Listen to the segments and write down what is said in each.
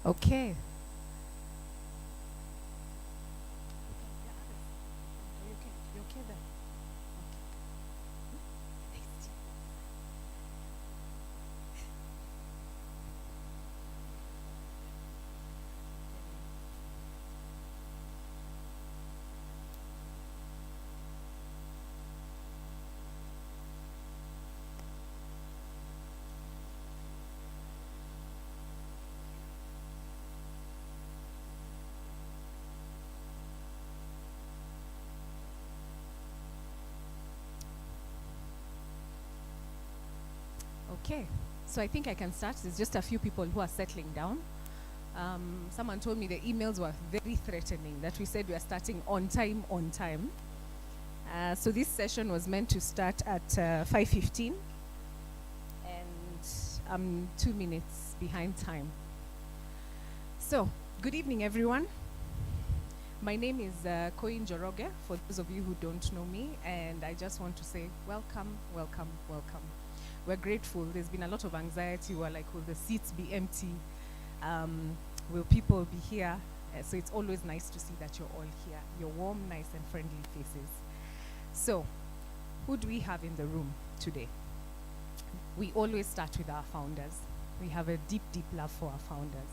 Okay. Okay. So I think I can start. There's just a few people who are settling down. Someone told me the emails were very threatening that we said we are starting on time, on time. So this session was meant to start at 5:15, and I'm 2 minutes behind time. So, good evening, everyone. My name is Koin Joroge, for those of you who don't know me, and I just want to say welcome, welcome, welcome. We're grateful. There's been a lot of anxiety. We're like, will the seats be empty? Will people be here? So it's always nice to see that you're all here. You're warm, nice, and friendly faces. So, who do we have in the room today? We always start with our founders. We have a deep, deep love for our founders.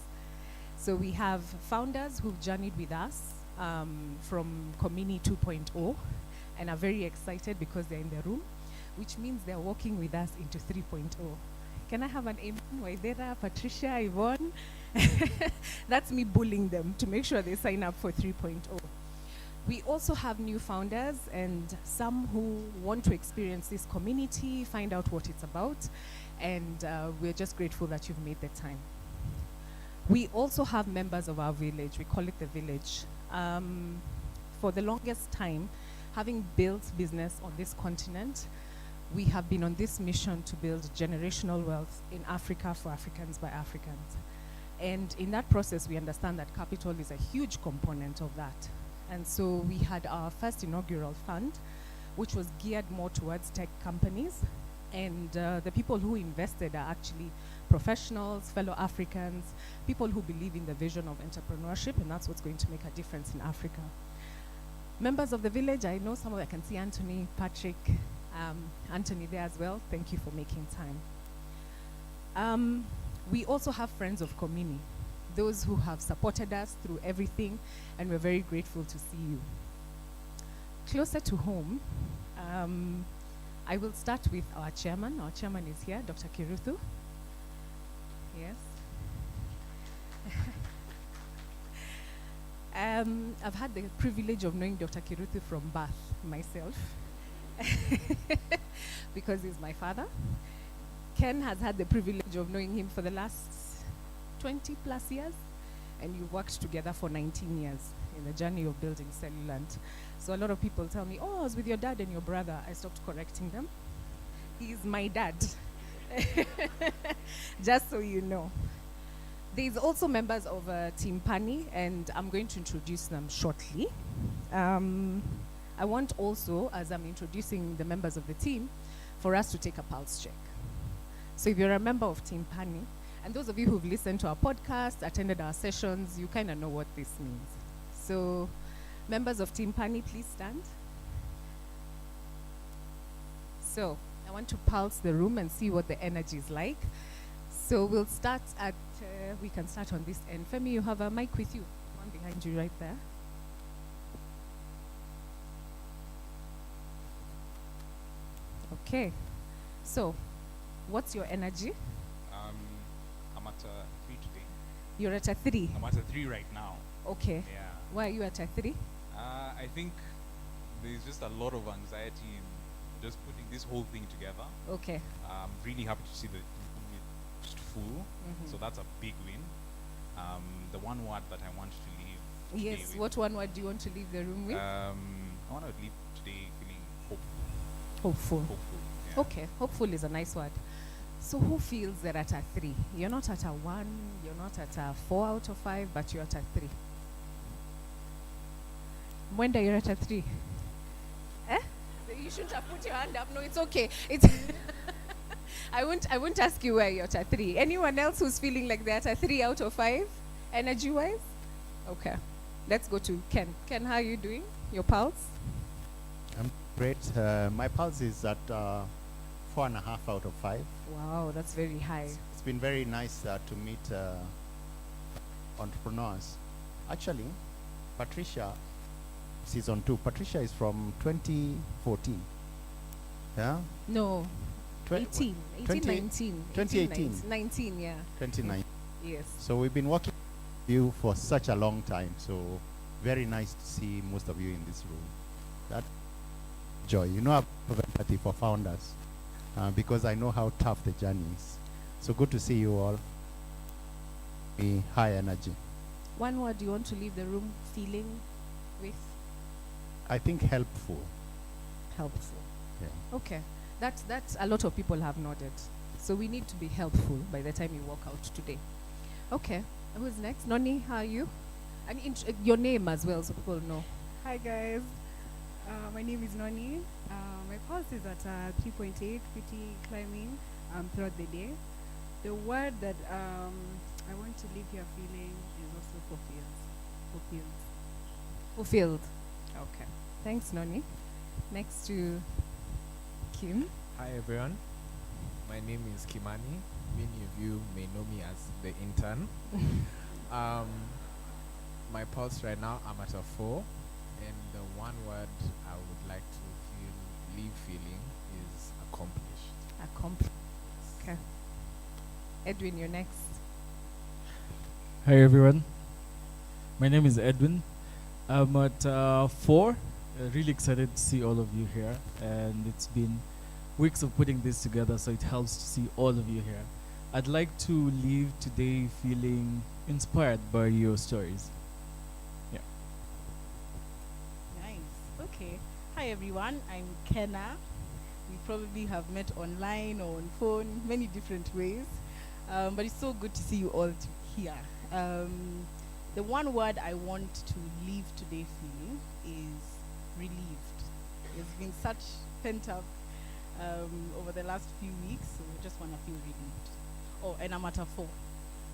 So we have founders who've journeyed with us from Komini 2.0 and are very excited because they're in the room, which means they're walking with us into 3.0. Can I have an amen? Waidera, Patricia, Yvonne? That's me bullying them to make sure they sign up for 3.0. We also have new founders and some who want to experience this community, find out what it's about, and we're just grateful that you've made the time. We also have members of our village. We call it the village. For the longest time, having built business on this continent, we have been on this mission to build generational wealth in Africa for Africans by Africans. And in that process, we understand that capital is a huge component of that. And so we had our first inaugural fund, which was geared more towards tech companies. And the people who invested are actually professionals, fellow Africans, people who believe in the vision of entrepreneurship, and that's what's going to make a difference in Africa. Members of the village, I know some of you, I can see Anthony, Patrick, Anthony there as well. Thank you for making time. We also have friends of Komini, those who have supported us through everything, and we're very grateful to see you. Closer to home, I will start with our chairman. Our chairman is here, Dr. Kiruthu. Yes. I've had the privilege of knowing Dr. Kiruthu from birth myself because he's my father. Ken has had the privilege of knowing him for the last 20 plus years, and you worked together for 19 years in the journey of building Cellulant. So a lot of people tell me, oh, I was with your dad and your brother. I stopped correcting them. He's my dad. Just so you know. There's also members of Team Pani, and I'm going to introduce them shortly. I want also, as I'm introducing the members of the team, for us to take a pulse check. So if you're a member of Team Pani, and those of you who've listened to our podcast, attended our sessions, you kind of know what this means. So members of Team Pani, please stand. So I want to pulse the room and see what the energy is like. So we'll start at, we can start on this end. Femi, you have a mic with you. One behind you right there. Okay. So, what's your energy? I'm at a 3 today. You're at a 3? I'm at a 3 right now. Okay. Yeah. Why are you at a 3? I think there's just a lot of anxiety in just putting this whole thing together. Okay. I'm really happy to see the room is just full. So that's a big win. The one word that I want to leave today Yes, with, what one word do you want to leave the room with? I want to leave today feeling hopeful. Hopeful. Hopeful. Yeah. Okay, hopeful is a nice word. So who feels they're at a 3? You're not at a 1, you're not at a 4 out of 5, but you're at a 3. Mwenda, you're at a 3. Eh? You shouldn't have put your hand up. No, it's okay. It's I won't ask you where you're at a 3. Anyone else who's feeling like they're at a 3 out of 5? Energy-wise? Okay. Let's go to Ken. Ken, how are you doing? Your pulse? I'm great. My pulse is at 4.5 out of 5. Wow, that's very high. It's been very nice to meet entrepreneurs. Actually, Patricia, season 2. Patricia is from 2014. Yeah? No, Twen- 18, 20 19. 2018. 19, yeah. 29. Yes. So we've been working with you for such a long time. So very nice to see most of you in this room. That joy. You know, I have empathy for founders because I know how tough the journey is. So good to see you all. Be high energy. One word you want to leave the room feeling with? I think helpful. Helpful. Yeah. Okay. That's a lot of people have nodded. So we need to be helpful by the time you walk out today. Okay. Who's next? Noni, how are you? And your name as well, so people know. Hi guys, my name is Noni. My pulse is at 3.8, pretty climbing throughout the day. The word that I want to leave here feeling is also fulfilled. Fulfilled. Okay. Thanks, Noni. Next to Kim. Hi everyone, my name is Kimani. Many of you may know me as the intern. My pulse right now, I'm at a 4, and the one word I would like to leave feeling is accomplished. Accomplished. Okay. Edwin, you're next. Hi everyone, my name is Edwin. I'm at 4. Really excited to see all of you here, and it's been weeks of putting this together, so it helps to see all of you here. I'd like to leave today feeling inspired by your stories. Yeah. Nice. Okay. Hi everyone. I'm Kenna. We probably have met online or on phone, many different ways. But it's so good to see you all here. The one word I want to leave today feeling is relieved. It's been such pent up over the last few weeks, so I just want to feel relieved. Oh, and I'm at a 4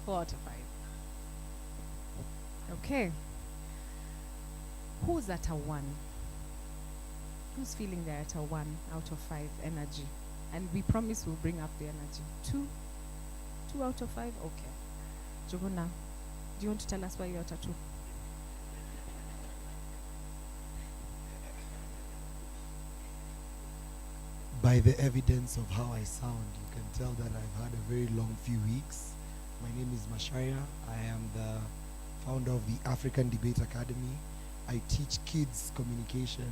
out of 5. Okay. Who's at a 1? Who's feeling they're at a 1 out of 5 energy? And we promise we'll bring up the energy. 2? 2 out of 5? Okay. Jogona, do you want to tell us why you're at a 2? By the evidence of how I sound, you can tell that I've had a very long few weeks. My name is Masharia. I am the founder of the African Debate Academy. I teach kids communication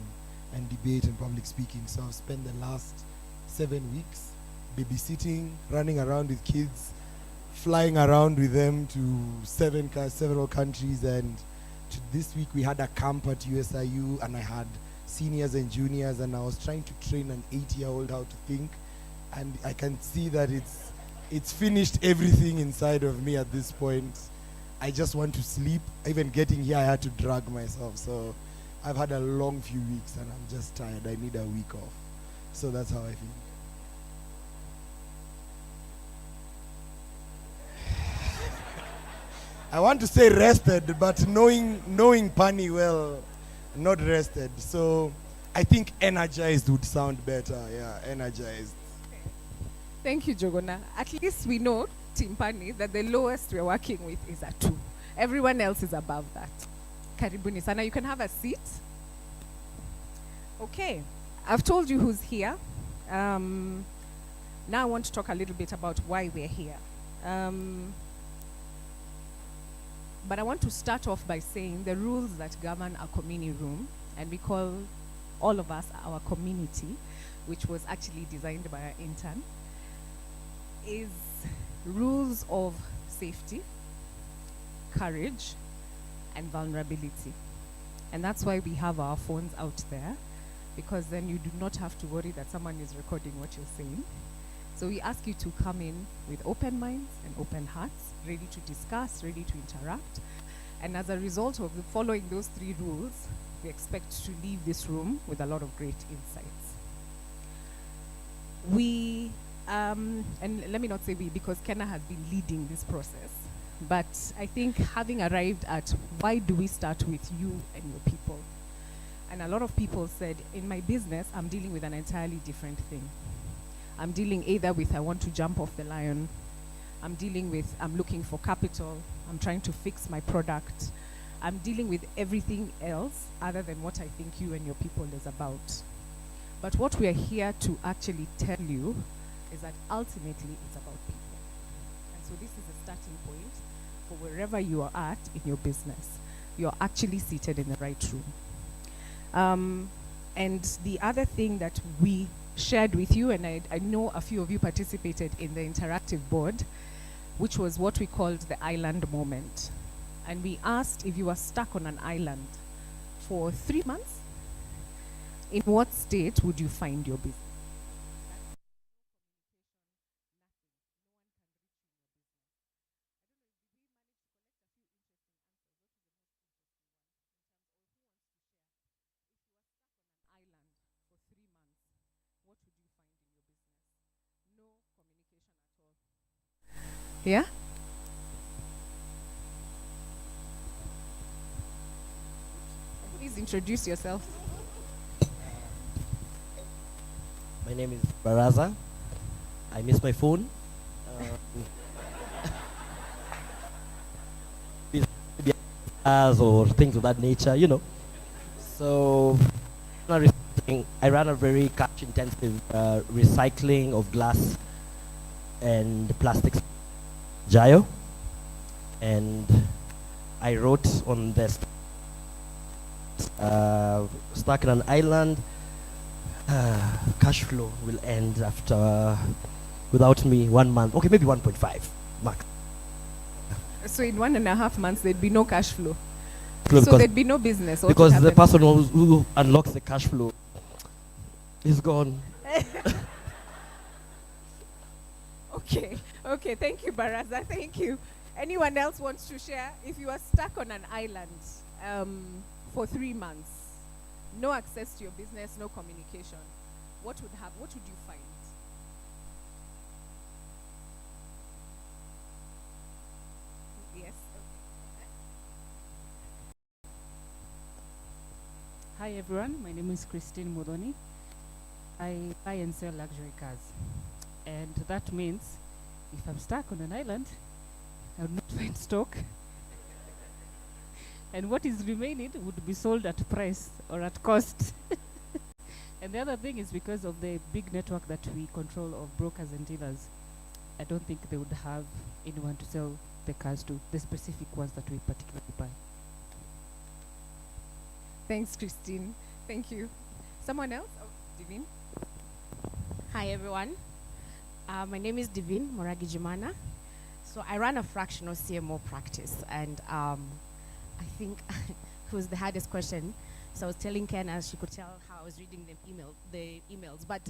and debate and public speaking. So I've spent the last 7 weeks babysitting, running around with kids, flying around with them to several countries. And this week we had a camp at USIU, and I had seniors and juniors, and I was trying to train an 8-year-old how to think, and I can see that it's finished everything inside of me at this point. I just want to sleep. Even getting here I had to drag myself, so I've had a long few weeks and I'm just tired. I need a week off. So that's how I feel. I want to say rested, but knowing Pani well, not rested. So I think energized would sound better. Yeah, energized. Thank you, Jogona. At least we know, Timpani, that the lowest we're working with is a 2. Everyone else is above that. Karibuni sana. You can have a seat. Okay. I've told you who's here. Now I want to talk a little bit about why we're here. But I want to start off by saying the rules that govern our Komini room, and we call all of us our community, which was actually designed by our intern, is rules of safety, courage, and vulnerability. And that's why we have our phones out there, because then you do not have to worry that someone is recording what you're saying. So we ask you to come in with open minds and open hearts, ready to discuss, ready to interact. And as a result of following those 3 rules, we expect to leave this room with a lot of great insights. We, and let me not say we, because Kenna has been leading this process. But I think having arrived at why do we start with you and your people? And a lot of people said, in my business, I'm dealing with an entirely different thing. I'm dealing either with I want to jump off the lion, I'm dealing with I'm looking for capital, I'm trying to fix my product, I'm dealing with everything else other than what I think you and your people is about. But what we are here to actually tell you is that ultimately it's about people. And so this is a starting point for wherever you are at in your business. You're actually seated in the right room. And the other thing that we shared with you, and I know a few of you participated in the interactive board, which was what we called the island moment. And we asked if you were stuck on an island for 3 months, in what state would you find your business? Yeah? Please introduce yourself. My name is Baraza. I miss my phone. Or things of that nature, you know. So, I ran a very cash-intensive recycling of glass and plastics, Jayo, and I wrote on this stuck in an island. Cash flow will end after, without me, 1 month. Okay, maybe 1.5 max. So in 1.5 months, there'd be no cash flow. So there'd be no business. What because would the happen? person who unlocks the cash flow is gone. Okay, thank you, Baraza. Thank you. Anyone else wants to share? If you are stuck on an island for 3 months, no access to your business, no communication, what would you find? Yes. Hi everyone, my name is Christine Modoni. I buy and sell luxury cars. And that means if I'm stuck on an island, I would not find stock. And what is remaining would be sold at price or at cost. And the other thing is because of the big network that we control of brokers and dealers, I don't think they would have anyone to sell the cars to, the specific ones that we particularly buy. Thanks, Christine. Thank you. Someone else? Oh, Divine. Hi everyone. My name is Divine Moragijimana. So I run a fractional CMO practice, and I think it was the hardest question. So I was telling Ken, as she could tell how I was reading the emails, but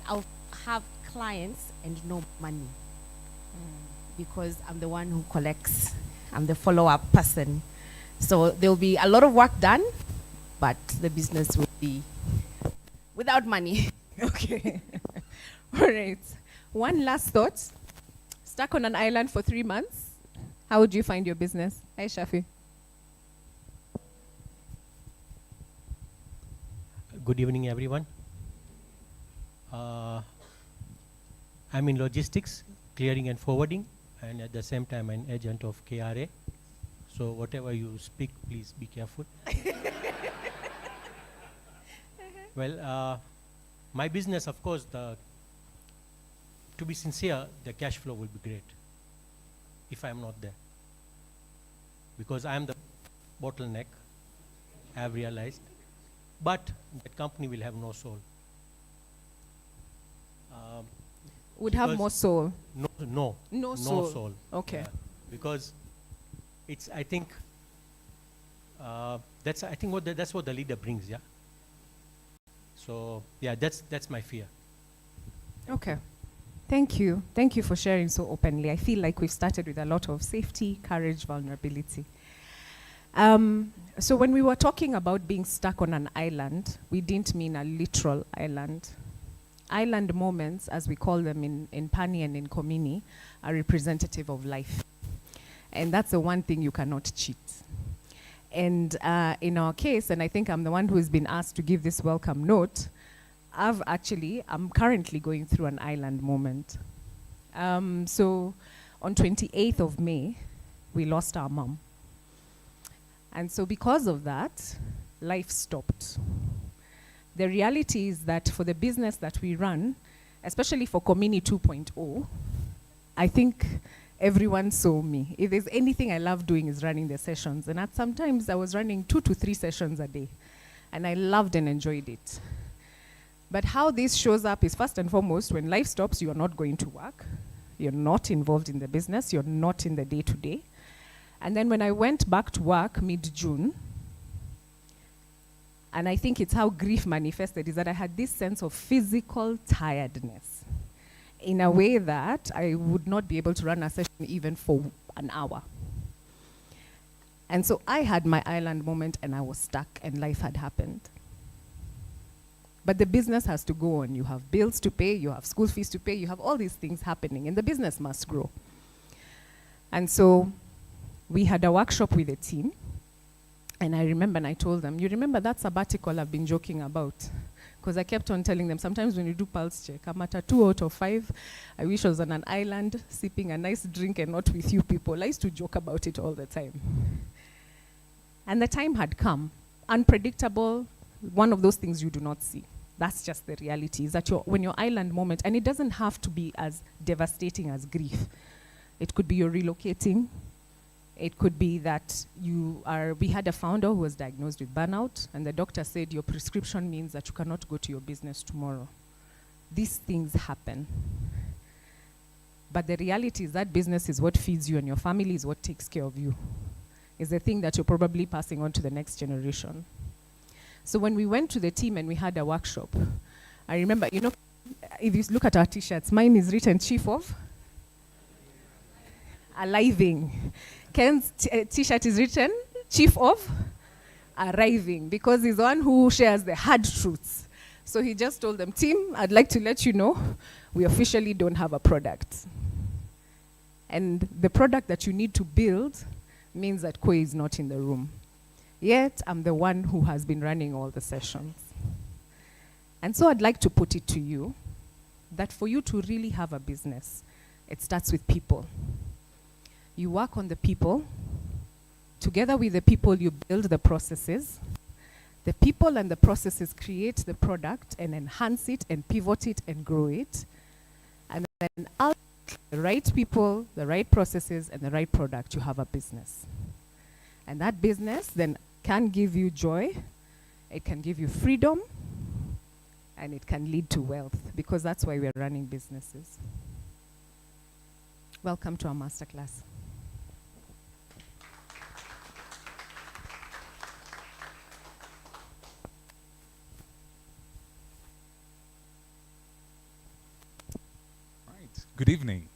I'll have clients and no money because I'm the one who collects. I'm the follow-up person. So there will be a lot of work done, but the business will be without money. Okay. All right. One last thought. Stuck on an island for 3 months, how would you find your business? Hi, Shafi. Good evening, everyone. I'm in logistics, clearing and forwarding, and at the same time an agent of KRA. So whatever you speak, please be careful. Well, my business, of course, to be sincere, the cash flow will be great if I'm not there. Because I am the bottleneck, I have realized. But that company will have no soul. Would have more soul? No soul. Okay. Because it's, I think, that's what the leader brings, yeah. So yeah, that's my fear. Okay. Thank you. Thank you for sharing so openly. I feel like we've started with a lot of safety, courage, vulnerability. So when we were talking about being stuck on an island, we didn't mean a literal island. island moments, as we call them in Pani and in Komini, are representative of life. And that's the one thing you cannot cheat. And in our case, and I think I'm the one who has been asked to give this welcome note, I'm currently going through an island moment. So on 28th of May, we lost our mom. And so because of that, life stopped. The reality is that for the business that we run, especially for Komini 2.0, I think everyone saw me. If there's anything I love doing is running the sessions. And sometimes I was running 2 to 3 sessions a day. And I loved and enjoyed it. But how this shows up is first and foremost, when life stops, you're not going to work. You're not involved in the business. You're not in the day-to-day. And then when I went back to work mid-June, and I think it's how grief manifested, is that I had this sense of physical tiredness in a way that I would not be able to run a session even for an hour. And so I had my island moment and I was stuck and life had happened. But the business has to go on. You have bills to pay, you have school fees to pay, you have all these things happening and the business must grow. And so we had a workshop with the team. And I remember, and I told them, you remember that sabbatical I've been joking about? Because I kept on telling them, sometimes when you do pulse check, I'm at a 2 out of 5. I wish I was on an island, sipping a nice drink and not with you people. I used to joke about it all the time. And the time had come. Unpredictable, one of those things you do not see. That's just the reality, is that when your island moment, and it doesn't have to be as devastating as grief. It could be you're relocating. It could be that we had a founder who was diagnosed with burnout, and the doctor said your prescription means that you cannot go to your business tomorrow. These things happen. But the reality is that business is what feeds you and your family is what takes care of you. It's the thing that you're probably passing on to the next generation. So when we went to the team and we had a workshop, I remember, if you look at our t-shirts, mine is written Chief of Aliving. Ken's t-shirt is written Chief of Arriving, because he's the one who shares the hard truths. So he just told them, team, I'd like to let you know, we officially don't have a product. And the product that you need to build means that Kwe is not in the room. Yet, I'm the one who has been running all the sessions. And so I'd like to put it to you that for you to really have a business, it starts with people. You work on the people. Together with the people, you build the processes. The people and the processes create the product and enhance it and pivot it and grow it. And then ultimately, the right people, the right processes, and the right product, you have a business. And that business then can give you joy, it can give you freedom, and it can lead to wealth, because that's why we're running businesses. Welcome to our masterclass. Good evening.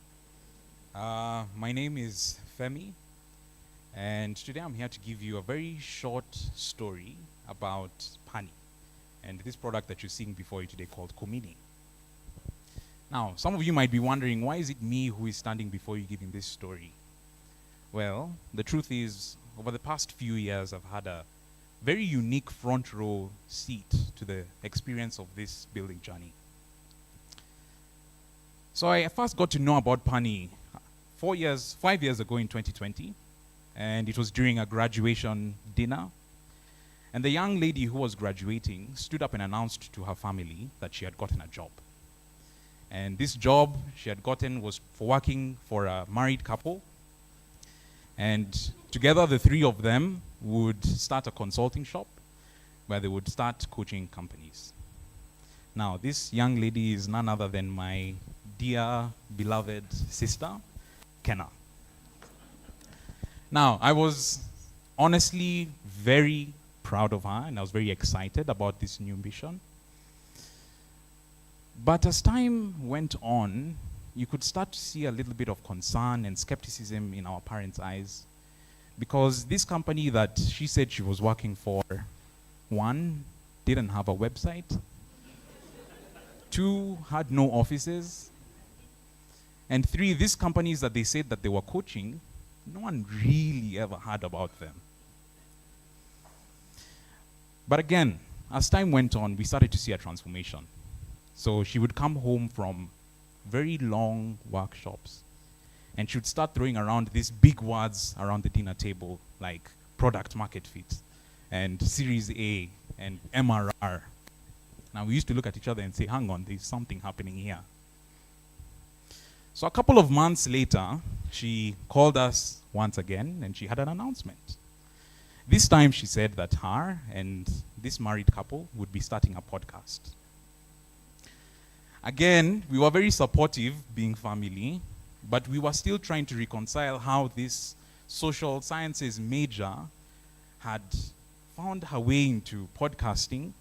My name is Femi, and today I'm here to give you a very short story about Pani and this product that you're seeing before you today called Komini. Now, some of you might be wondering, why is it me who is standing before you giving this story? Well, the truth is, over the past few years, I've had a very unique front row seat to the experience of this building journey. So I first got to know about Pani 5 years ago in 2020, and it was during a graduation dinner. And the young lady who was graduating stood up and announced to her family that she had gotten a job. And this job she had gotten was for working for a married couple. And together the three of them would start a consulting shop where they would start coaching companies. Now, this young lady is none other than my dear, beloved sister, Kenna. Now, I was honestly very proud of her, and I was very excited about this new mission. But as time went on, you could start to see a little bit of concern and skepticism in our parents' eyes, because this company that she said she was working for, one, didn't have a website. 2, had no offices. And 3, these companies that they said that they were coaching, no one really ever heard about them. But again, as time went on, we started to see a transformation. So she would come home from very long workshops, and she would start throwing around these big words around the dinner table, like product market fit, and Series A, and MRR. Now, we used to look at each other and say, hang on, there's something happening here. So a couple of months later, she called us once again, and she had an announcement. This time, she said that her and this married couple would be starting a podcast. Again, we were very supportive, being family, but we were still trying to reconcile how this social sciences major had found her way into podcasting,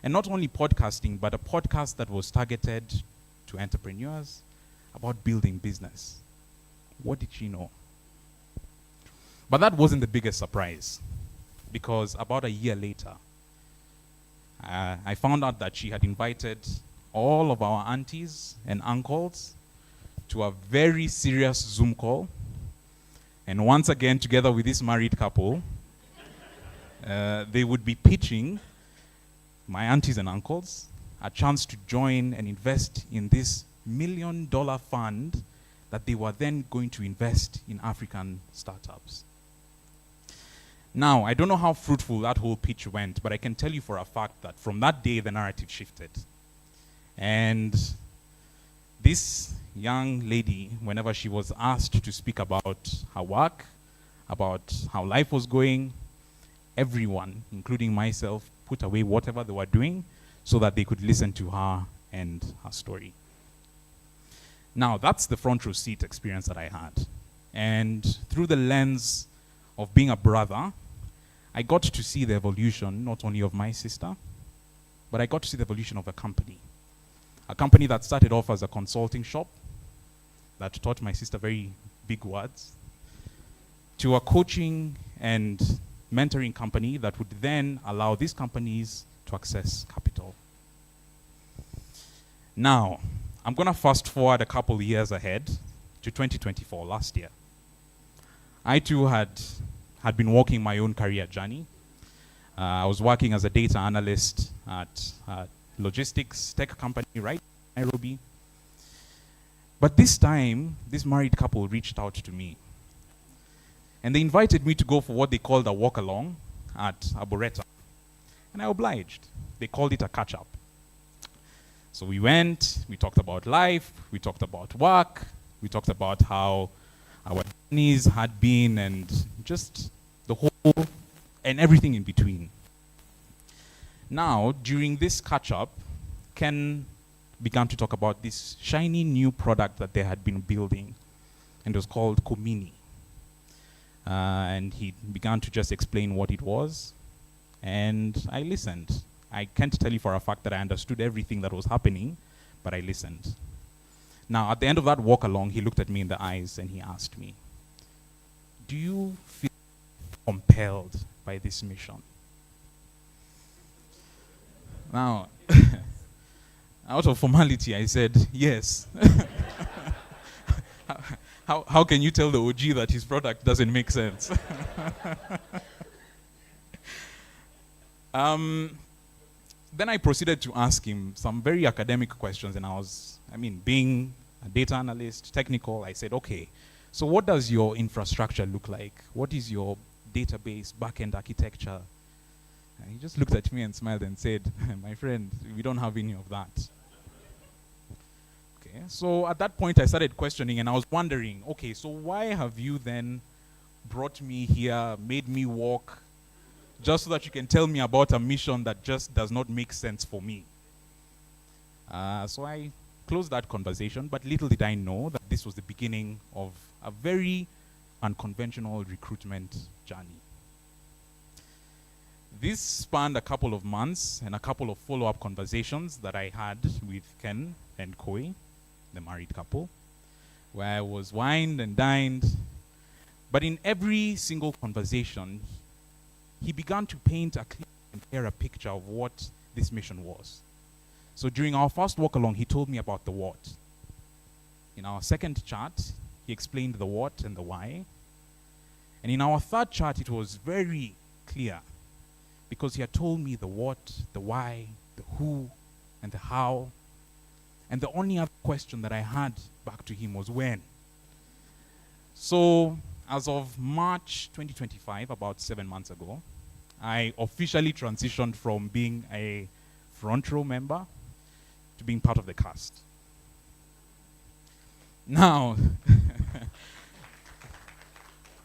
and not only podcasting, but a podcast that was targeted to entrepreneurs about building business. What did she know? But that wasn't the biggest surprise, because about a year later, I found out that she had invited all of our aunties and uncles to a very serious Zoom call. And once again, together with this married couple, they would be pitching my aunties and uncles a chance to join and invest in this $1 million fund that they were then going to invest in African startups. Now, I don't know how fruitful that whole pitch went, but I can tell you for a fact that from that day, the narrative shifted. And this young lady, whenever she was asked to speak about her work, about how life was going, everyone, including myself, put away whatever they were doing so that they could listen to her and her story. Now, that's the front row seat experience that I had. And through the lens of being a brother, I got to see the evolution, not only of my sister, but I got to see the evolution of a company. A company that started off as a consulting shop that taught my sister very big words, to a coaching and mentoring company that would then allow these companies to access capital. Now, I'm going to fast forward a couple years ahead to 2024, last year. I too had been walking my own career journey. I was working as a data analyst at a logistics tech company right in Nairobi. But this time, this married couple reached out to me. And they invited me to go for what they called a walk-along at Arboreta. And I obliged. They called it a catch-up. So we went, we talked about life, we talked about work, we talked about how our journeys had been, and just the whole, and everything in between. Now, during this catch-up, Ken began to talk about this shiny new product that they had been building, and it was called Komini. And he began to just explain what it was, and I listened. I can't tell you for a fact that I understood everything that was happening, but I listened. Now, at the end of that walk along, he looked at me in the eyes and he asked me, "Do you feel compelled by this mission?" Now, out of formality, I said, yes. How can you tell the OG that his product doesn't make sense? Then I proceeded to ask him some very academic questions, and being a data analyst, technical, I said, okay, so what does your infrastructure look like? What is your database, backend architecture? And he just looked at me and smiled and said, my friend, we don't have any of that. Okay, so at that point I started questioning, and I was wondering, okay, so why have you then brought me here, made me walk, just so that you can tell me about a mission that just does not make sense for me? So I closed that conversation, but little did I know that this was the beginning of a very unconventional recruitment journey. This spanned a couple of months and a couple of follow-up conversations that I had with Ken and Koi, the married couple, where I was wined and dined. But in every single conversation, he began to paint a clear and clearer picture of what this mission was. So during our first walk along, he told me about the what. In our second chart, he explained the what and the why. And in our third chart, it was very clear because he had told me the what, the why, the who, and the how. And the only other question that I had back to him was when. So as of March 2025, about 7 months ago, I officially transitioned from being a front row member to being part of the cast. Now,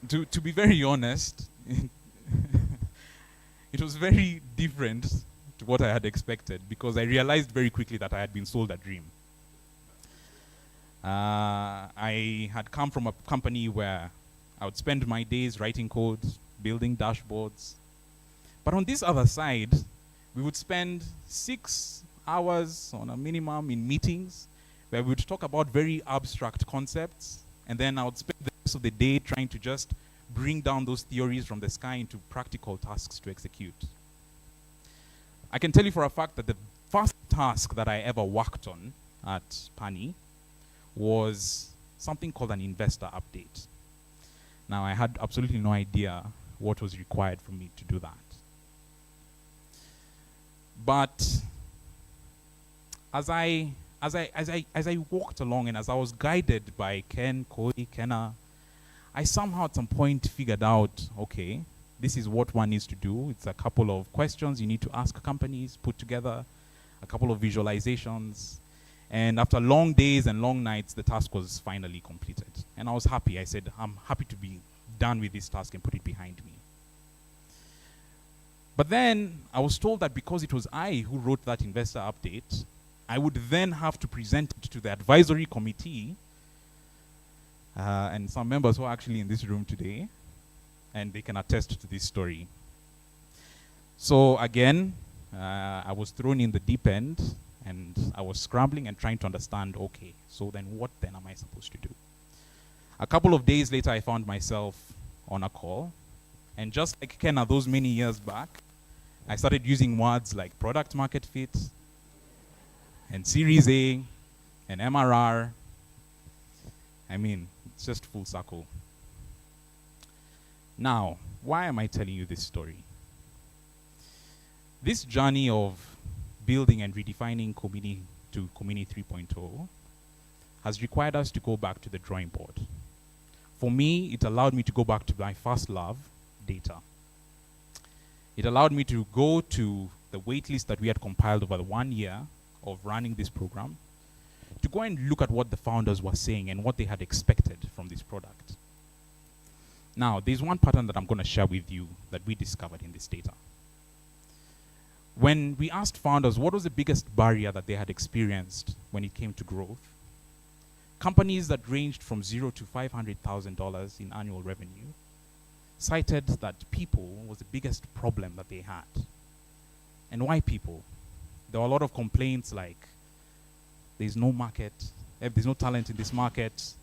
to be very honest, it was very different to what I had expected because I realized very quickly that I had been sold a dream. I had come from a company where I would spend my days writing code, building dashboards. But on this other side, we would spend 6 hours on a minimum in meetings where we would talk about very abstract concepts, and then I would spend the rest of the day trying to just bring down those theories from the sky into practical tasks to execute. I can tell you for a fact that the first task that I ever worked on at Pani was something called an investor update. Now, I had absolutely no idea what was required for me to do that. But as I walked along and as I was guided by Ken, Koi, Kenna, I somehow at some point figured out, okay, this is what one needs to do. It's a couple of questions you need to ask companies, put together a couple of visualizations. And after long days and long nights, the task was finally completed. And I was happy. I said, I'm happy to be done with this task and put it behind me. But then I was told that because it was I who wrote that investor update, I would then have to present it to the advisory committee and some members who are actually in this room today, and they can attest to this story. So again, I was thrown in the deep end, and I was scrambling and trying to understand, okay, so then what then am I supposed to do? A couple of days later, I found myself on a call, and just like Kenna those many years back, I started using words like product market fit, and Series A, and MRR. I mean, it's just full circle. Now, why am I telling you this story? This journey of building and redefining Komini to Komini 3.0 has required us to go back to the drawing board. For me, it allowed me to go back to my first love, data. It allowed me to go to the waitlist that we had compiled over the 1 year of running this program, to go and look at what the founders were saying and what they had expected from this product. Now, there's one pattern that I'm going to share with you that we discovered in this data. When we asked founders what was the biggest barrier that they had experienced when it came to growth, companies that ranged from $0 to $500,000 in annual revenue cited that people was the biggest problem that they had. And why people? There were a lot of complaints like, there's no market, there's no talent in this market,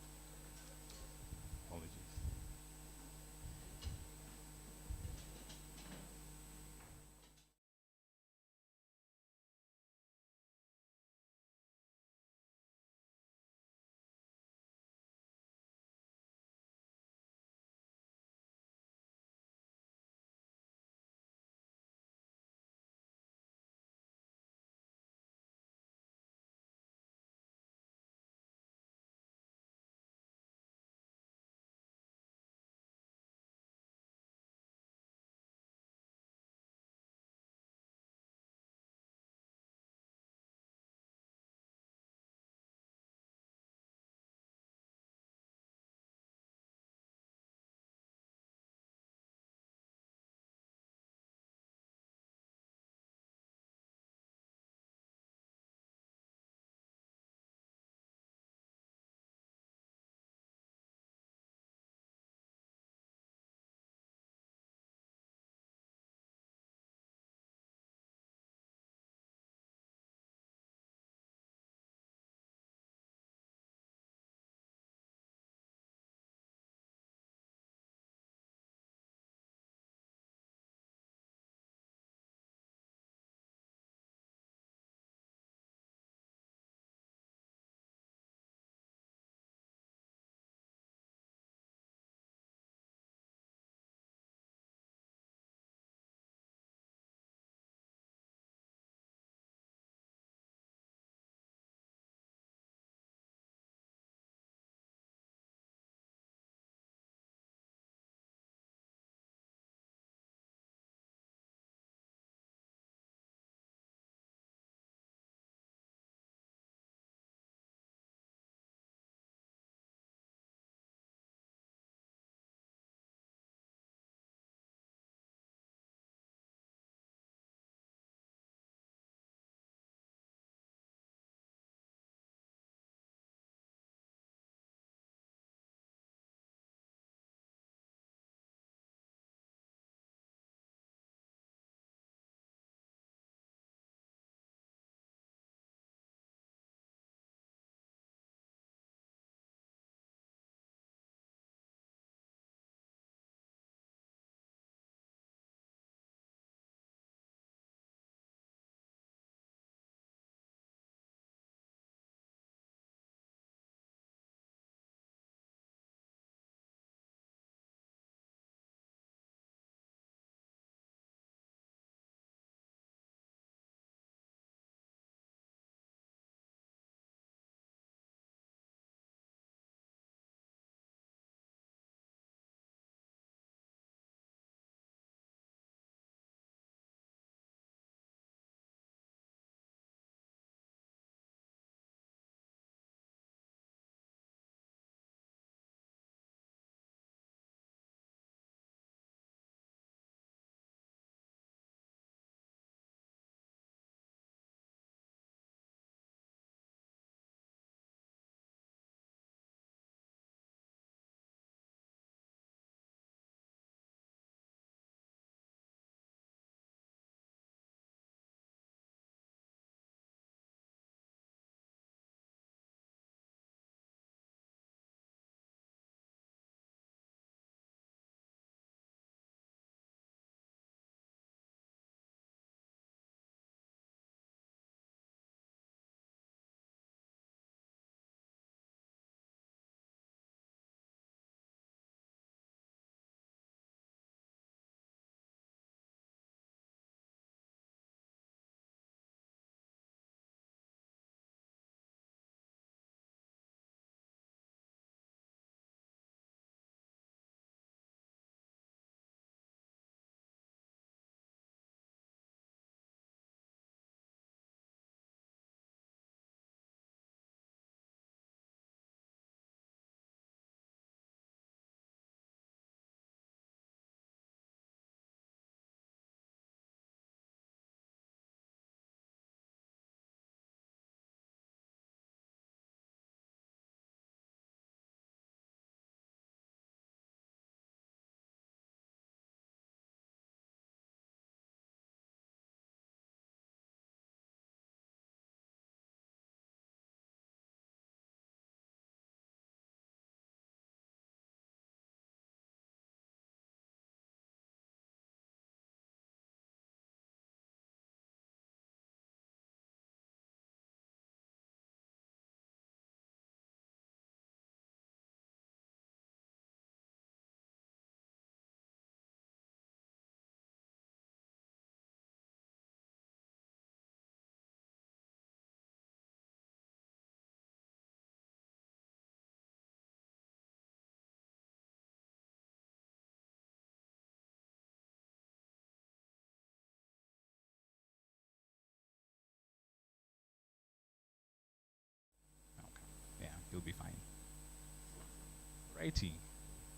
Righty.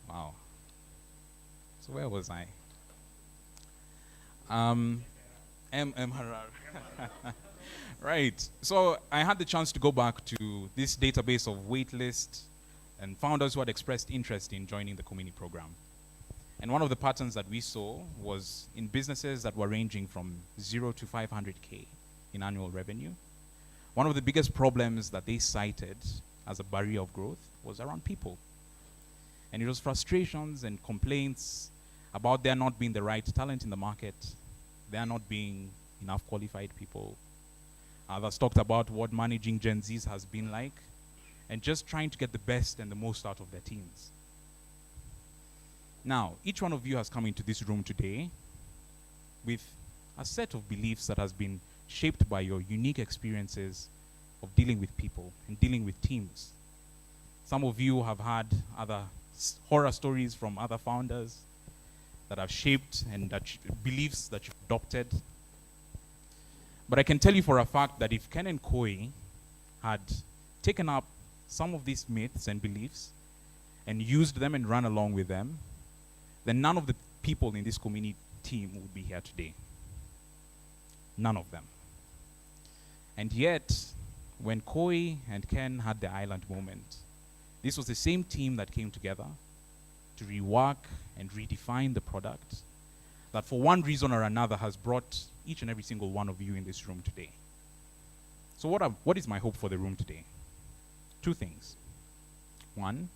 Wow. So where was I? MMRR. Right. So I had the chance to go back to this database of waitlist and founders who had expressed interest in joining the Komini program. And one of the patterns that we saw was in businesses that were ranging from 0 to 500K in annual revenue. One of the biggest problems that they cited as a barrier of growth was around people. And it was frustrations and complaints about there not being the right talent in the market, there not being enough qualified people. Others talked about what managing Gen Zs has been like, and just trying to get the best and the most out of their teams. Now, each one of you has come into this room today with a set of beliefs that has been shaped by your unique experiences of dealing with people and dealing with teams. Some of you have had other horror stories from other founders that have shaped and beliefs that you've adopted. But I can tell you for a fact that if Ken and Koi had taken up some of these myths and beliefs and used them and run along with them, then none of the people in this community team would be here today. None of them. And yet, when Koi and Ken had the island moment, this was the same team that came together to rework and redefine the product that for one reason or another has brought each and every single one of you in this room today. So what is my hope for the room today? Two things. One,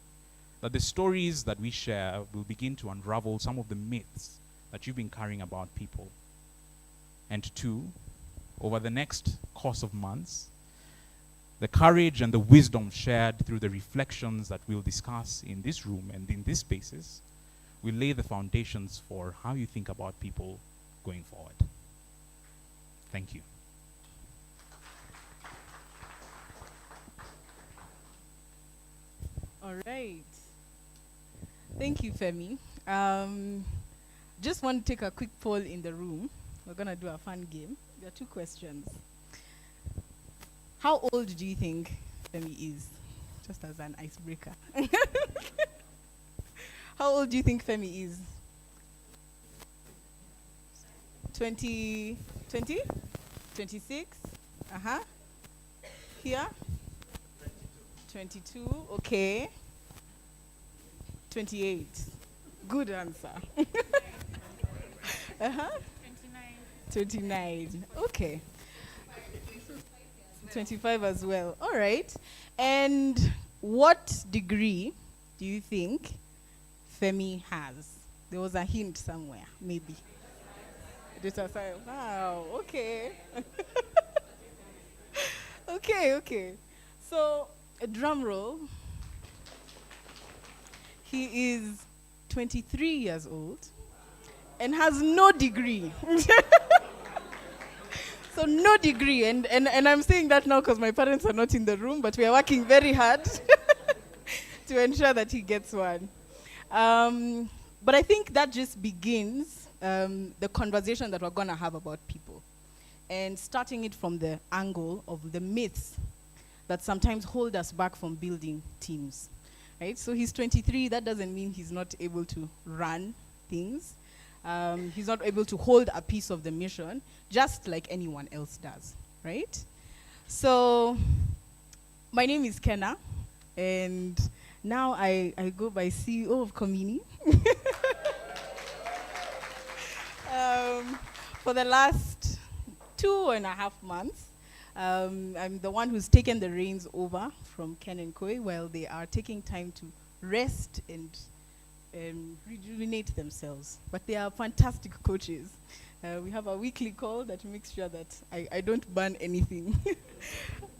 that the stories that we share will begin to unravel some of the myths that you've been carrying about people. And two, over the next course of months, the courage and the wisdom shared through the reflections that we'll discuss in this room and in these spaces will lay the foundations for how you think about people going forward. Thank you. All right. Thank you, Femi. Just want to take a quick poll in the room. We're going to do a fun game. There are two questions. How old do you think Femi is? Just as an icebreaker. How old do you think Femi is? 20? 26? Uh-huh. Here? 22. Okay. 28. Good answer. Uh-huh. 29. Okay. 25 as well. All right. And what degree do you think Femi has? There was a hint somewhere, maybe. Data science. Wow. Okay. Okay. So, a drum roll. He is 23 years old and has no degree. So no degree, and I'm saying that now because my parents are not in the room, but we are working very hard to ensure that he gets one. But I think that just begins the conversation that we're going to have about people, and starting it from the angle of the myths that sometimes hold us back from building teams. Right? So he's 23, that doesn't mean he's not able to run things. He's not able to hold a piece of the mission, just like anyone else does, right? So, my name is Kenna, and now I go by CEO of Komini. For the last 2.5 months, I'm the one who's taken the reins over from Ken and Koi while they are taking time to rest and rejuvenate themselves. But they are fantastic coaches. We have a weekly call that makes sure that I don't burn anything.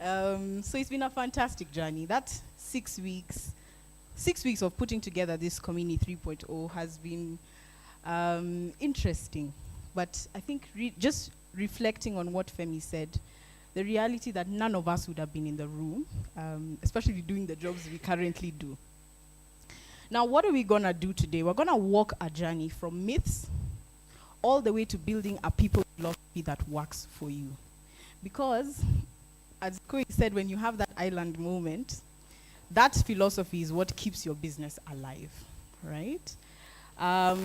So it's been a fantastic journey. That 6 weeks of putting together this Komini 3.0 has been interesting. But I think just reflecting on what Femi said, the reality that none of us would have been in the room, especially doing the jobs we currently do. Now, what are we going to do today? We're going to walk a journey from myths all the way to building a people philosophy that works for you. Because, as Koi said, when you have that island moment, that philosophy is what keeps your business alive, right?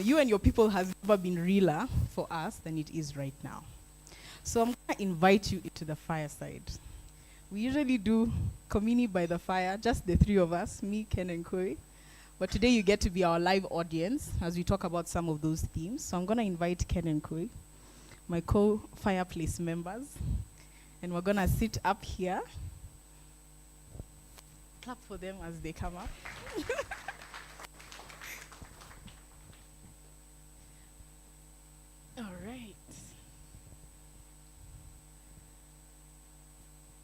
You and your people has never been realer for us than it is right now. So I'm going to invite you into the fireside. We usually do Komini by the fire, just the three of us, me, Ken, and Koi. But today you get to be our live audience as we talk about some of those themes. So I'm going to invite Ken and Koi, my co-fireplace members, and we're going to sit up here. Clap for them as they come up. All right.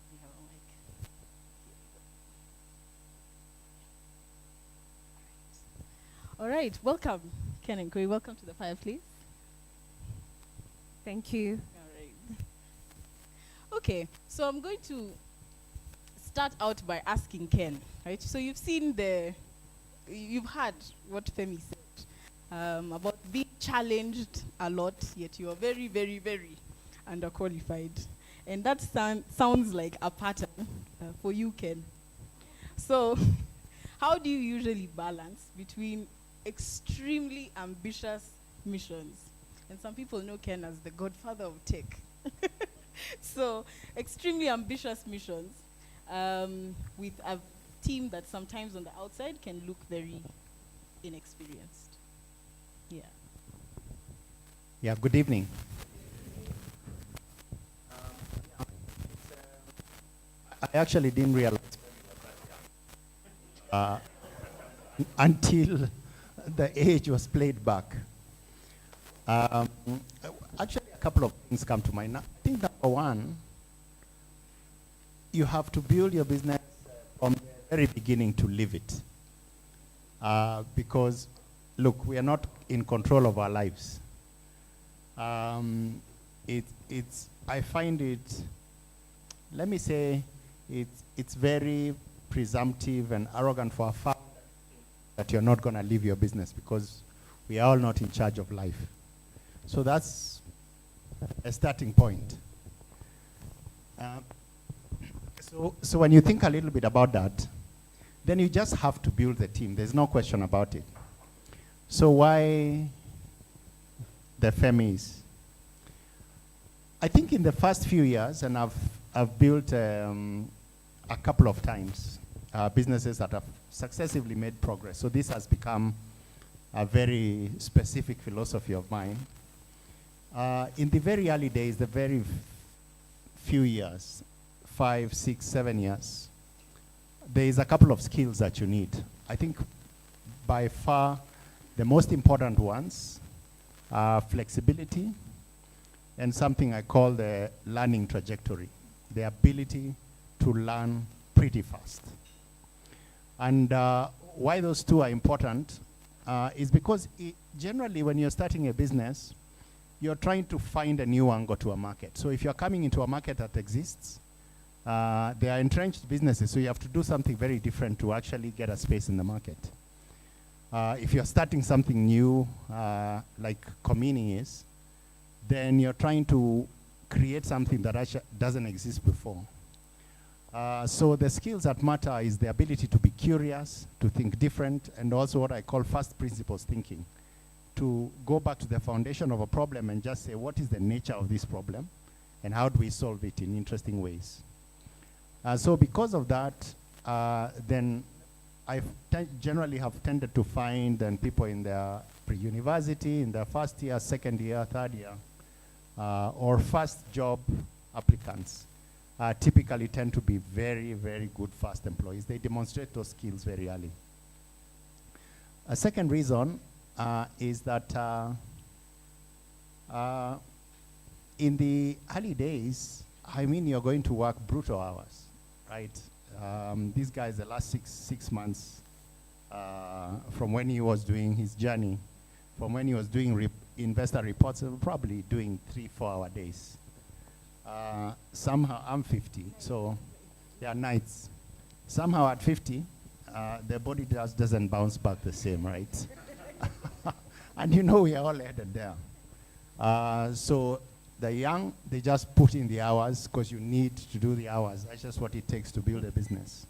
We have a mic. All right. Welcome, Ken and Koi. Welcome to the fireplace. Thank you. All right. Okay, so I'm going to start out by asking Ken, right? So you've heard what Femi said about being challenged a lot, yet you are very, very, very underqualified. And that sounds like a pattern for you, Ken. So how do you usually balance between extremely ambitious missions? And some people know Ken as the godfather of tech. So extremely ambitious missions with a team that sometimes on the outside can look very inexperienced. Yeah. Yeah, good evening. I actually didn't realize until the age was played back. Actually, a couple of things come to mind. I think number one, you have to build your business from the very beginning to live it. Because, look, we are not in control of our lives. I find it, let me say, it's very presumptive and arrogant for a founder that you're not going to live your business, because we are all not in charge of life. So that's a starting point. So when you think a little bit about that, then you just have to build the team. There's no question about it. So why the Femis? I think in the first few years, and I've built a couple of times businesses that have successively made progress. So this has become a very specific philosophy of mine. In the very early days, the very few years, 5, 6, 7 years, there is a couple of skills that you need. I think by far the most important ones are flexibility and something I call the learning trajectory, the ability to learn pretty fast. And why those two are important is because generally when you're starting a business, you're trying to find a new angle to a market. So if you're coming into a market that exists, they are entrenched businesses, so you have to do something very different to actually get a space in the market. If you're starting something new, like Komini is, then you're trying to create something that actually doesn't exist before. So the skills that matter is the ability to be curious, to think different, and also what I call first principles thinking. To go back to the foundation of a problem and just say, what is the nature of this problem, and how do we solve it in interesting ways? So because of that, then I generally have tended to find people in their pre-university, in their first year, second year, third year, or first job applicants typically tend to be very, very good first employees. They demonstrate those skills very early. A second reason is that in the early days, I mean, you're going to work brutal hours, right? This guy, the last six months, from when he was doing his journey, from when he was doing investor reports, probably doing 3-4 hour days. Somehow, I'm 50, so yeah, nights. Somehow at 50, the body just doesn't bounce back the same, right? And you know we are all headed there. So the young, they just put in the hours because you need to do the hours. That's just what it takes to build a business.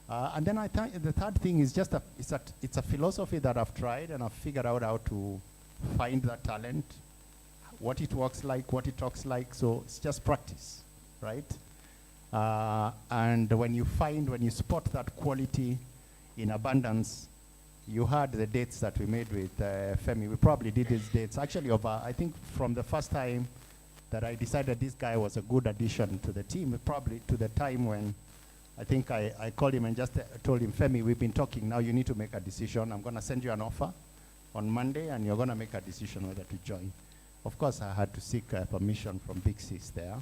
And then I think the third thing is just it's a philosophy that I've tried, and I've figured out how to find that talent, what it works like, what it talks like. So it's just practice, right? And when you spot that quality in abundance, you heard the dates that we made with Femi. We probably did these dates actually over, I think from the first time that I decided this guy was a good addition to the team, probably to the time when I think I called him and just told him, Femi, we've been talking, now you need to make a decision. I'm going to send you an offer on Monday, and you're going to make a decision whether to join. Of course, I had to seek permission from Big Sis there.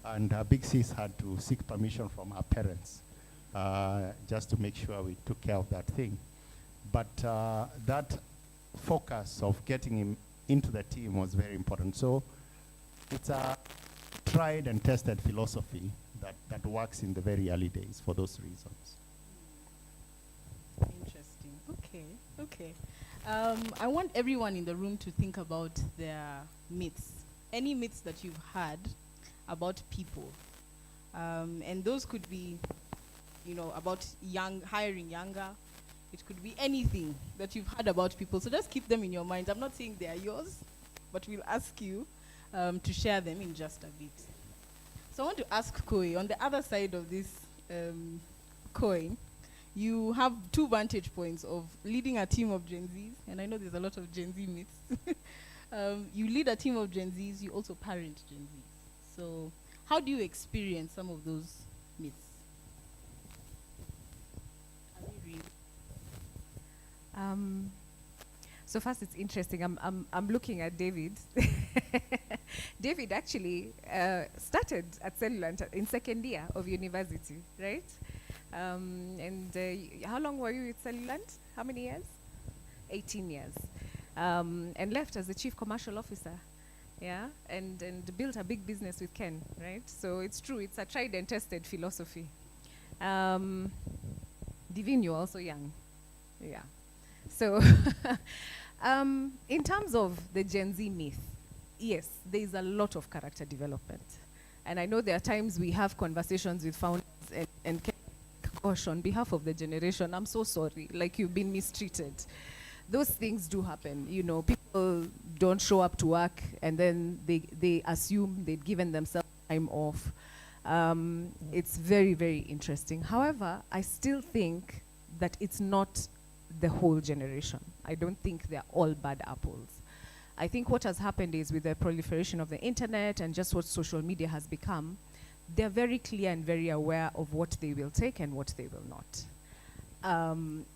And Big Sis had to seek permission from her parents just to make sure we took care of that thing. But that focus of getting him into the team was very important. So it's a tried and tested philosophy that works in the very early days for those reasons. Interesting. Okay. I want everyone in the room to think about their myths. Any myths that you've had about people. And those could be, about hiring younger. It could be anything that you've heard about people. So just keep them in your mind. I'm not saying they are yours, but we'll ask you to share them in just a bit. So I want to ask Koi, on the other side of this coin, you have two vantage points of leading a team of Gen Zs, and I know there's a lot of Gen Z myths. You lead a team of Gen Zs, you also parent Gen Zs. So how do you experience some of those myths? So first, it's interesting. I'm looking at David. David actually started at Cellulant in second year of university, right? How long were you at Cellulant? How many years? 18 years. And left as the chief commercial officer. Yeah, and built a big business with Ken, right? So it's true, it's a tried and tested philosophy. Divine, you're also young. Yeah. So in terms of the Gen Z myth, yes, there's a lot of character development. And I know there are times we have conversations with founders and gosh, on behalf of the generation, I'm so sorry, like you've been mistreated. Those things do happen, people don't show up to work and then they assume they've given themselves time off. It's very, very interesting. However, I still think that it's not the whole generation. I don't think they're all bad apples. I think what has happened is with the proliferation of the internet and just what social media has become, they're very clear and very aware of what they will take and what they will not.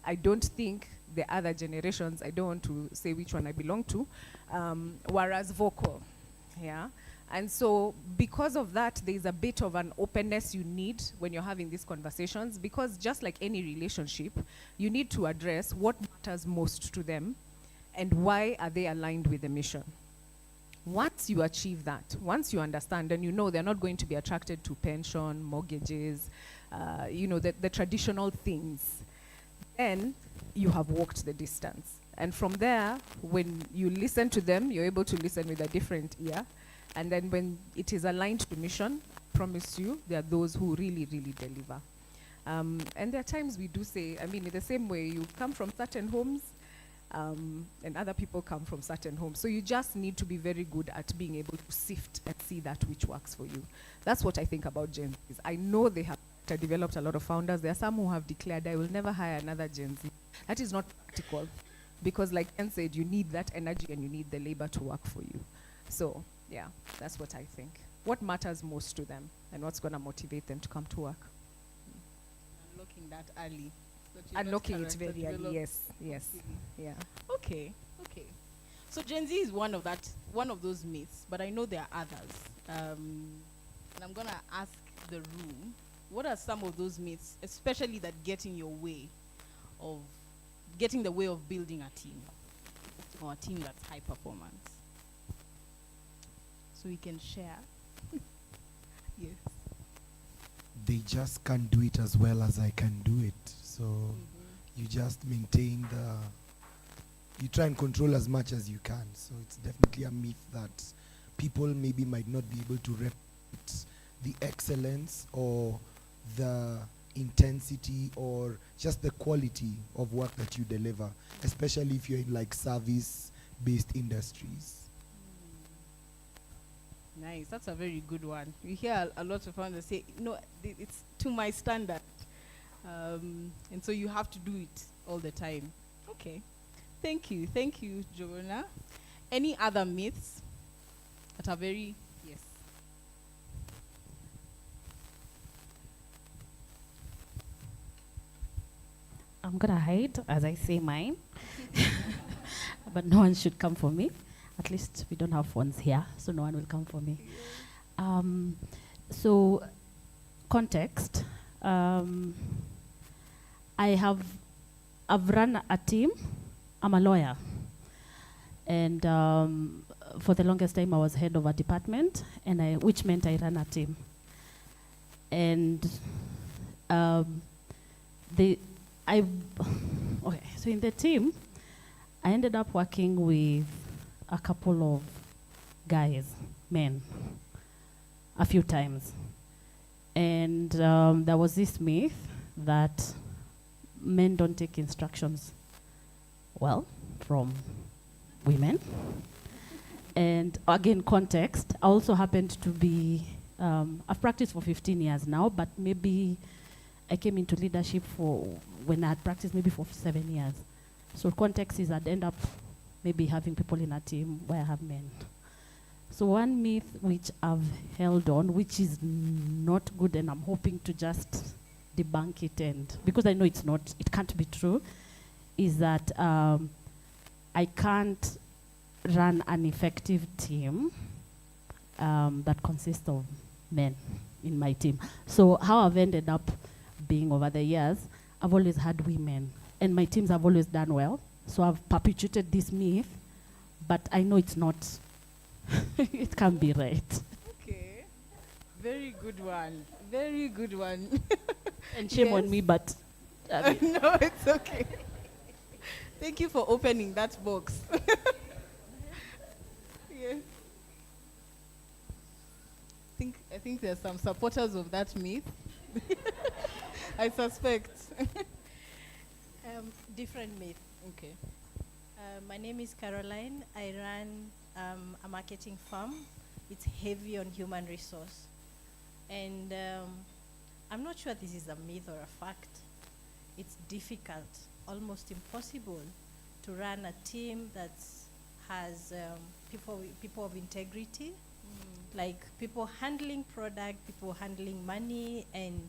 I don't think the other generations, I don't want to say which one I belong to, were as vocal, yeah? And so because of that, there's a bit of an openness you need when you're having these conversations, because just like any relationship, you need to address what matters most to them and why are they aligned with the mission. Once you achieve that, once you understand and they're not going to be attracted to pension, mortgages, the traditional things, then you have walked the distance. And from there, when you listen to them, you're able to listen with a different ear. And then when it is aligned to mission, I promise you, there are those who really, really deliver. And there are times we do say, in the same way, you come from certain homes, and other people come from certain homes. So you just need to be very good at being able to sift and see that which works for you. That's what I think about Gen Zs. I know they have developed a lot of founders. There are some who have declared, I will never hire another Gen Z. That is not practical. Because like Ken said, you need that energy and you need the labor to work for you. So, yeah, that's what I think. What matters most to them and what's going to motivate them to come to work? Unlocking that early. Unlocking it very early, yes. Yeah. Okay. So Gen Z is one of those myths, but I know there are others. And I'm going to ask the room, what are some of those myths, especially that get in the way of building a team, or a team that's high performance? So we can share. Yes. They just can't do it as well as I can do it. So you just maintain you try and control as much as you can. So it's definitely a myth that people maybe might not be able to replicate the excellence or the intensity or just the quality of work that you deliver, especially if you're in like service-based industries. Nice. That's a very good one. We hear a lot of founders say, no, it's to my standard. And so you have to do it all the time. Okay. Thank you. Thank you, Joanna. Any other myths that are very... Yes. I'm gonna hide as I say mine, but no one should come for me. At least we don't have phones here, so no one will come for me. So, context. I've run a team. I'm a lawyer, and for the longest time I was head of a department, which meant I ran a team. And okay, so in the team, I ended up working with a couple of guys, men, a few times. And there was this myth that men don't take instructions well from women. And again, context, I also happened to be, I've practiced for 15 years now, but maybe I came into leadership when I had practiced maybe for 7 years. So context is I'd end up maybe having people in a team where I have men. So one myth which I've held on, which is not good, and I'm hoping to just debunk it, and because I know it can't be true, is that I can't run an effective team that consists of men in my team. So how I've ended up being over the years, I've always had women, and my teams have always done well. So I've perpetuated this myth, but I know it's not, it can't be right. Okay. Very good one. Very good one. And shame on me, but... no, it's okay. Thank you for opening that box. Yeah. I think there's some supporters of that myth. I suspect. Different myth. Okay. My name is Caroline. I run a marketing firm. It's heavy on human resource. And I'm not sure this is a myth or a fact. It's difficult, almost impossible, to run a team that has people of integrity, like people handling product, people handling money, and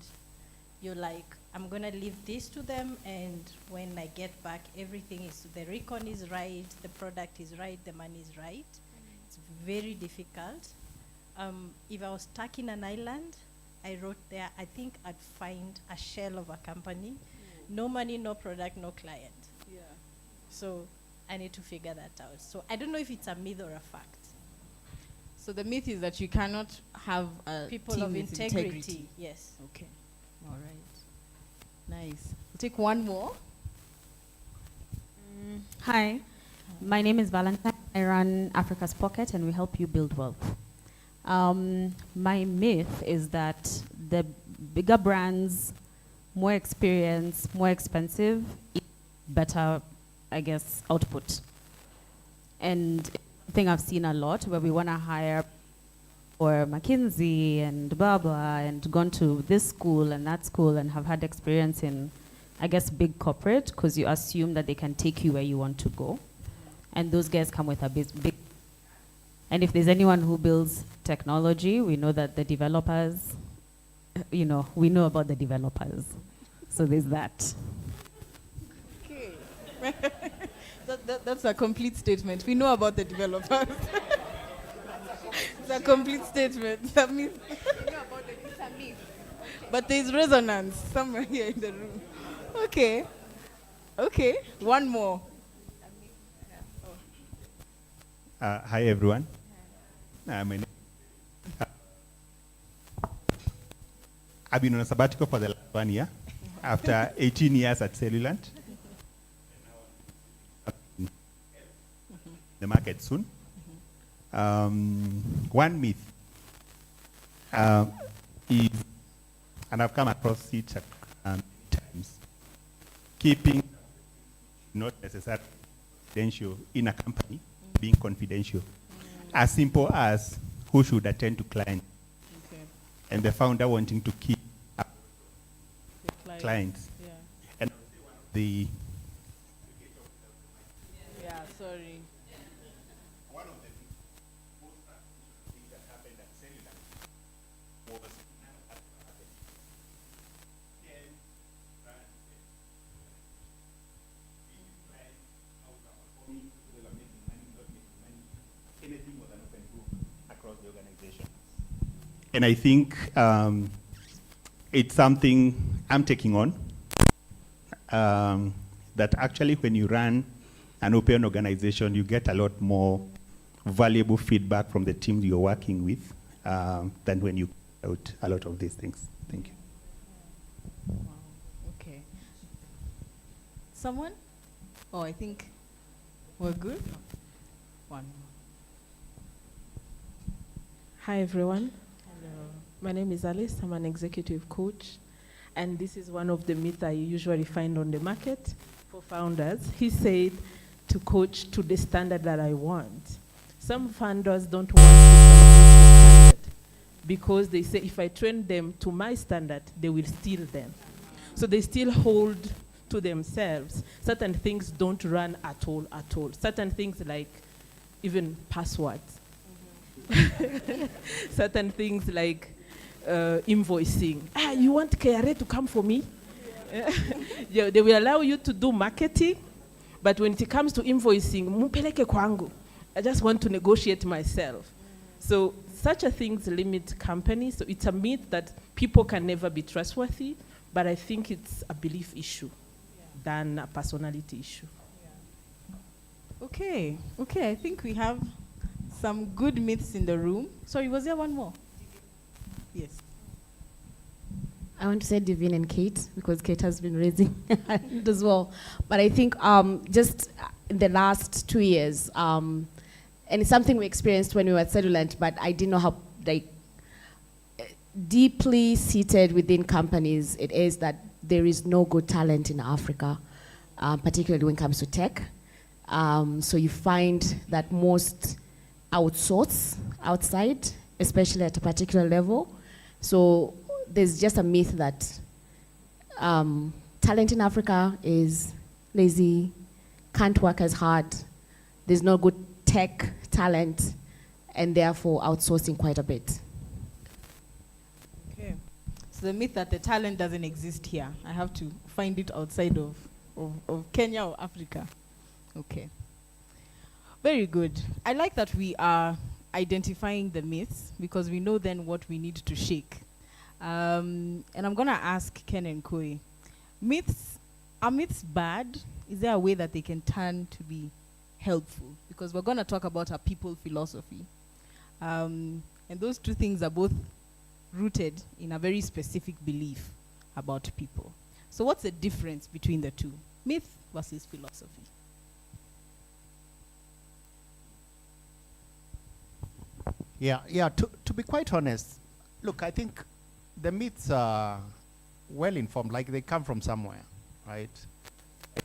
you're like, I'm gonna leave this to them, and when I get back, everything is, the recon is right, the product is right, the money is right. It's very difficult. If I was stuck in an island, I wrote there, I think I'd find a shell of a company. No money, no product, no client. Yeah. So I need to figure that out. So I don't know if it's a myth or a fact. So the myth is that you cannot have a People team of with integrity, yes. Okay. All right. Nice. We'll take one more. Hi, my name is Valentine. I run Africa's Pocket, and we help you build wealth. My myth is that the bigger brands, more experience, more expensive, better, I guess, output. And I think I've seen a lot where we want to hire for McKinsey and blah, blah, and gone to this school and that school and have had experience in, I guess, big corporate, because you assume that they can take you where you want to go. And those guys come with a big. And if there's anyone who builds technology, we know that the developers, we know about the developers. So there's that. Okay. That's a complete statement. We know about the developers. It's a complete statement. That means we know about it's a myth. But there's resonance somewhere here in the room. Okay. Okay. One more. Hi, everyone. My name I've been on a sabbatical for the last 1 year, after 18 years at Cellulant. The market soon. One myth is, and I've come across it keeping not necessarily confidential in a company, being confidential. As simple as who should attend to client, and the founder wanting to keep up clients. Yeah. And the Yeah, sorry. one of the most things that happened at Cellular was none of that happened. Then ran clients out performing, they were making money, not making money. Anything was an open book across the organization. And I think it's something I'm taking on. That actually when you run an open organization, you get a lot more valuable feedback from the team you're working with than when you out a lot of these things. Thank you. Wow. Okay. Someone? Oh, I think we're good. One more. Hi, everyone. Hello. My name is Alice. I'm an executive coach. And this is one of the myths I usually find on the market for founders. He said to coach to the standard that I want. Some founders don't want to coach to standard because they say if I train them to my standard, they will steal them. So they still hold to themselves. Certain things don't run at all, at all. Certain things like even passwords. Certain things like invoicing. You want KRA to come for me? Yeah, they will allow you to do marketing, but when it comes to invoicing, mupeleke kwangu. I just want to negotiate myself. So such a things limit companies. So it's a myth that people can never be trustworthy, but I think it's a belief issue than a personality issue. Okay. Okay, I think we have some good myths in the room. Sorry, was there one more? Yes. I want to say Divine and Kate, because Kate has been raising it as well. But I think just in the last 2 years, and it's something we experienced when we were at Cellulant, but I didn't know how deeply seated within companies it is that there is no good talent in Africa, particularly when it comes to tech. So you find that most outsource outside, especially at a particular level. So there's just a myth that talent in Africa is lazy, can't work as hard, there's no good tech talent, and therefore outsourcing quite a bit. Okay. So the myth that the talent doesn't exist here, I have to find it outside of Kenya or Africa. Okay. Very good. I like that we are identifying the myths because we know then what we need to shake. And I'm going to ask Ken and Koi, are myths bad? Is there a way that they can turn to be helpful? Because we're going to talk about a people philosophy. And those two things are both rooted in a very specific belief about people. So what's the difference between the two? Myth versus philosophy. Yeah. To be quite honest, look, I think the myths are well informed, like they come from somewhere, right?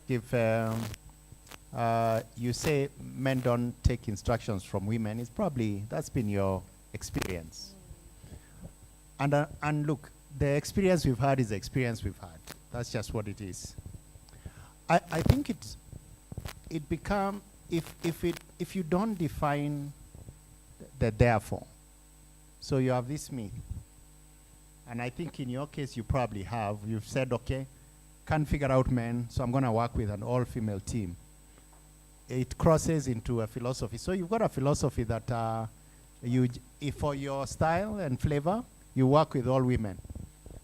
If you say men don't take instructions from women, it's probably, that's been your experience. And look, the experience we've had is the experience we've had. That's just what it is. I think it become, if you don't define the therefore, so you have this myth, and I think in your case you probably have, you've said, okay, can't figure out men, so I'm going to work with an all-female team. It crosses into a philosophy. So you've got a philosophy that if for your style and flavor, you work with all women.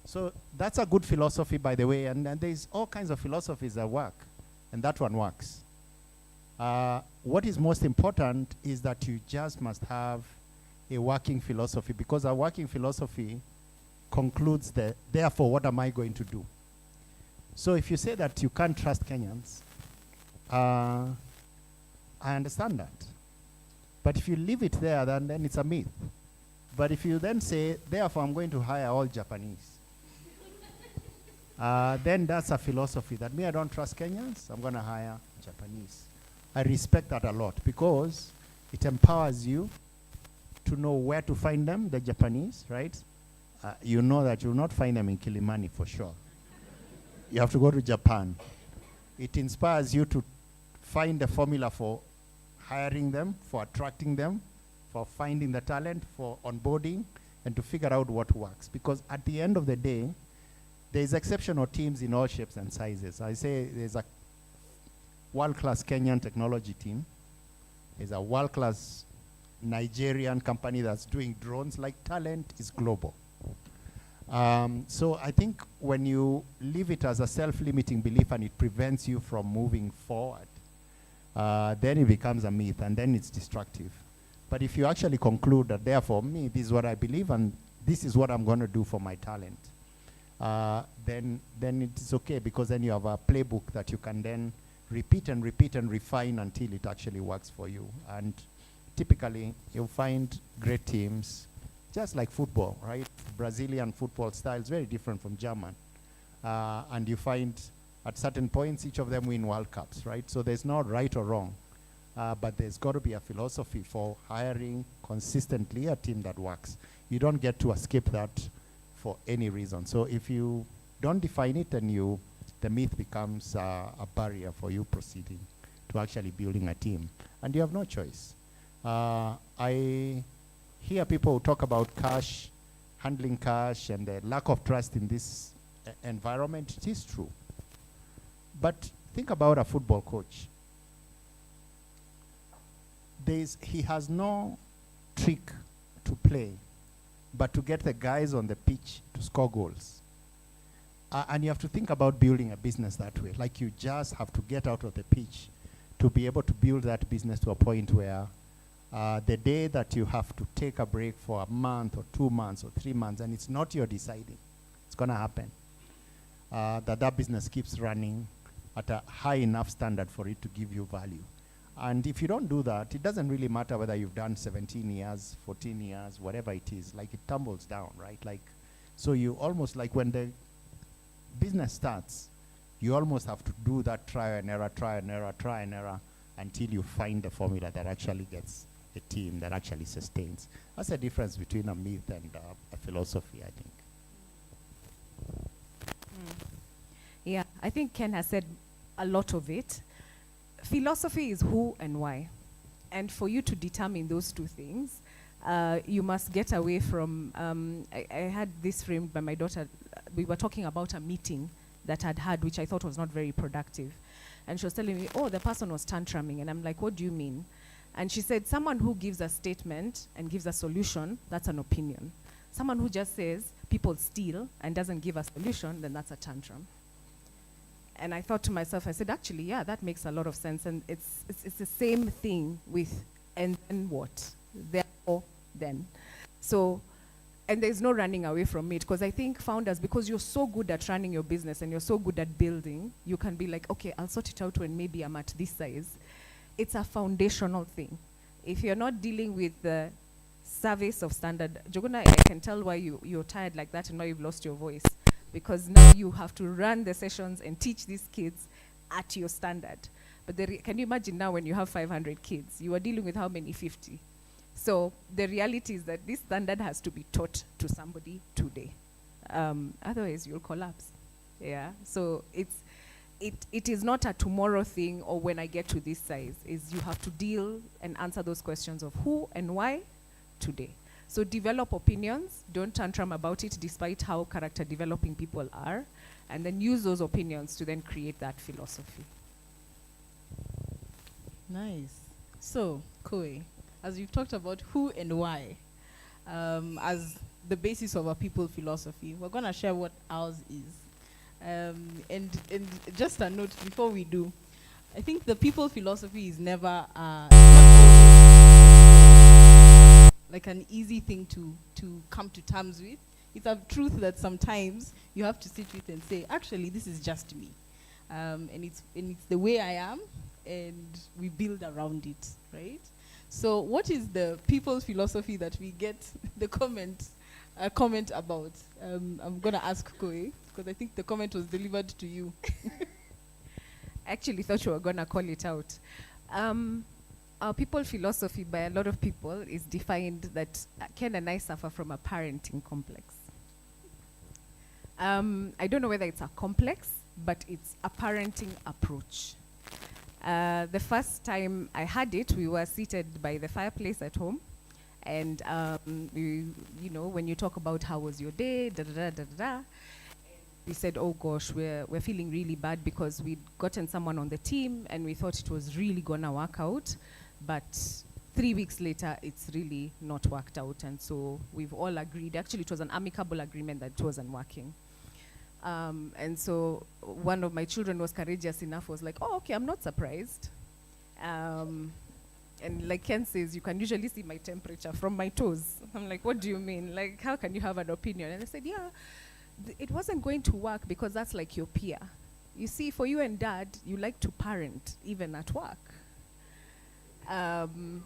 So that's a good philosophy, by the way, and there's all kinds of philosophies that work, and that one works. What is most important is that you just must have a working philosophy, because a working philosophy concludes therefore, what am I going to do? So if you say that you can't trust Kenyans, I understand that. But if you leave it there, then it's a myth. But if you then say, therefore, I'm going to hire all Japanese, Then that's a philosophy that me, I don't trust Kenyans, I'm going to hire Japanese. I respect that a lot because it empowers you to know where to find them, the Japanese, right? You know that you'll not find them in Kilimani for sure. You have to go to Japan. It inspires you to find the formula for hiring them, for attracting them, for finding the talent, for onboarding, and to figure out what works. Because at the end of the day, there's exceptional teams in all shapes and sizes. I say there's a world-class Kenyan technology team. There's a world-class Nigerian company that's doing drones. Like, talent is global. So I think when you leave it as a self-limiting belief and it prevents you from moving forward, then it becomes a myth and then it's destructive. But if you actually conclude that, therefore, me, this is what I believe and this is what I'm going to do for my talent, then it's okay, because then you have a playbook that you can then repeat and refine until it actually works for you. And typically, you'll find great teams, just like football, right? Brazilian football style is very different from German. And you find at certain points, each of them win World Cups, right? So there's no right or wrong. But there's got to be a philosophy for hiring consistently a team that works. You don't get to escape that for any reason. So if you don't define it, then the myth becomes a barrier for you proceeding to actually building a team. And you have no choice. I hear people who talk about cash, handling cash, and the lack of trust in this environment. It is true. But think about a football coach. He has no trick to play but to get the guys on the pitch to score goals. And you have to think about building a business that way. Like, you just have to get out of the pitch to be able to build that business to a point where the day that you have to take a break for a month or 2 months or 3 months, and it's not your deciding, it's going to happen, that business keeps running at a high enough standard for it to give you value. And if you don't do that, it doesn't really matter whether you've done 17 years, 14 years, whatever it is, like, it tumbles down, right? Like, so you almost, like, when the business starts, you almost have to do that trial and error until you find the formula that actually gets a team that actually sustains. That's the difference between a myth and a philosophy, I think. Yeah, I think Ken has said a lot of it. Philosophy is who and why. And for you to determine those two things, you must get away from, I had this framed by my daughter. We were talking about a meeting that I'd had, which I thought was not very productive. And she was telling me, oh, the person was tantruming. And I'm like, what do you mean? And she said, someone who gives a statement and gives a solution, that's an opinion. Someone who just says, people steal and doesn't give a solution, then that's a tantrum. And I thought to myself, I said, actually, yeah, that makes a lot of sense. And it's the same thing with, and then what? Therefore, then. So, and there's no running away from it, because I think founders, because you're so good at running your business and you're so good at building, you can be like, okay, I'll sort it out when maybe I'm at this size. It's a foundational thing. If you're not dealing with the service of standard, Joguna, I can tell why you're tired like that and why you've lost your voice. Because now you have to run the sessions and teach these kids at your standard. But can you imagine now when you have 500 kids, you are dealing with how many? 50. So the reality is that this standard has to be taught to somebody today. Otherwise, you'll collapse. Yeah. So it is not a tomorrow thing or when I get to this size. Is you have to deal and answer those questions of who and why today. So develop opinions, don't tantrum about it despite how character developing people are, and then use those opinions to then create that philosophy. Nice. So, Koi, as you've talked about who and why, as the basis of our people philosophy, we're going to share what ours is. And just a note before we do, I think the people philosophy is never like an easy thing to come to terms with. It's a truth that sometimes you have to sit with and say, actually, this is just me. And it's the way I am, and we build around it, right? So what is the people philosophy that we get the comment about? I'm going to ask Koi. because I think the comment was delivered to you. I actually thought you were going to call it out. Our people philosophy by a lot of people is defined that Ken and I suffer from a parenting complex. I don't know whether it's a complex, but it's a parenting approach. The first time I had it, we were seated by the fireplace at home. And, when you talk about how was your day, we said, oh gosh, we're feeling really bad because we'd gotten someone on the team and we thought it was really gonna work out. But 3 weeks later, it's really not worked out. And so we've all agreed, actually it was an amicable agreement that it wasn't working. And so one of my children was courageous enough, was like, oh, okay, I'm not surprised. And like Ken says, you can usually see my temperature from my toes. I'm like, what do you mean? Like, how can you have an opinion? And I said, yeah, it wasn't going to work because that's like your peer. You see, for you and dad, you like to parent even at work. And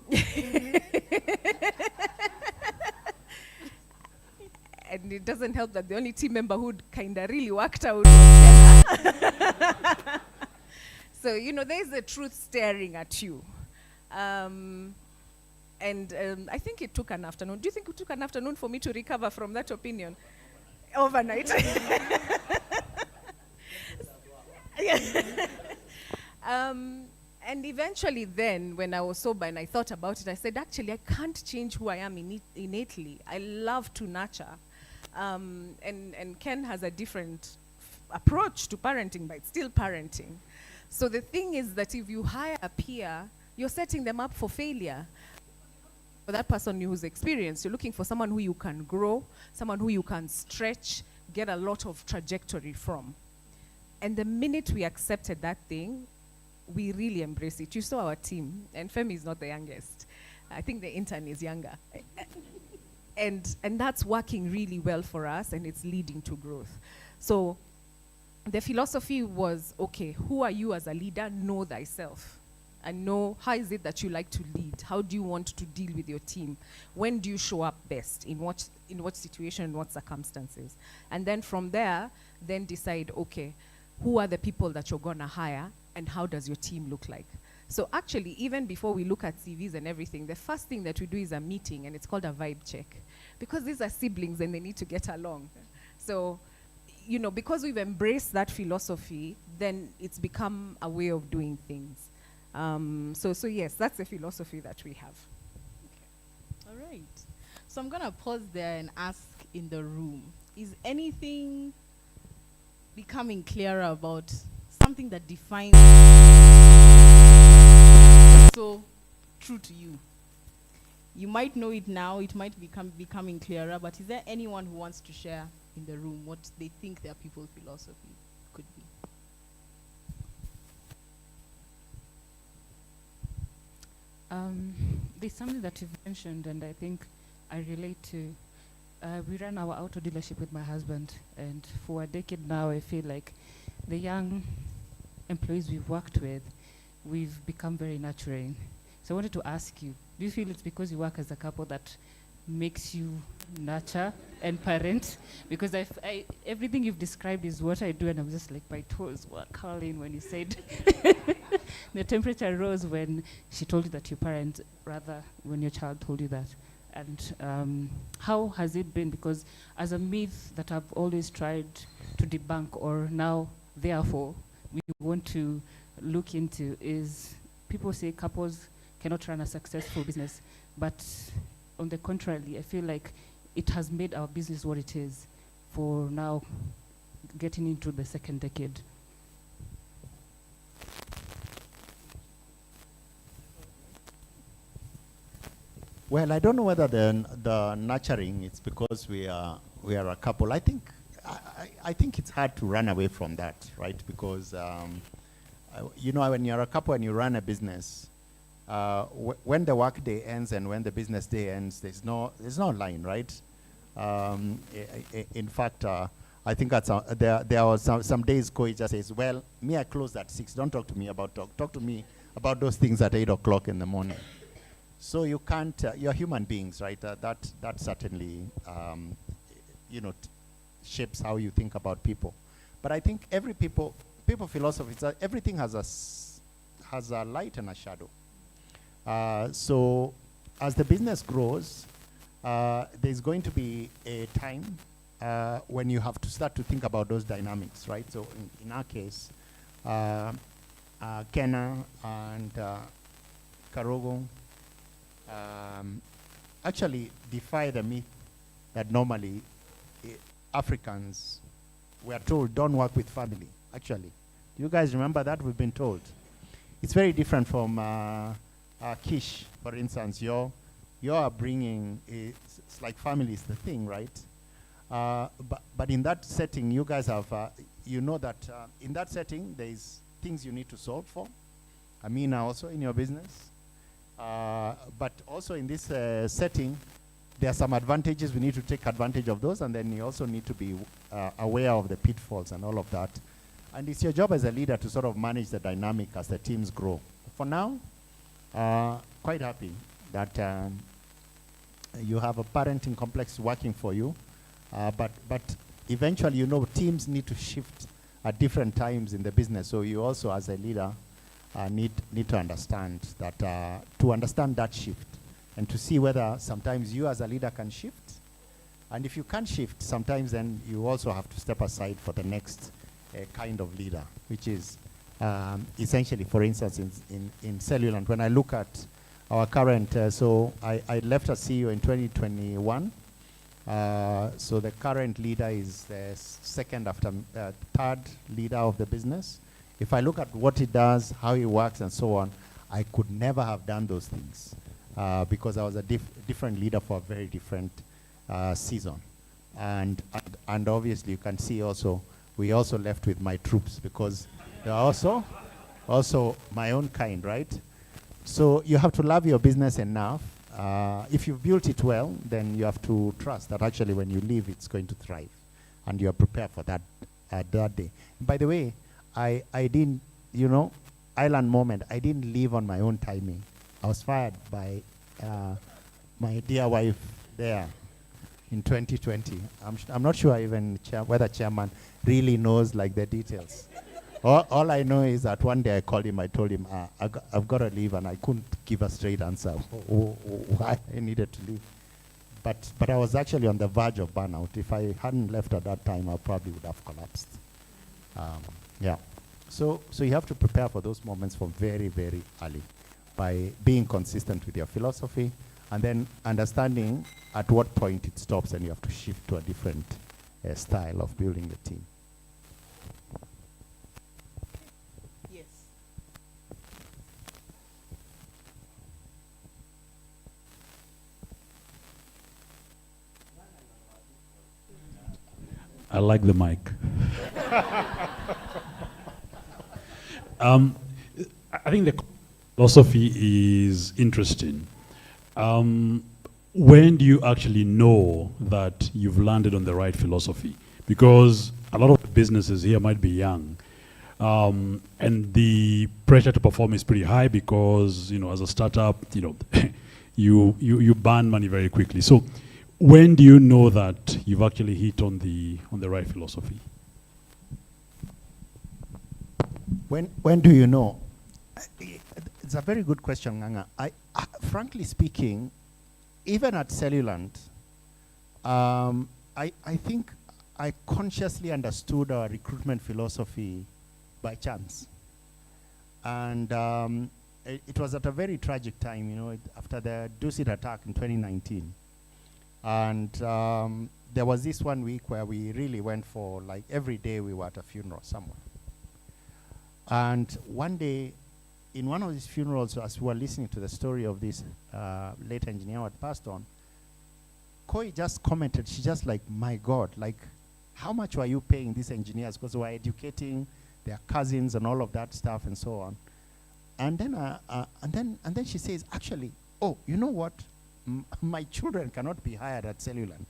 it doesn't help that the only team member who kind of really worked out was Ken. So, there's the truth staring at you. I think it took an afternoon. Do you think it took an afternoon for me to recover from that opinion? Overnight. And eventually then, when I was sober and I thought about it, I said, actually, I can't change who I am innately. I love to nurture. And Ken has a different approach to parenting, but it's still parenting. So the thing is that if you hire a peer, you're setting them up for failure. For that person who's experienced, you're looking for someone who you can grow, someone who you can stretch, get a lot of trajectory from. And the minute we accepted that thing, we really embrace it. You saw our team, and Femi is not the youngest. I think the intern is younger. And that's working really well for us, and it's leading to growth. So the philosophy was, okay, who are you as a leader? Know thyself. And know how is it that you like to lead? How do you want to deal with your team? When do you show up best? In what situation, in what circumstances? And then from there, then decide, okay, who are the people that you're gonna hire and how does your team look like? So actually, even before we look at CVs and everything, the first thing that we do is a meeting, and it's called a vibe check. Because these are siblings and they need to get along. So, because we've embraced that philosophy, then it's become a way of doing things. So yes, that's the philosophy that we have. Okay. All right. So I'm going to pause there and ask in the room, is anything becoming clearer about something that defines so true to you? You might know it now, it might becoming clearer, but is there anyone who wants to share in the room what they think their people philosophy could be? There's something that you've mentioned, and I think I relate to. We run our auto dealership with my husband, and for a decade now, I feel like the young employees we've worked with, we've become very nurturing. So I wanted to ask you, do you feel it's because you work as a couple that makes you nurture and parent? Because everything you've described is what I do, and I'm just like, my toes were curling when you said the temperature rose when she told you that you parent, rather when your child told you that. And how has it been? Because as a myth that I've always tried to debunk, or now therefore we want to look into, is people say couples cannot run a successful business, but on the contrary, I feel like it has made our business what it is for now, getting into the second decade. Well, I don't know whether the nurturing it's because we are a couple. I think it's hard to run away from that, right? Because when you're a couple and you run a business, when the work day ends and when the business day ends, there's no line, right? In fact, I think there was some days Koi just says, well, me I close at 6. Don't talk to me about talk to me about those things at 8 o'clock in the morning. So you can't. You're human beings, right? That certainly, shapes how you think about people. But I think people philosophy is that everything has a light and a shadow. So as the business grows, there's going to be a time when you have to start to think about those dynamics, right? So in our case, Kena and Karogo actually defy the myth that normally Africans were told don't work with family. Actually, do you guys remember that? We've been told. It's very different from Kish, for instance. Your upbringing is like family is the thing, right? But in that setting, you guys have, you know that in that setting, there's things you need to solve for. Amina also in your business. But also in this setting, there are some advantages. We need to take advantage of those, and then you also need to be aware of the pitfalls and all of that. And it's your job as a leader to sort of manage the dynamic as the teams grow. For now, quite happy that you have a parenting complex working for you. But eventually, you know, teams need to shift at different times in the business. So you also, as a leader, need to understand that, to understand that shift and to see whether sometimes you as a leader can shift. And if you can't shift, sometimes then you also have to step aside for the next kind of leader, which is essentially, for instance, in Cellulant, when I look at our current, so I left as CEO in 2021. So the current leader is the third leader of the business. If I look at what he does, how he works, and so on, I could never have done those things because I was a different leader for a very different season. And obviously, you can see also, we also left with my troops because they're also my own kind, right? So you have to love your business enough. If you've built it well, then you have to trust that actually when you leave, it's going to thrive. And you're prepared for that that day. By the way, I didn't, you know, island moment, I didn't leave on my own timing. I was fired by my dear wife there in 2020. I'm not sure even whether chairman really knows like the details. All I know is that one day I called him, I told him, I've got to leave, and I couldn't give a straight answer why I needed to leave. But I was actually on the verge of burnout. If I hadn't left at that time, I probably would have collapsed. Yeah. So you have to prepare for those moments from very, very early by being consistent with your philosophy and then understanding at what point it stops and you have to shift to a different style of building the team. Yes. I like the mic. I think the philosophy is interesting. When do you actually know that you've landed on the right philosophy? Because a lot of the businesses here might be young, and the pressure to perform is pretty high because, you know, as a startup, you know, you burn money very quickly. So when do you know that you've actually hit on the right philosophy? When do you know? It's a very good question, Nganga. Frankly speaking, even at Cellulant, I think I consciously understood our recruitment philosophy by chance. And it was at a very tragic time, you know, after the Dusit attack in 2019. And there was this 1 week where we really went for, like, every day we were at a funeral somewhere. And one day, in one of these funerals, as we were listening to the story of this late engineer who had passed on, Koi just commented, she just like, my God, like, how much were you paying these engineers? Because we were educating their cousins and all of that stuff and so on. And then she says, actually, oh, you know what? My children cannot be hired at Cellulant.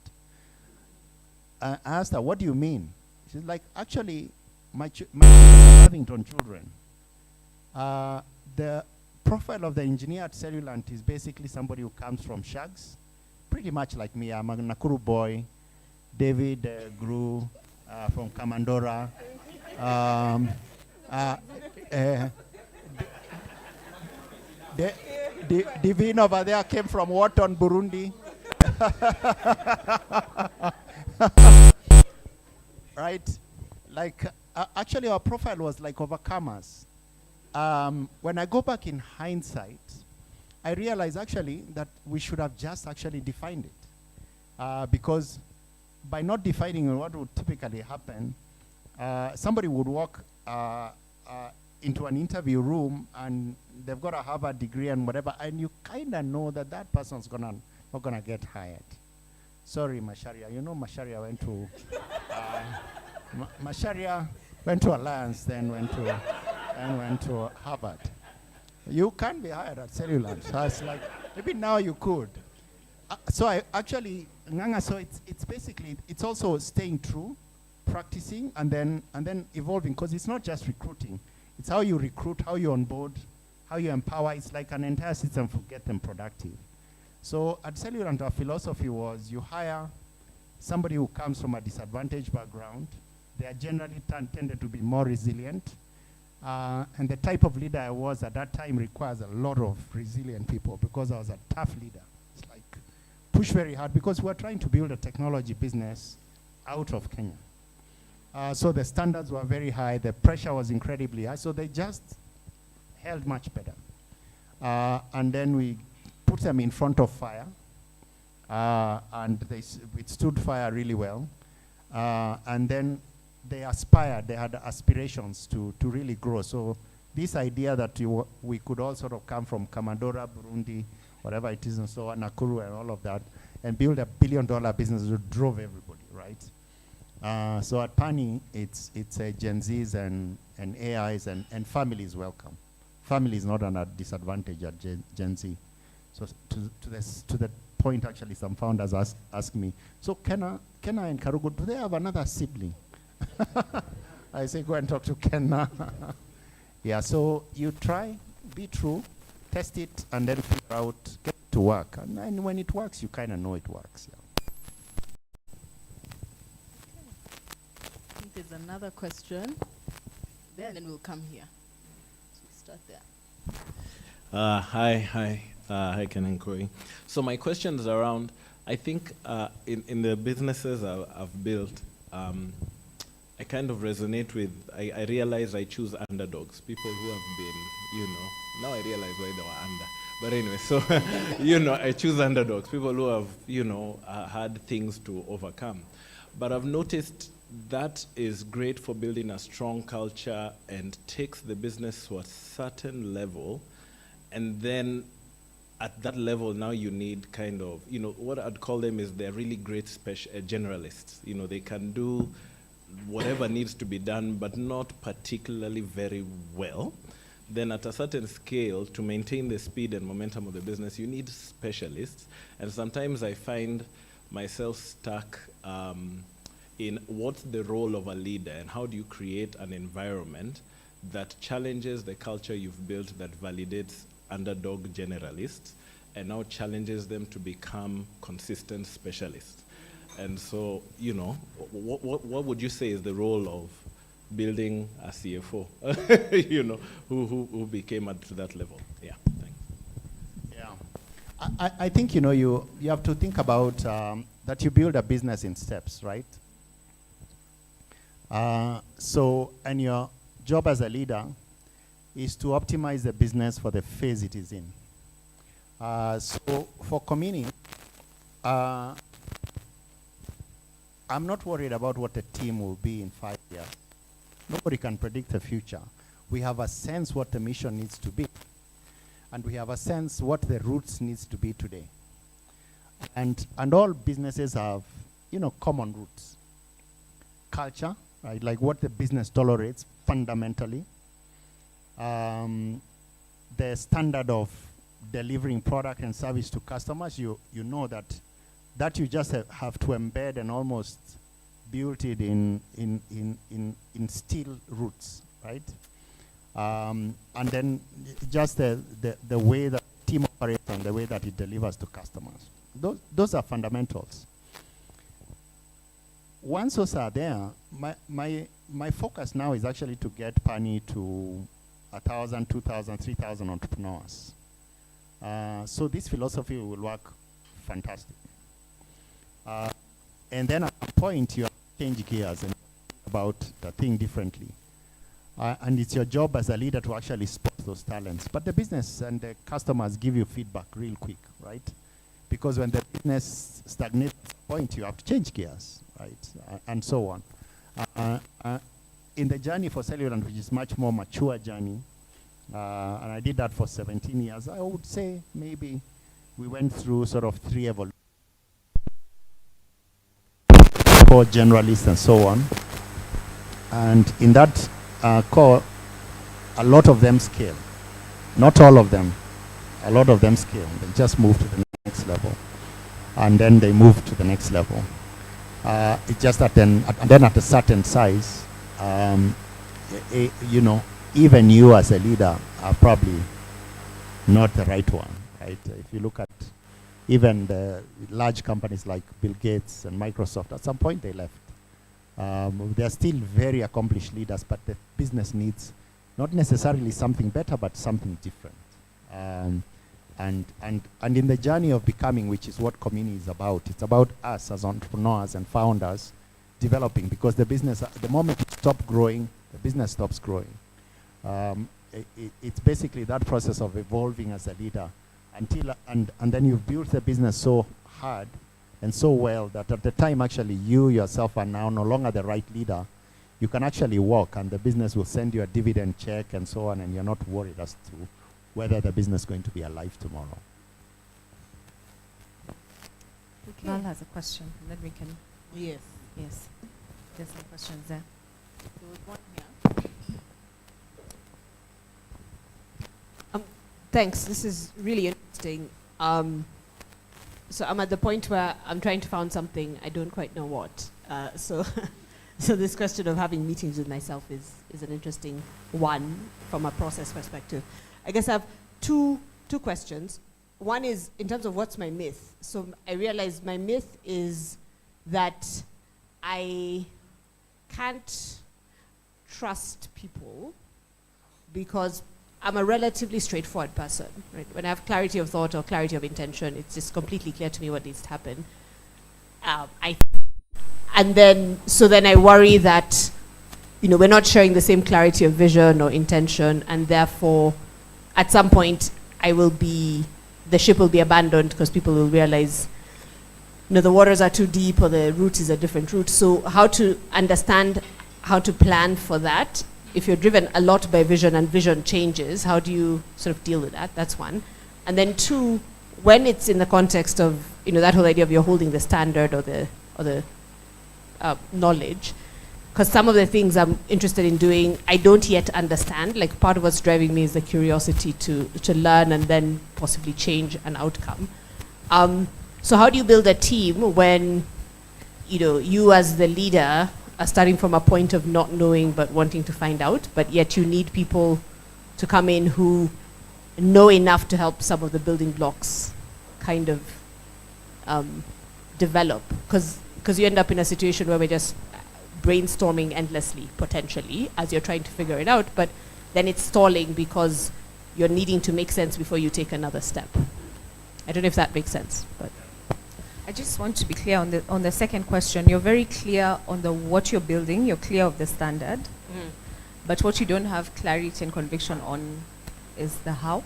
I asked her, what do you mean? She's like, actually, my Havington children. The profile of the engineer at Cellulant is basically somebody who comes from Shags, pretty much like me. I'm a Nakuru boy. David grew from Kamandora. Divine over there came from Wharton, Burundi. Right? Like, actually, our profile was like overcomers. When I go back in hindsight, I realize actually that we should have just actually defined it. Because by not defining what would typically happen, somebody would walk into an interview room and they've got a Harvard degree and whatever, and you kind of know that that person's not gonna get hired. Sorry, Masharia. You know, Masharia went to Masharia went to Alliance, then went to Harvard. You can't be hired at Cellulant. So it's like, maybe now you could. So I actually, Nganga, so it's basically, it's also staying true, practicing, and then evolving, because it's not just recruiting. It's how you recruit, how you onboard, how you empower. It's like an entire system to get them productive. So at Cellulant, our philosophy was you hire somebody who comes from a disadvantaged background. They are generally tended to be more resilient. And the type of leader I was at that time requires a lot of resilient people, because I was a tough leader. It's like push very hard, because we're trying to build a technology business out of Kenya. So the standards were very high, the pressure was incredibly high, so they just held much better. And then we put them in front of fire, and they withstood fire really well. And then they aspired, they had aspirations to really grow. So this idea that we could all sort of come from Kamandora, Burundi, whatever it is, and so on, Nakuru and all of that, and build $1 billion business that drove everybody, right? So at Pani, it's Gen Zs and AIs and families welcome. Family is not a disadvantage at Gen Z. So to the point, actually, some founders ask me, so Kenna and Karugu, do they have another sibling? I say, go and talk to Kenna. Yeah, so you try, be true, test it, and then figure out, get it to work. And when it works, you kind of know it works. Yeah. I think there's another question. Then we'll come here. So we start there. Hi, Ken and Koi. So my question is around, I think in the businesses I've built, I kind of resonate with, I realize I choose underdogs, people who have been, now I realize why they were under. But anyway, so, I choose underdogs, people who have, had things to overcome. But I've noticed that is great for building a strong culture and takes the business to a certain level. And then at that level, now you need kind of, what I'd call them is they're really great generalists. They can do whatever needs to be done, but not particularly very well. Then at a certain scale, to maintain the speed and momentum of the business, you need specialists. And sometimes I find myself stuck in what's the role of a leader and how do you create an environment that challenges the culture you've built, that validates underdog generalists, and now challenges them to become consistent specialists. And so, what would you say is the role of building a CFO, who became to that level? Yeah, thanks. Yeah, I think, you have to think about that you build a business in steps, right? And your job as a leader is to optimize the business for the phase it is in. So for Komini, I'm not worried about what the team will be in 5 years. Nobody can predict the future. We have a sense what the mission needs to be. And we have a sense what the roots needs to be today. And all businesses have, common roots. Culture, right? Like what the business tolerates fundamentally. The standard of delivering product and service to customers, you know that you just have to embed and almost build it in steel roots, right? And then just the way that team operates and the way that it delivers to customers. Those are fundamentals. once those are there, my focus now is actually to get Pani to 1,000, 2,000, 3,000 entrepreneurs. So this philosophy will work fantastic. And then at a point, you have to change gears and about the thing differently. And it's your job as a leader to actually spot those talents. But the business and the customers give you feedback real quick, right? Because when the business stagnates at a point, you have to change gears, right? And so on. In the journey for Cellulant, which is much more mature journey, and I did that for 17 years, I would say maybe we went through sort of 3 evolutions. Core generalists and so on. And in that core, a lot of them scale. Not all of them. A lot of them scale. They just move to the next level. And then they move to the next level. It's just that then at a certain size, you know, even you as a leader are probably not the right one, right? If you look at even the large companies like Bill Gates and Microsoft, at some point they left. They're still very accomplished leaders, but the business needs not necessarily something better, but something different. And in the journey of becoming, which is what Komini is about, it's about us as entrepreneurs and founders developing, because the business, the moment you stop growing, the business stops growing. It's basically that process of evolving as a leader until, and then you've built the business so hard and so well that at the time actually you yourself are now no longer the right leader, you can actually walk and the business will send you a dividend check and so on, and you're not worried as to whether the business is going to be alive tomorrow. Okay. Val has a question, and then we can... Yes. Yes. There's some questions there. There was one here. Thanks. This is really interesting. So I'm at the point where I'm trying to find something, I don't quite know what. So this question of having meetings with myself is an interesting one from a process perspective. I guess I have two questions. One is in terms of what's my myth. So I realize my myth is that I can't trust people because I'm a relatively straightforward person, right? When I have clarity of thought or clarity of intention, it's just completely clear to me what needs to happen. So then I worry that, you know, we're not sharing the same clarity of vision or intention, and therefore, at some point, the ship will be abandoned because people will realize, you know, the waters are too deep or the route is a different route. So how to understand how to plan for that? If you're driven a lot by vision and vision changes, how do you sort of deal with that? That's one. And then 2, when it's in the context of, you know, that whole idea of you're holding the standard or the knowledge, because some of the things I'm interested in doing, I don't yet understand. Like part of what's driving me is the curiosity to learn and then possibly change an outcome. So how do you build a team when, you know, you as the leader are starting from a point of not knowing but wanting to find out, but yet you need people to come in who know enough to help some of the building blocks kind of develop? Because you end up in a situation where we're just brainstorming endlessly, potentially, as you're trying to figure it out, but then it's stalling because you're needing to make sense before you take another step. I don't know if that makes sense, but... I just want to be clear on the second question. You're very clear on what you're building. You're clear of the standard. But what you don't have clarity and conviction on is the how?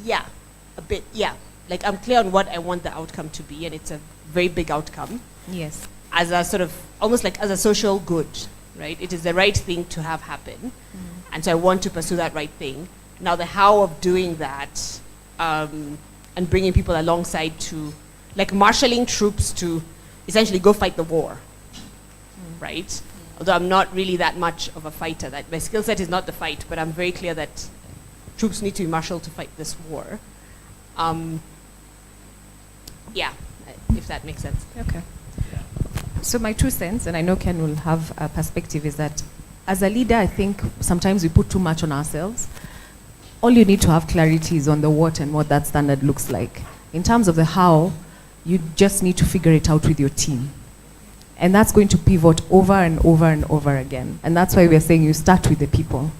Yeah, a bit, yeah. Like I'm clear on what I want the outcome to be, and it's a very big outcome. Yes. As a sort of, almost like as a social good, right? It is the right thing to have happen. And so I want to pursue that right thing. Now the how of doing that, and bringing people alongside to, like marshalling troops to essentially go fight the war, right? Although I'm not really that much of a fighter. That my skill set is not the fight, but I'm very clear that troops need to be marshaled to fight this war. Yeah, if that makes sense. Okay. So my 2 cents, and I know Ken will have a perspective, is that as a leader, I think sometimes we put too much on ourselves. All you need to have clarity is on the what and what that standard looks like. In terms of the how, you just need to figure it out with your team. And that's going to pivot over and over and over again. And that's why we're saying you start with the people.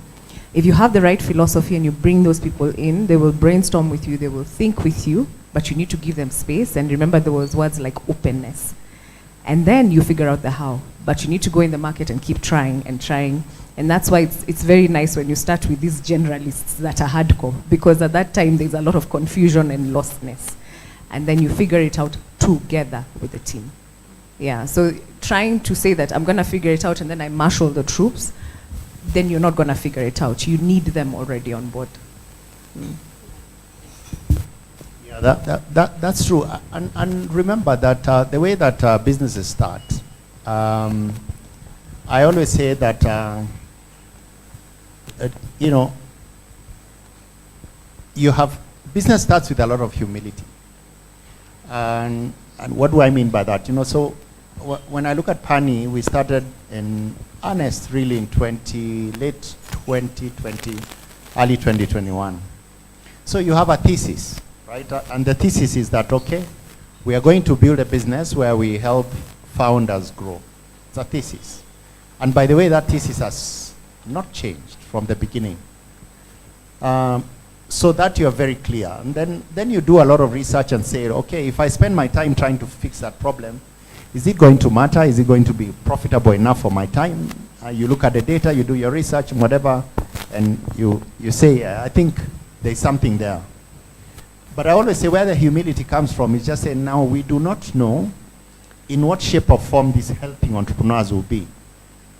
If you have the right philosophy and you bring those people in, they will brainstorm with you, they will think with you, but you need to give them space. And remember, there was words like openness. And then you figure out the how. But you need to go in the market and keep trying and trying. And that's why it's very nice when you start with these generalists that are hardcore, because at that time there's a lot of confusion and lostness. And then you figure it out together with the team. Yeah, so trying to say that I'm going to figure it out and then I marshal the troops, then you're not going to figure it out. You need them already on board. Yeah, that's true. And remember that the way that businesses start, I always say that, you know, business starts with a lot of humility. And what do I mean by that? You know, so when I look at Pani, we started in earnest really in late 2020, early 2021. So you have a thesis, right? And the thesis is that, okay, we are going to build a business where we help founders grow. It's a thesis. And by the way, that thesis has not changed from the beginning. So that you're very clear. And then you do a lot of research and say, okay, if I spend my time trying to fix that problem, is it going to matter? Is it going to be profitable enough for my time? You look at the data, you do your research and whatever, and you say, I think there's something there. But I always say where the humility comes from is just saying, now we do not know in what shape or form these helping entrepreneurs will be.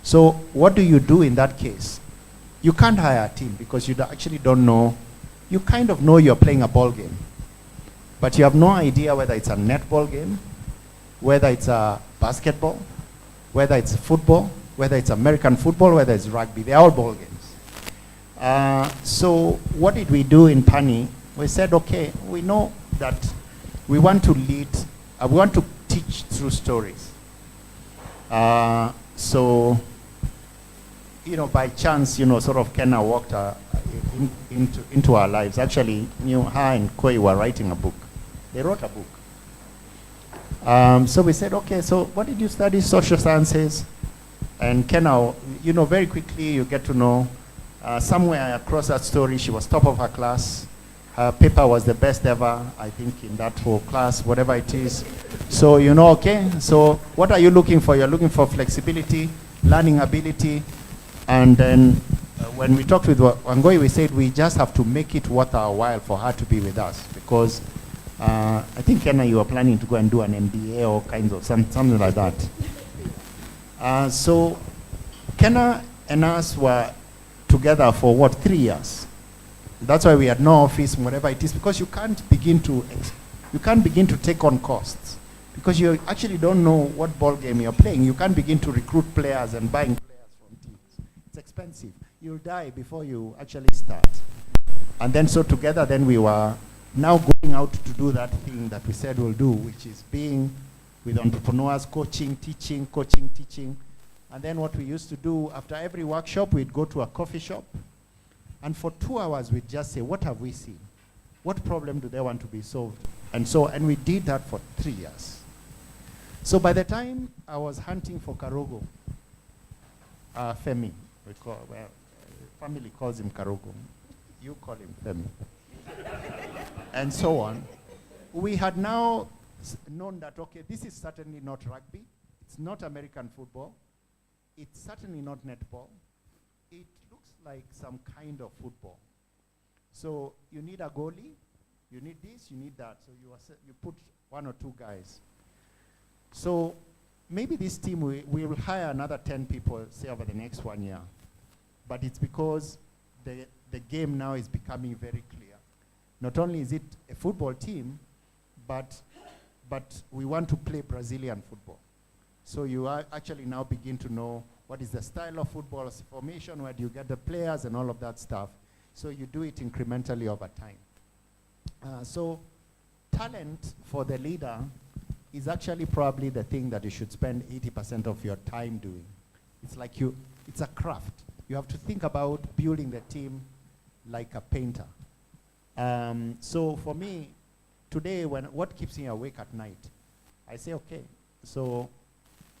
So what do you do in that case? You can't hire a team because you actually don't know. You kind of know you're playing a ball game, but you have no idea whether it's a netball game, whether it's a basketball, whether it's football, whether it's American football, whether it's rugby. They're all ball games. So what did we do in Pani? We said, okay, we know that we want to lead, we want to teach through stories. So, you know, by chance, you know, sort of Kenna walked into our lives. Actually, you know, her and Koi were writing a book. They wrote a book. So we said, okay, so what did you study? Social sciences. And Kenna, you know, very quickly you get to know, somewhere across that story, she was top of her class. Her paper was the best ever, I think, in that whole class, whatever it is. So, you know, okay, so what are you looking for? You're looking for flexibility, learning ability. And then when we talked with Wangoi, we said we just have to make it worth our while for her to be with us. Because I think, Kenna, you were planning to go and do an MBA or kinds of something like that. So Kenna and us were together for what, 3 years? That's why we had no office, whatever it is, because you can't begin to take on costs because you actually don't know what ball game you're playing. You can't begin to recruit players and buying players from teams. It's expensive. You'll die before you actually start. And then so together, then we were now going out to do that thing that we said we'll do, which is being with entrepreneurs, coaching, teaching. And then what we used to do after every workshop, we'd go to a coffee shop. And for 2 hours, we'd just say, what have we seen? What problem do they want to be solved? And we did that for 3 years. So by the time I was hunting for Karogo, Femi, family calls him Karogo. You call him Femi. And so on. We had now known that, okay, this is certainly not rugby. It's not American football. It's certainly not netball. It looks like some kind of football. So you need a goalie, you need this, you need that. So you put 1 or 2 guys. So maybe this team, we will hire another 10 people, say, over the next 1 year. But it's because the game now is becoming very clear. Not only is it a football team, but we want to play Brazilian football. So you actually now begin to know what is the style of football formation, where do you get the players and all of that stuff. So you do it incrementally over time. So talent for the leader is actually probably the thing that you should spend 80% of your time doing. It's like it's a craft. You have to think about building the team like a painter. So for me, today, what keeps me awake at night, I say, okay, so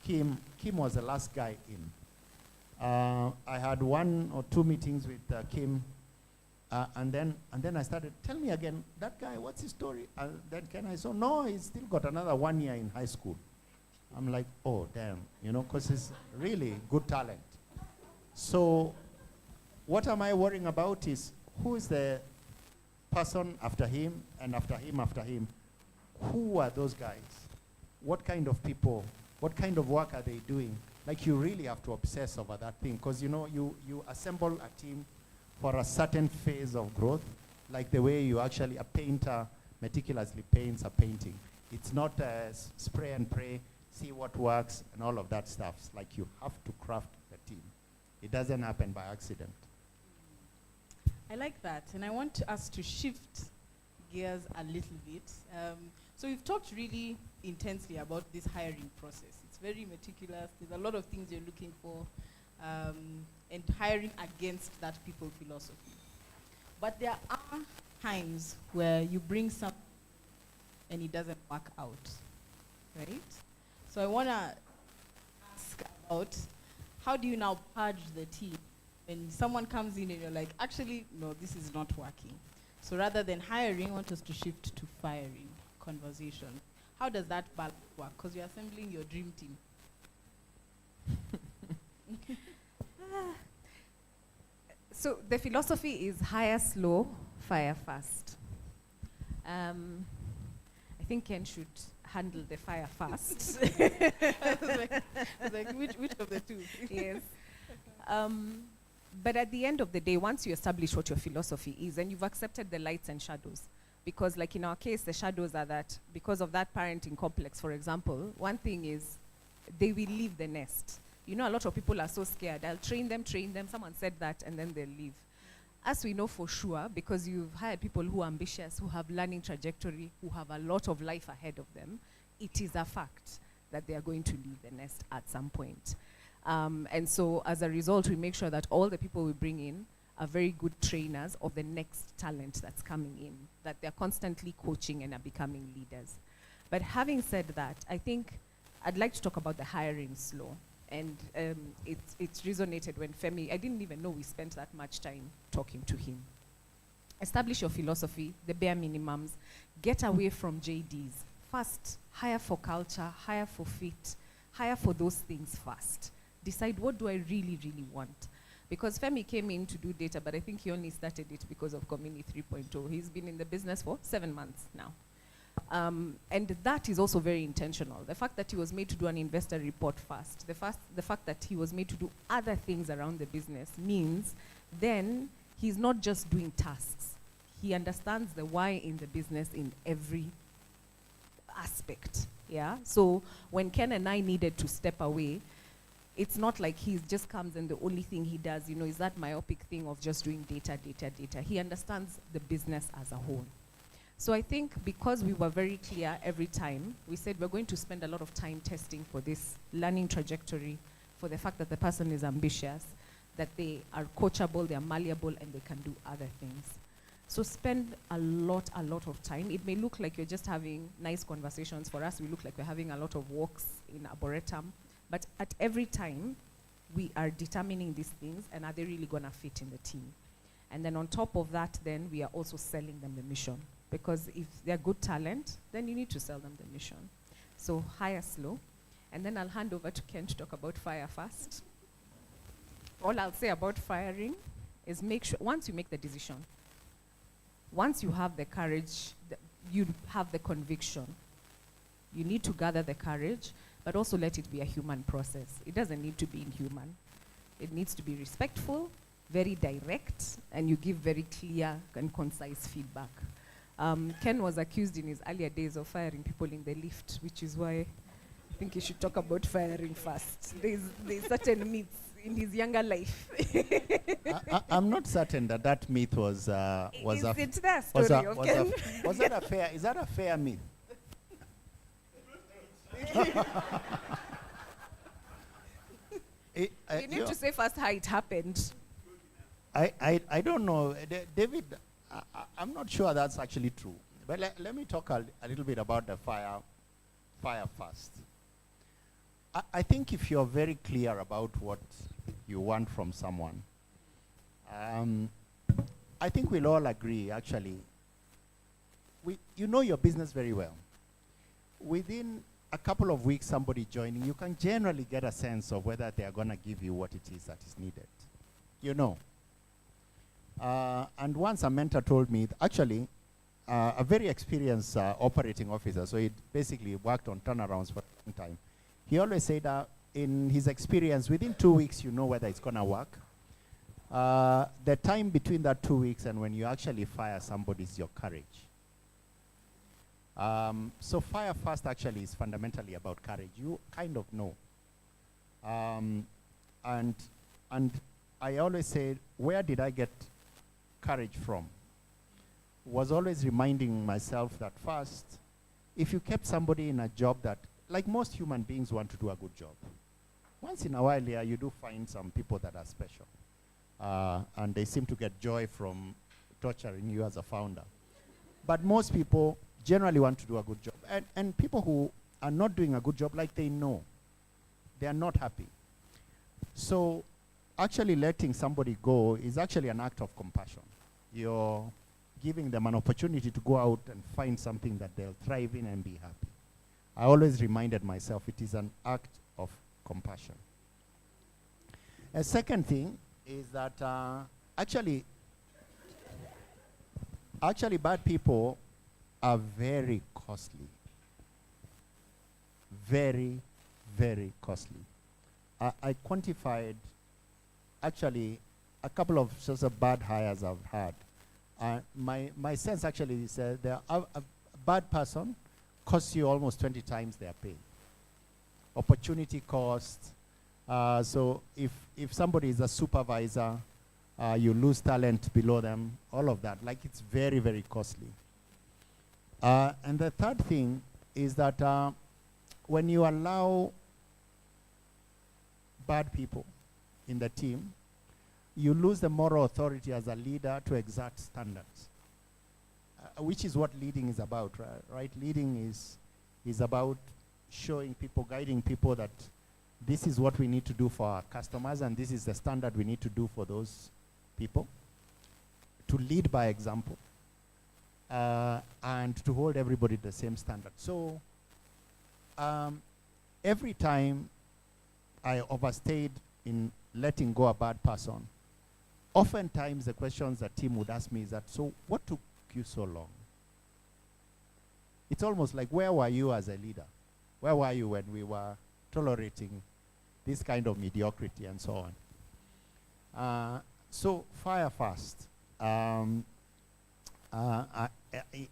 Kim was the last guy in. I had 1 or 2 meetings with Kim, and then I started, tell me again, that guy, what's his story? And then I said, no, he's still got another 1 year in high school. I'm like, oh, damn, because he's really good talent. So what am I worrying about is who is the person after him and after him after him? Who are those guys? What kind of people? What kind of work are they doing? Like, you really have to obsess over that thing, because you assemble a team for a certain phase of growth, like the way you actually, a painter meticulously paints a painting. It's not spray and pray, see what works and all of that stuff. It's like you have to craft the team. It doesn't happen by accident. I like that, and I want us to shift gears a little bit. So we've talked really intensely about this hiring process. It's very meticulous. There's a lot of things you're looking for, and hiring against that people philosophy. But there are times where you bring some and it doesn't work out, right? So I want to ask about, how do you now purge the team when someone comes in and you're like, actually, no, this is not working. So rather than hiring, I want us to shift to firing conversation. How does that balance work? Because you're assembling your dream team. So the philosophy is hire slow, fire fast. I think Ken should handle the fire fast. I was like, which of the two? Yes. But at the end of the day, once you establish what your philosophy is, and you've accepted the lights and shadows, because like in our case, the shadows are that because of that parenting complex, for example, one thing is they will leave the nest. A lot of people are so scared. I'll train them. Someone said that, and then they'll leave. As we know for sure, because you've hired people who are ambitious, who have learning trajectory, who have a lot of life ahead of them, it is a fact that they are going to leave the nest at some point. And so as a result, we make sure that all the people we bring in are very good trainers of the next talent that's coming in, that they're constantly coaching and are becoming leaders. But having said that, I think I'd like to talk about the hiring slow. And it's resonated when Femi, I didn't even know we spent that much time talking to him. Establish your philosophy, the bare minimums, get away from JDs. First, hire for culture, hire for fit, hire for those things first. Decide, what do I really, really want? Because Femi came in to do data, but I think he only started it because of Komini 3.0. He's been in the business for 7 months now. And that is also very intentional. The fact that he was made to do an investor report first, the fact that he was made to do other things around the business means then he's not just doing tasks. He understands the why in the business in every aspect. Yeah. So when Ken and I needed to step away, it's not like he just comes and the only thing he does, is that myopic thing of just doing data. He understands the business as a whole. So I think because we were very clear every time, we said we're going to spend a lot of time testing for this learning trajectory, for the fact that the person is ambitious, that they are coachable, they are malleable, and they can do other things. So spend a lot of time. It may look like you're just having nice conversations. For us, we look like we're having a lot of walks in Arboretum. But at every time, we are determining these things, and are they really going to fit in the team? And then on top of that, then we are also selling them the mission. Because if they're good talent, then you need to sell them the mission. So hire slow. And then I'll hand over to Ken to talk about fire fast. All I'll say about firing is make sure, once you make the decision, once you have the courage, you have the conviction, you need to gather the courage, but also let it be a human process. It doesn't need to be inhuman. It needs to be respectful, very direct, and you give very clear and concise feedback. Ken was accused in his earlier days of firing people in the lift, which is why I think he should talk about firing first. There's certain myths in his younger life. I'm not certain that myth was that a fair? Is that a fair myth? You need to say first how it happened. I don't know, David. I'm not sure that's actually true. But let me talk a little bit about the fire fast. I think if you're very clear about what you want from someone, I think we'll all agree, actually. You know your business very well. Within a couple of weeks, somebody joining, you can generally get a sense of whether they are going to give you what it is that is needed. You know. And once a mentor told me, actually, a very experienced operating officer, so he basically worked on turnarounds for a long time. He always said in his experience, within 2 weeks, you know whether it's going to work. The time between that 2 weeks and when you actually fire somebody is your courage. So fire fast actually is fundamentally about courage. You kind of know. And I always say, where did I get courage from? Was always reminding myself that first, if you kept somebody in a job that, like most human beings want to do a good job. Once in a while, yeah, you do find some people that are special. And they seem to get joy from torturing you as a founder. But most people generally want to do a good job. And people who are not doing a good job, like they know, they are not happy. So actually letting somebody go is actually an act of compassion. You're giving them an opportunity to go out and find something that they'll thrive in and be happy. I always reminded myself it is an act of compassion. A second thing is that actually bad people are very costly. Very, very costly. I quantified actually a couple of sorts of bad hires I've had. My sense actually is that a bad person costs you almost 20 times their pay. Opportunity cost. So if somebody is a supervisor, you lose talent below them, all of that. Like, it's very, very costly. And the third thing is that when you allow bad people in the team, you lose the moral authority as a leader to exert standards, which is what leading is about, right? Leading is about showing people, guiding people that this is what we need to do for our customers, and this is the standard we need to do for those people. To lead by example, and to hold everybody the same standard. So every time I overstayed in letting go a bad person, oftentimes the questions that team would ask me is that, so what took you so long? It's almost like, where were you as a leader? Where were you when we were tolerating this kind of mediocrity and so on? So fire fast.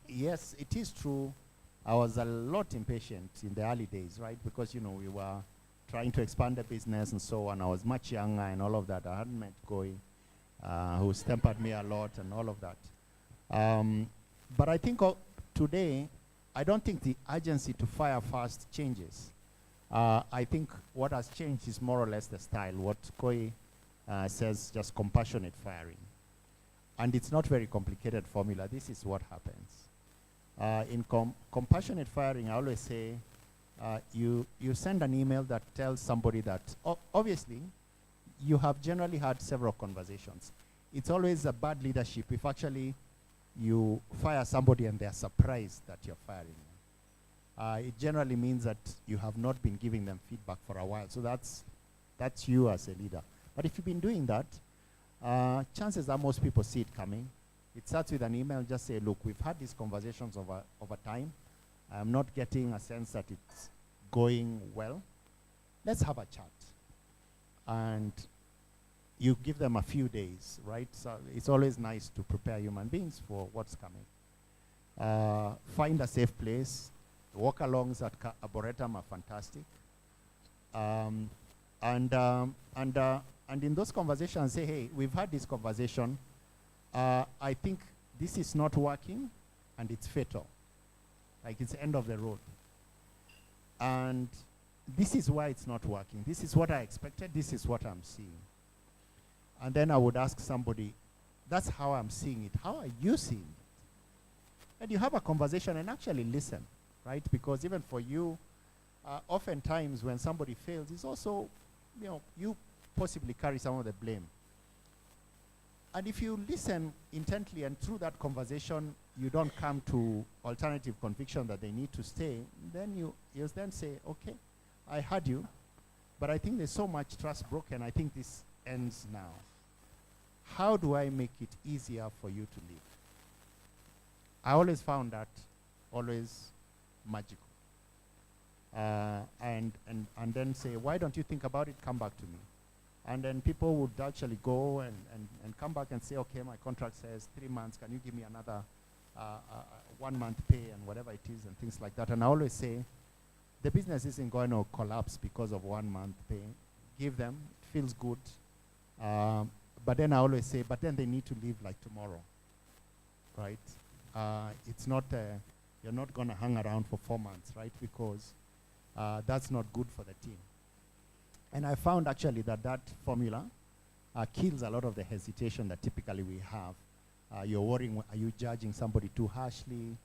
Yes, it is true. I was a lot impatient in the early days, right? Because, you know, we were trying to expand the business and so on. I was much younger and all of that. I hadn't met Koi, who tempered me a lot and all of that. But I think today, I don't think the urgency to fire fast changes. I think what has changed is more or less the style. What Koi says, just compassionate firing. And it's not very complicated formula. This is what happens. In compassionate firing, I always say, you send an email that tells somebody that, obviously, you have generally had several conversations. It's always a bad leadership if actually you fire somebody and they're surprised that you're firing them. It generally means that you have not been giving them feedback for a while. So that's you as a leader. But if you've been doing that, chances are most people see it coming. It starts with an email, just say, look, we've had these conversations over time. I'm not getting a sense that it's going well. Let's have a chat. And you give them a few days, right? So it's always nice to prepare human beings for what's coming. Find a safe place. Walk-alongs at Arboretum are fantastic. And in those conversations, say, hey, we've had this conversation. I think this is not working, and it's fatal. Like, it's the end of the road. And this is why it's not working. This is what I expected. This is what I'm seeing. And then I would ask somebody, that's how I'm seeing it. How are you seeing it? And you have a conversation and actually listen, right? Because even for you, oftentimes when somebody fails, it's also, you possibly carry some of the blame. And if you listen intently and through that conversation, you don't come to alternative conviction that they need to stay, then you then say, okay, I heard you, but I think there's so much trust broken. I think this ends now. How do I make it easier for you to leave? I always found that always magical. And then say, why don't you think about it? Come back to me. And then people would actually go and come back and say, okay, my contract says 3 months. Can you give me another 1 month pay and whatever it is and things like that? And I always say, the business isn't going to collapse because of 1 month pay. Give them, it feels good. But then I always say, but then they need to leave like tomorrow, right? It's not, you're not going to hang around for 4 months, right? Because that's not good for the team. And I found actually that formula kills a lot of the hesitation that typically we have. You're worrying, are you judging somebody too harshly?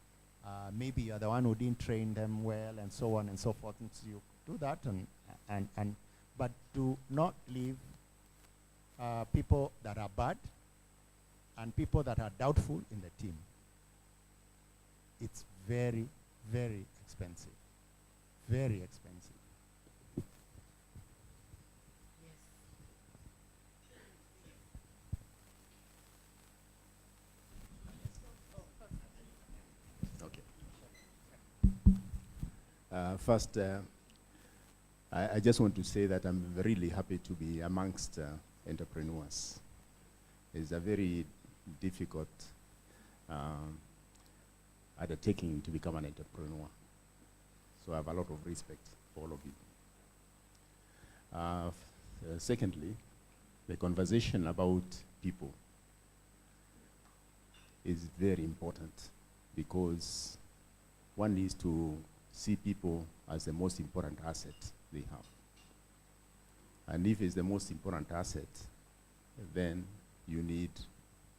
Maybe you're the one who didn't train them well, and so on and so forth. And so you do that, but do not leave people that are bad and people that are doubtful in the team. It's very, very expensive. Very expensive. First, I just want to say that I'm really happy to be amongst entrepreneurs. It's a very difficult undertaking to become an entrepreneur. So I have a lot of respect for all of you. Secondly, the conversation about people is very important because one needs to see people as the most important asset they have. And if it's the most important asset, then you need,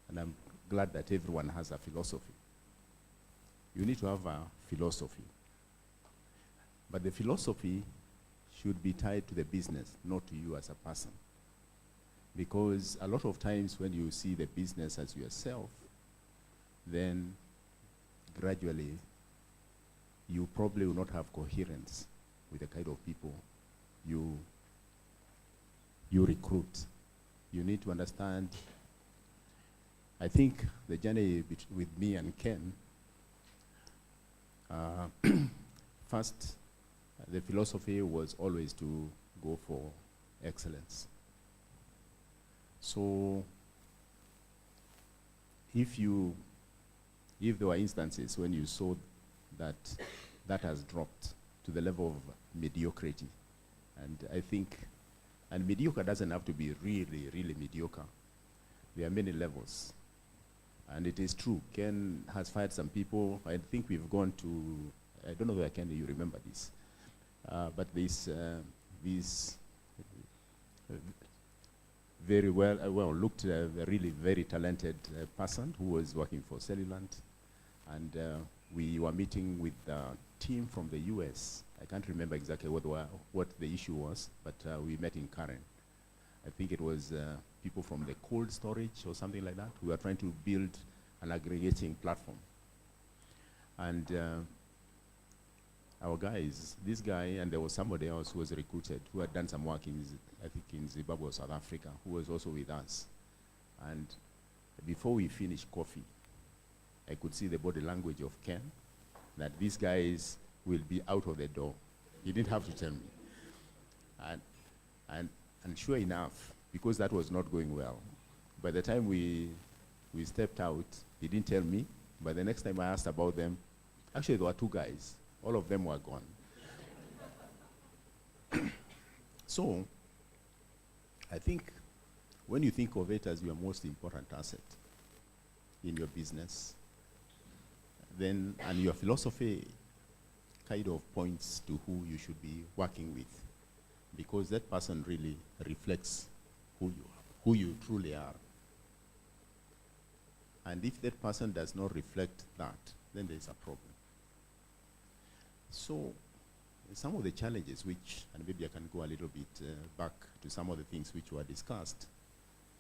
and I'm glad that everyone has a philosophy. You need to have a philosophy. But the philosophy should be tied to the business, not to you as a person. Because a lot of times when you see the business as yourself, then gradually you probably will not have coherence with the kind of people you recruit. You need to understand, I think the journey with me and Ken, first, the philosophy was always to go for excellence. So if there were instances when you saw that has dropped to the level of mediocrity, and I think, and mediocre doesn't have to be really, really mediocre. There are many levels. And it is true, Ken has fired some people. I think we've gone to, I don't know where Ken, you remember this, but this very well looked really very talented person who was working for Cellulant, and we were meeting with the team from the US. I can't remember exactly what the issue was, but we met in Karen. I think it was people from the cold storage or something like that. We were trying to build an aggregating platform. And our guys, this guy, and there was somebody else who was recruited who had done some work I think in Zimbabwe or South Africa, who was also with us. And before we finished coffee, I could see the body language of Ken, that these guys will be out of the door. He didn't have to tell me. And sure enough, because that was not going well, by the time we stepped out, he didn't tell me, but the next time I asked about them, actually there were 2 guys. All of them were gone. So, I think when you think of it as your most important asset in your business, then, and your philosophy kind of points to who you should be working with, because that person really reflects who you are, who you truly are. And if that person does not reflect that, then there's a problem. So, some of the challenges which, and maybe I can go a little bit back to some of the things which were discussed,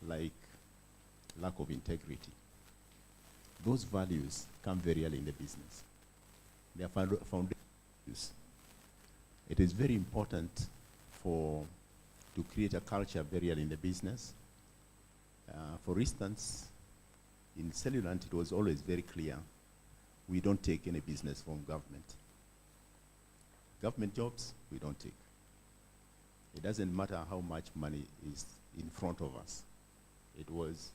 like lack of integrity. Those values come very early in the business. They are foundation values. It is very important to create a culture very early in the business. For instance, in Cellulant, it was always very clear, we don't take any business from government. Government jobs, we don't take. It doesn't matter how much money is in front of us. It was,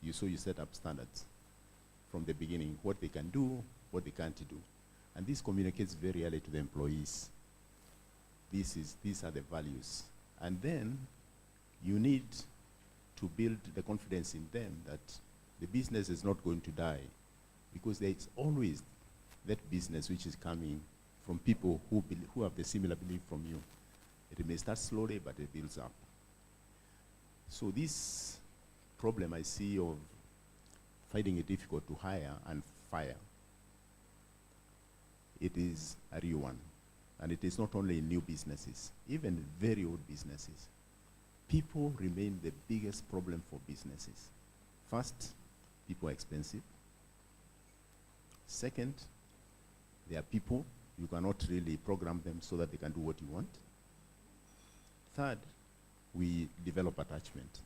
you set up standards from the beginning, what they can do, what they can't do. And this communicates very early to the employees. These are the values. And then you need to build the confidence in them that the business is not going to die, because there is always that business which is coming from people who have the similar belief from you. It may start slowly, but it builds up. So this problem I see of finding it difficult to hire and fire, it is a real one. And it is not only in new businesses, even very old businesses. People remain the biggest problem for businesses. First, people are expensive. Second, they are people. You cannot really program them so that they can do what you want. Third, we develop attachment.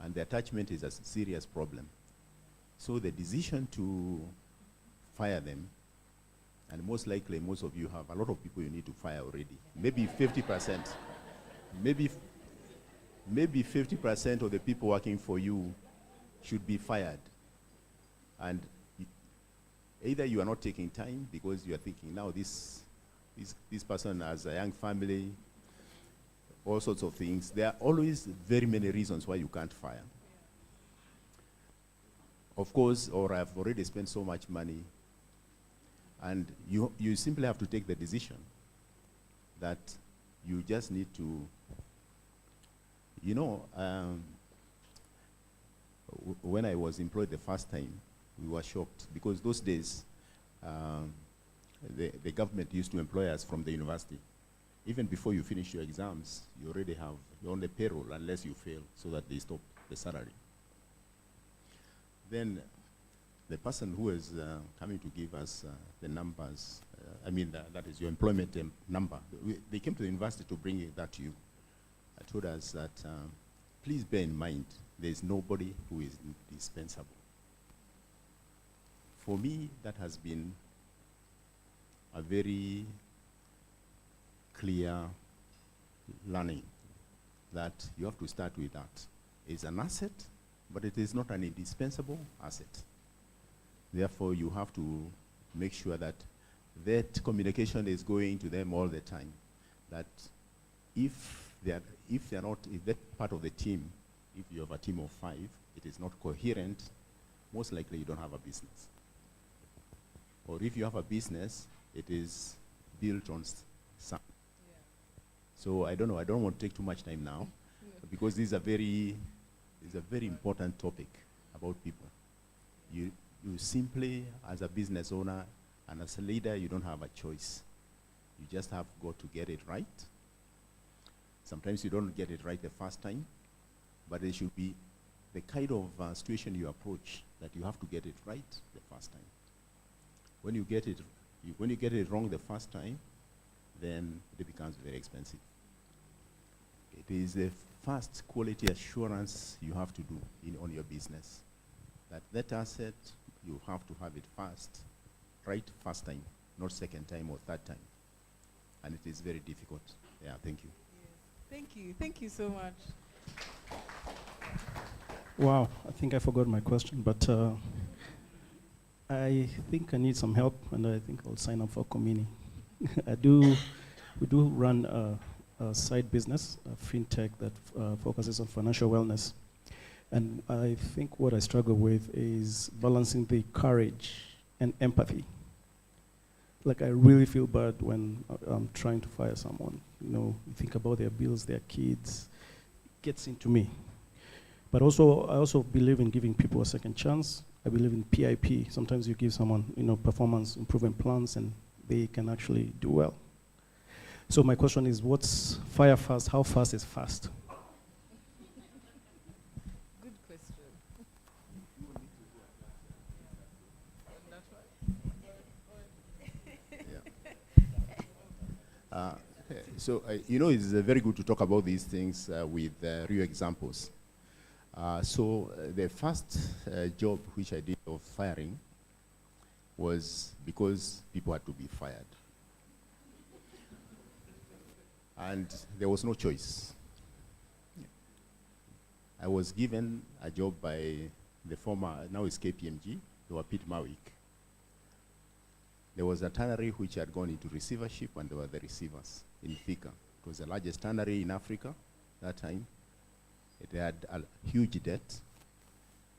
And the attachment is a serious problem. So the decision to fire them, and most likely most of you have a lot of people you need to fire already. Maybe 50%. Maybe 50% of the people working for you should be fired. And either you are not taking time because you are thinking, now this person has a young family, all sorts of things. There are always very many reasons why you can't fire. Of course, or I've already spent so much money, and you simply have to take the decision that you just need to, when I was employed the first time, we were shocked because those days, the government used to employ us from the university. Even before you finish your exams, you're on the payroll unless you fail, so that they stop the salary. Then the person who is coming to give us the numbers, that is your employment number, they came to the university to bring that to you. I told us that, please bear in mind, there is nobody who is indispensable. For me, that has been a very clear learning, that you have to start with that. It's an asset, but it is not an indispensable asset. Therefore, you have to make sure that that communication is going to them all the time. That if that part of the team, if you have a team of 5, it is not coherent, most likely you don't have a business. Or if you have a business, it is built on some. Yeah. So I don't know. I don't want to take too much time now, because this is a very important topic about people. You simply, as a business owner and as a leader, you don't have a choice. You just have got to get it right. Sometimes you don't get it right the first time, but it should be the kind of situation you approach that you have to get it right the first time. When you get it wrong the first time, then it becomes very expensive. It is the first quality assurance you have to do on your business. That asset, you have to have it first time, not second time or third time. And it is very difficult. Yeah, thank you. Yes. Thank you so much. Wow, I think I forgot my question, but I think I need some help, and I think I'll sign up for Komini. We do run a side business, a fintech that focuses on financial wellness. And I think what I struggle with is balancing the courage and empathy. Like, I really feel bad when I'm trying to fire someone. You think about their bills, their kids. It gets into me. But also, I also believe in giving people a second chance. I believe in PIP. Sometimes you give someone, performance improvement plans, and they can actually do well. So my question is, what's fire fast? How fast is fast? Good question. It's very good to talk about these things with real examples. The first job which I did of firing was because people had to be fired. And there was no choice. I was given a job by the former, now it's KPMG, they were Pete Mawick. There was a tannery which had gone into receivership, and there were the receivers in Thika. It was the largest tannery in Africa that time. It had a huge debt.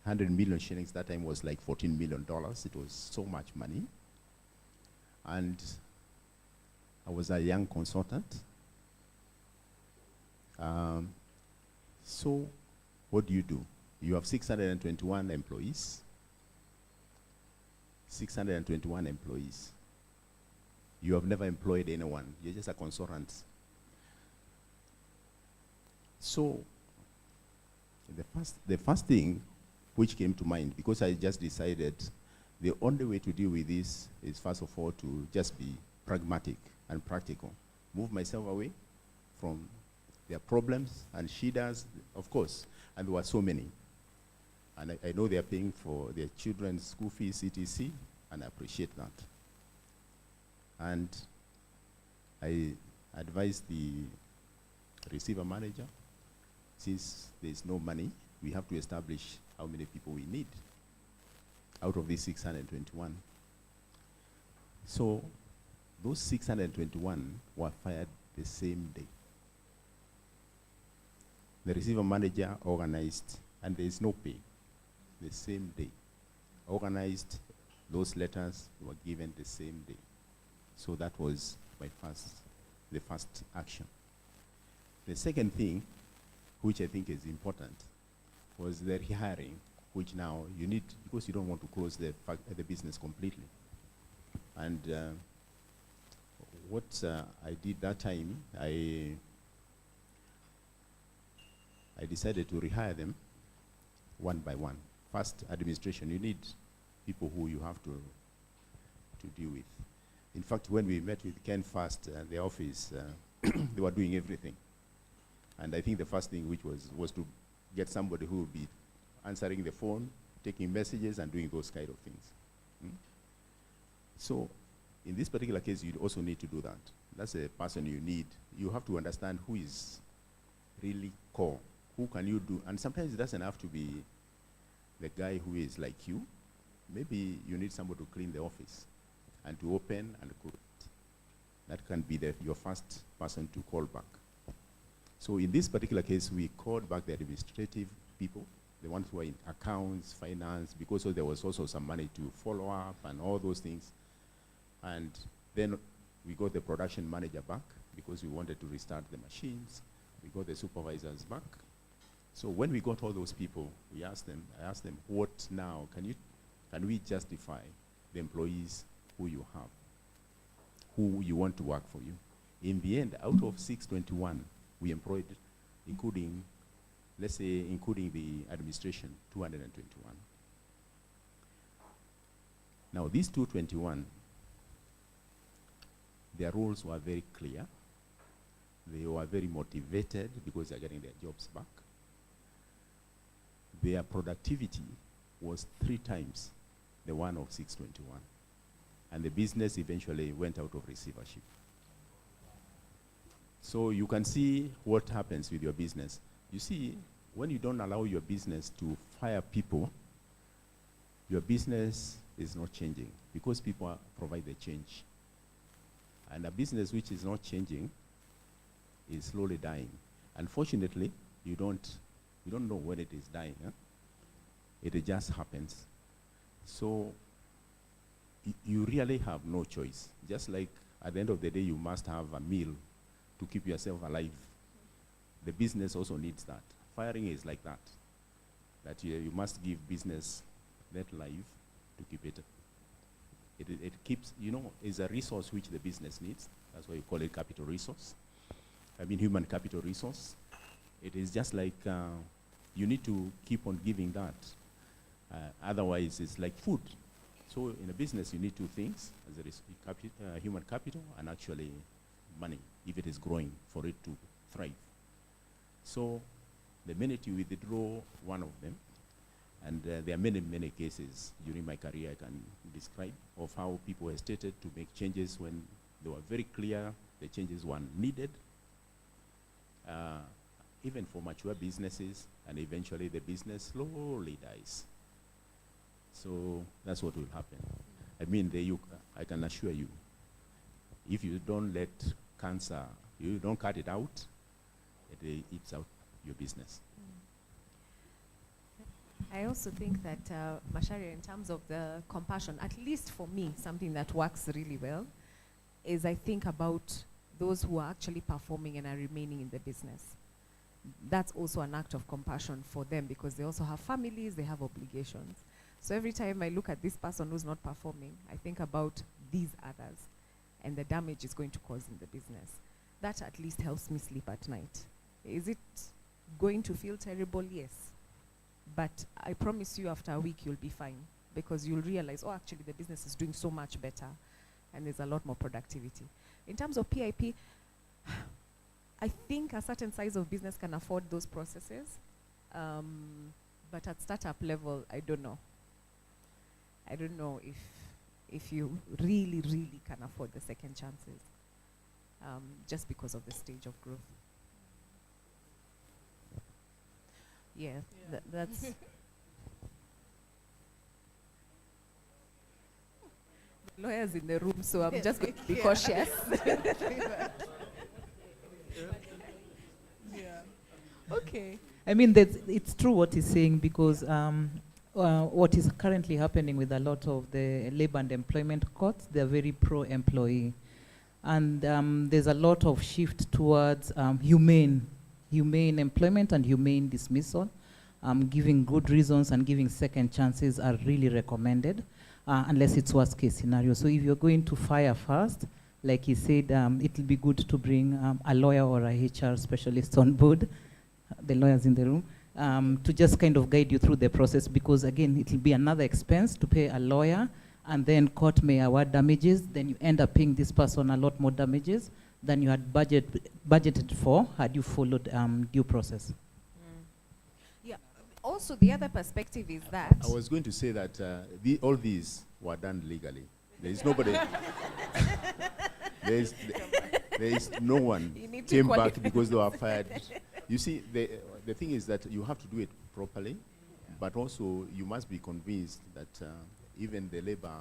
100 million shillings that time was like $14 million. It was so much money. And I was a young consultant. So what do? You have 621 employees. 621 employees. You have never employed anyone. You're just a consultant. So the first thing which came to mind, because I just decided the only way to deal with this is, first of all, to just be pragmatic and practical. Move myself away from their problems and shidas, of course, and there were so many. And I know they are paying for their children's school fees, etc., and I appreciate that. And I advised the receiver manager, since there's no money, we have to establish how many people we need out of these 621. So those 621 were fired the same day. The receiver manager organized, and there is no pay, the same day. Organized, those letters were given the same day. So that was the first action. The second thing, which I think is important, was the rehiring, which now you need, because you don't want to close the business completely. And what I did that time, I decided to rehire them one by one. First, administration. You need people who you have to deal with. In fact, when we met with Ken first at the office, they were doing everything. And I think the first thing which was to get somebody who would be answering the phone, taking messages, and doing those kind of things. So in this particular case, you also need to do that. That's a person you need. You have to understand who is really core. Who can you do? And sometimes it doesn't have to be the guy who is like you. Maybe you need somebody to clean the office and to open and close. That can be your first person to call back. So in this particular case, we called back the administrative people, the ones who are in accounts, finance, because there was also some money to follow up and all those things. And then we got the production manager back because we wanted to restart the machines. We got the supervisors back. So when we got all those people, I asked them, what now? Can we justify the employees who you have, who you want to work for you? In the end, out of 621, we employed, including the administration, 221. Now, these 221, their roles were very clear. They were very motivated because they're getting their jobs back. Their productivity was 3 times the one of 621. And the business eventually went out of receivership. So you can see what happens with your business. You see, when you don't allow your business to fire people, your business is not changing because people provide the change. And a business which is not changing is slowly dying. Unfortunately, you don't know when it is dying. Huh? It just happens. So you really have no choice. Just like at the end of the day, you must have a meal to keep yourself alive. The business also needs that. Firing is like that. That you must give business that life to keep it it keeps, is a resource which the business needs. That's why you call it capital resource. I mean, human capital resource. It is just like you need to keep on giving that. Otherwise, it's like food. So in a business, you need two things: there is human capital and actually money, if it is growing, for it to thrive. So the minute you withdraw one of them, and there are many, many cases during my career I can describe of how people hesitated to make changes when they were very clear the changes were needed, even for mature businesses, and eventually the business slowly dies. So that's what will happen. I mean, I can assure you, if you don't let cancer, you don't cut it out, it eats out your business. I also think that, Macharia, in terms of the compassion, at least for me, something that works really well is I think about those who are actually performing and are remaining in the business. That's also an act of compassion for them because they also have families, they have obligations. So every time I look at this person who's not performing, I think about these others and the damage it's going to cause in the business. That at least helps me sleep at night. Is it going to feel terrible? Yes. But I promise you after a week you'll be fine because you'll realize, oh, actually the business is doing so much better and there's a lot more productivity. In terms of PIP, I think a certain size of business can afford those processes. But at startup level, I don't know. I don't know if you really, really can afford the second chances just because of the stage of growth. Yeah, that's... The lawyers in the room, so I'm just going to be cautious. Okay. I mean, it's true what he's saying because what is currently happening with a lot of the labor and employment courts, they're very pro-employee. And there's a lot of shift towards humane employment and humane dismissal. Giving good reasons and giving second chances are really recommended, unless it's worst case scenario. So if you're going to fire first, like he said, it'll be good to bring a lawyer or a HR specialist on board, the lawyers in the room, to just kind of guide you through the process because again, it'll be another expense to pay a lawyer and then court may award damages, then you end up paying this person a lot more damages than you had budgeted for had you followed due process. Yeah. Also, the other perspective is that... I was going to say that all these were done legally. There is nobody... there is no one came back because they were fired. You see, the thing is that you have to do it properly, but also you must be convinced that even the labor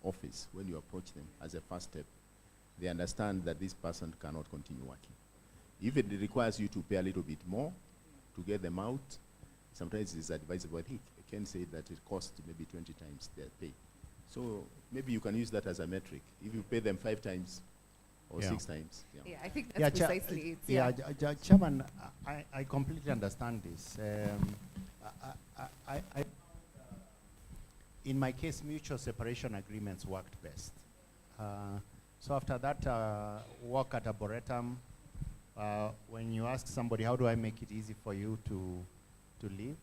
office, when you approach them as a first step, they understand that this person cannot continue working. If it requires you to pay a little bit more to get them out, sometimes it's advisable. I think I can say that it costs maybe 20 times their pay. So maybe you can use that as a metric. If you pay them 5 times or 6 times. Yeah, I think that's precisely it. Chairman, I completely understand this. In my case, mutual separation agreements worked best. So after that work at Arboretum, when you ask somebody, how do I make it easy for you to leave?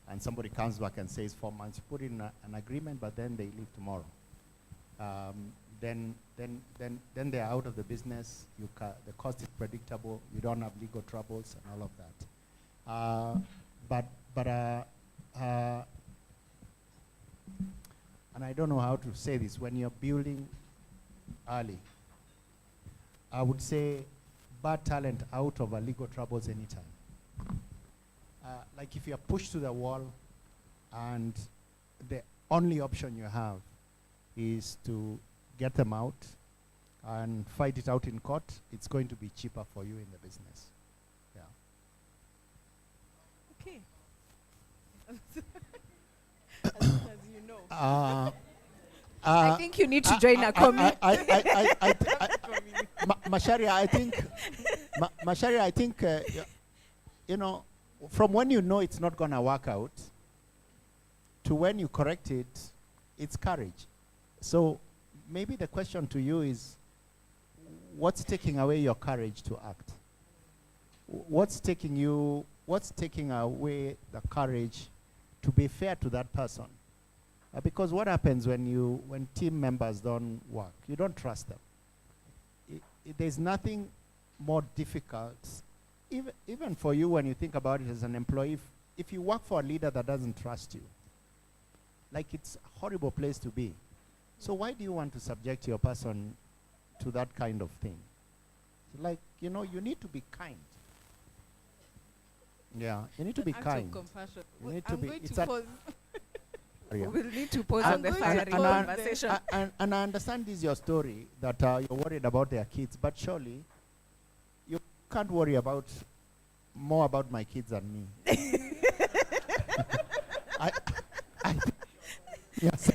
And somebody comes back and says 4 months, you put in an agreement, but then they leave tomorrow. Then they're out of the business. The cost is predictable. You don't have legal troubles and all of that. And I don't know how to say this. When you're building early, I would say bad talent out of legal troubles anytime. Like if you're pushed to the wall and the only option you have is to get them out and fight it out in court, it's going to be cheaper for you in the business. Yeah. Okay. As you know. I think you need to join a committee. Macharia, I think, from when you know it's not going to work out to when you correct it, it's courage. So maybe the question to you is, what's taking away your courage to act? What's taking away the courage to be fair to that person? Because what happens when team members don't work? You don't trust them. There's nothing more difficult, even for you when you think about it as an employee, if you work for a leader that doesn't trust you, like it's a horrible place to be. So why do you want to subject your person to that kind of thing? Like, you need to be kind. Yeah, you need to be kind. Compassion. You need I'm to be. going It's to a pause. Yeah. We'll need to pause on the firing conversation. And I understand this is your story, that you're worried about their kids, but surely you can't worry more about my kids than me. Yes.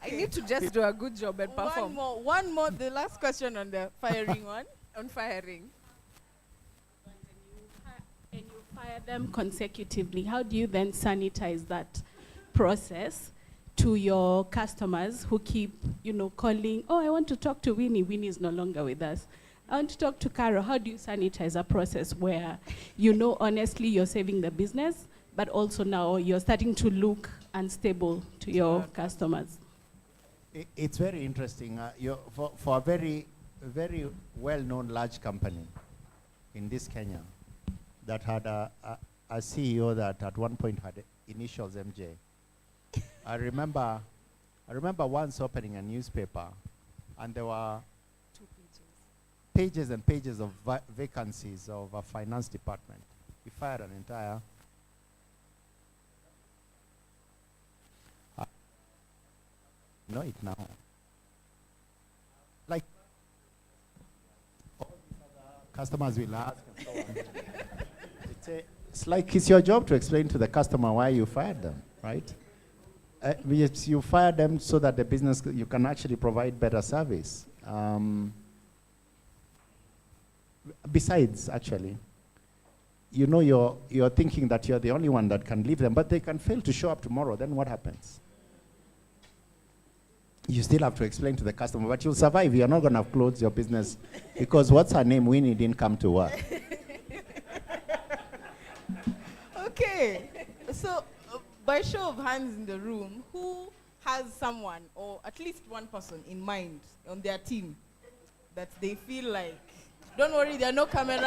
I need to just do a good job and perform. One more, the last question on the firing one. On firing. And you fire them consecutively. How do you then sanitize that process to your customers who keep, calling, oh, I want to talk to Winnie. Winnie is no longer with us. I want to talk to Carol. How do you sanitize a process where honestly you're saving the business, but also now you're starting to look unstable to your customers? It's very interesting. For a very, very well-known large company in this Kenya that had a CEO that at one point had initials MJ. I remember once opening a newspaper, and there were 2 pages and pages of vacancies of a finance department. He fired an entire. Know it now. Like, all these other customers will ask and so on. It's like it's your job to explain to the customer why you fired them, right? You fire them so that the business, you can actually provide better service. Besides, actually, you're thinking that you're the only one that can leave them, but they can fail to show up tomorrow. Then what happens? You still have to explain to the customer, but you'll survive. You're not going to close your business because what's her name? Winnie didn't come to work. Okay, so by show of hands in the room, who has someone or at least one person in mind on their team that they feel like, don't worry, there are no cameras.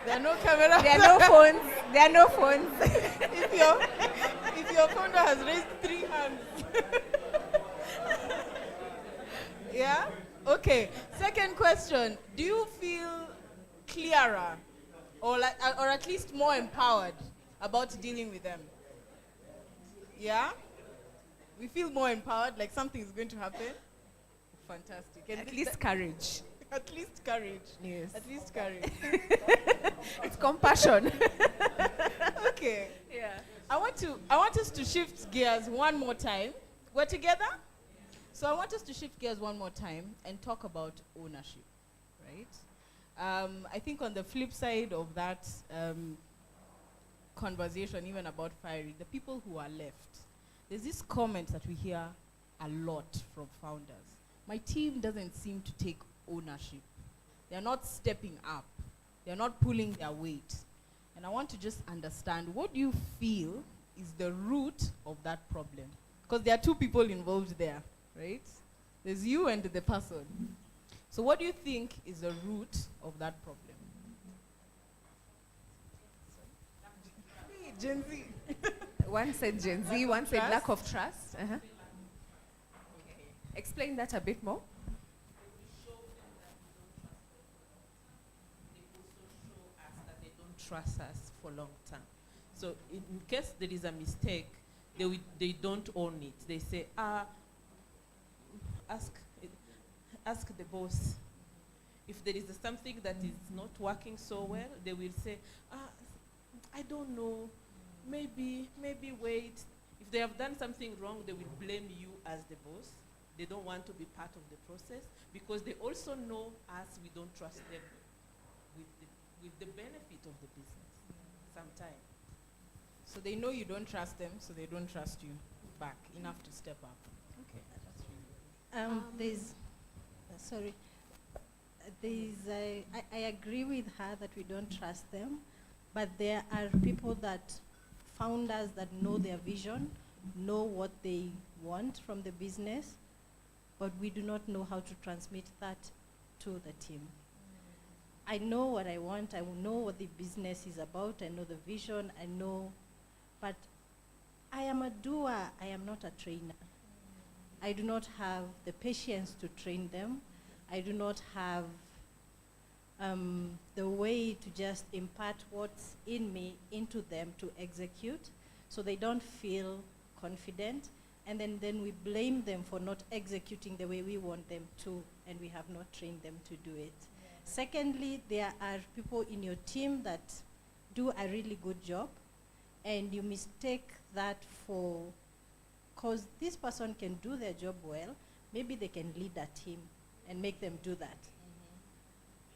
There are no cameras. There are no phones. There are no phones. if your founder has raised 3 hands. Yeah? Okay. Second question. Do you feel clearer or at least more empowered about dealing with them? Yeah? We feel more empowered, like something is going to happen? Fantastic. And At least courage. At least courage. Yes. At least courage. It's compassion. Okay. Yeah. I want us to shift gears one more time. We're together? So I want us to shift gears one more time and talk about ownership, right? I think on the flip side of that conversation, even about firing, the people who are left, there's this comment that we hear a lot from founders. My team doesn't seem to take ownership. They're not stepping up. They're not pulling their weight. And I want to just understand, what do you feel is the root of that problem? Because there are 2 people involved there, right? There's you and the person. So what do you think is the root of that problem? Gen Z. One said Gen Z, one said lack of trust. Okay. Explain that a bit more. Trust us for long term. So in case there is a mistake, they don't own it. They say, ask the boss. If there is something that is not working so well, they will say, I don't know, maybe wait. If they have done something wrong, they will blame you as the boss. They don't want to be part of the process because they also know us, we don't trust them with the benefit of the business sometimes. So they know you don't trust them, so they don't trust you back enough to step up. Okay. I agree with her that we don't trust them, but there are people founders that know their vision, know what they want from the business, but we do not know how to transmit that to the team. I know what I want, I know what the business is about, I know the vision, but I am a doer, I am not a trainer. I do not have the patience to train them. I do not have the way to just impart what's in me into them to execute, so they don't feel confident, and then we blame them for not executing the way we want them to, and we have not trained them to do it. Yeah. Secondly, there are people in your team that do a really good job, and you mistake that because this person can do their job well, maybe they can lead a team and make them do that.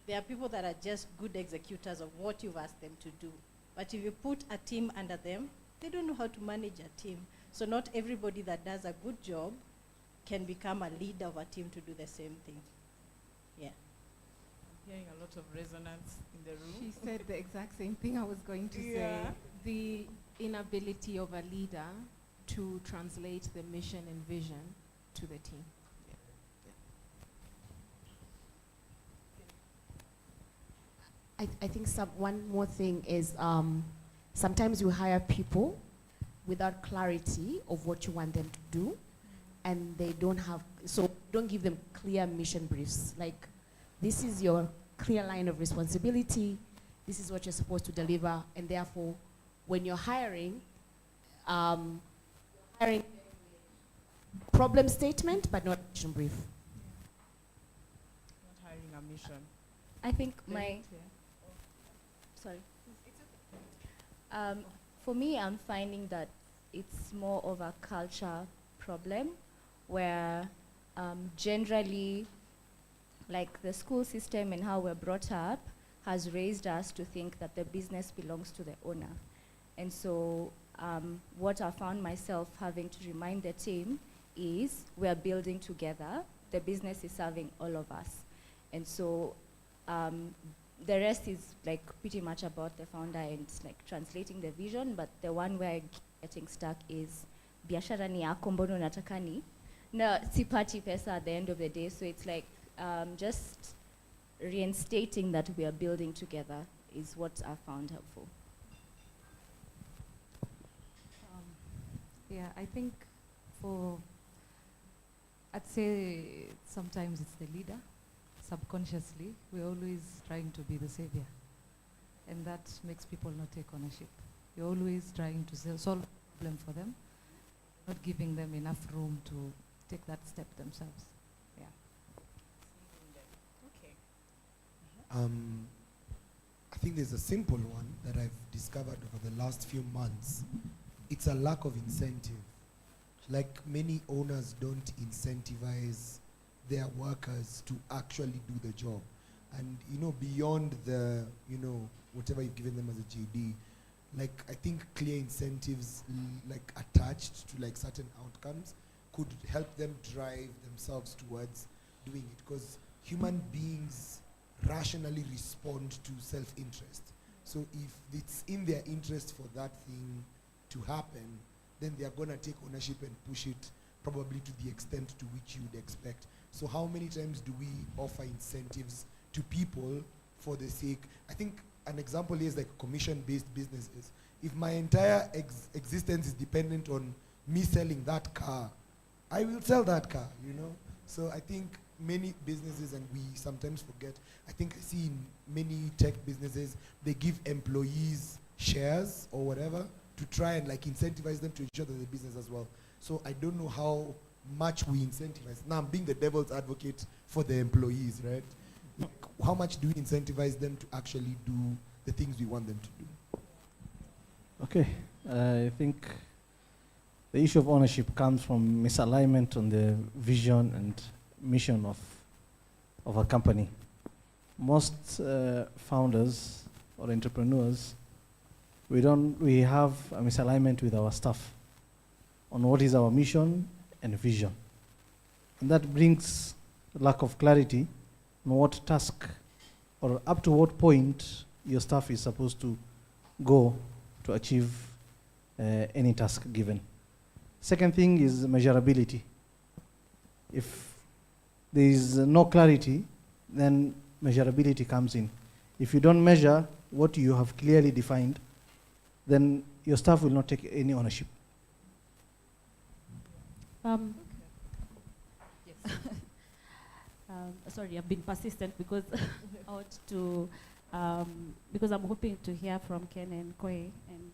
There are people that are just good executors of what you've asked them to do. But if you put a team under them, they don't know how to manage a team. So not everybody that does a good job can become a leader of a team to do the same thing. Yeah. I'm hearing a lot of resonance in the room. She said the exact same thing I was going to say. The inability of a leader to translate the mission and vision to the team. I think one more thing is sometimes you hire people without clarity of what you want them to do, and they don't have, so don't give them clear mission briefs. Like, this is your clear line of responsibility, this is what you're supposed to deliver, and therefore, when you're hiring problem statement, but not mission brief. Not hiring a mission. I think for me, I'm finding that it's more of a culture problem where generally, like the school system and how we're brought up has raised us to think that the business belongs to the owner. And so what I found myself having to remind the team is we're building together. The business is serving all of us. And so the rest is like pretty much about the founder and like translating the vision, but the one where I'm getting stuck is biashara ni yako, mbona unataka ni? No, sipati pesa at the end of the day. So it's like just reinstating that we are building together is what I found helpful. Yeah, I think I'd say sometimes it's the leader. Subconsciously, we're always trying to be the savior. And that makes people not take ownership. You're always trying to solve a problem for them, not giving them enough room to take that step themselves. Yeah. Okay. I think there's a simple one that I've discovered over the last few months. It's a lack of incentive. Like, many owners don't incentivize their workers to actually do the job. And, beyond the, whatever you've given them as a JD, like, I think clear incentives, like, attached to, like, certain outcomes could help them drive themselves towards doing it. Because human beings rationally respond to self-interest. So if it's in their interest for that thing to happen, then they are going to take ownership and push it probably to the extent to which you'd expect. So how many times do we offer incentives to people for the sake? I think an example is like commission-based businesses. If my entire existence is dependent on me selling that car, I will sell that car, So I think many businesses, and we sometimes forget, I think I see in many tech businesses, they give employees shares or whatever to try and like incentivize them to ensure that the business as well. So I don't know how much we incentivize. Now I'm being the devil's advocate for the employees, right? Like, how much do we incentivize them to actually do the things we want them to do? Okay, I think the issue of ownership comes from misalignment on the vision and mission of a company. Most founders or entrepreneurs we have a misalignment with our staff on what is our mission and vision. And that brings lack of clarity on what task or up to what point your staff is supposed to go to achieve any task given. Second thing is measurability. If there is no clarity, then measurability comes in. If you don't measure what you have clearly defined, then your staff will not take any ownership. Yes. Sorry, I've been persistent because I want to, because I'm hoping to hear from Ken and Koi and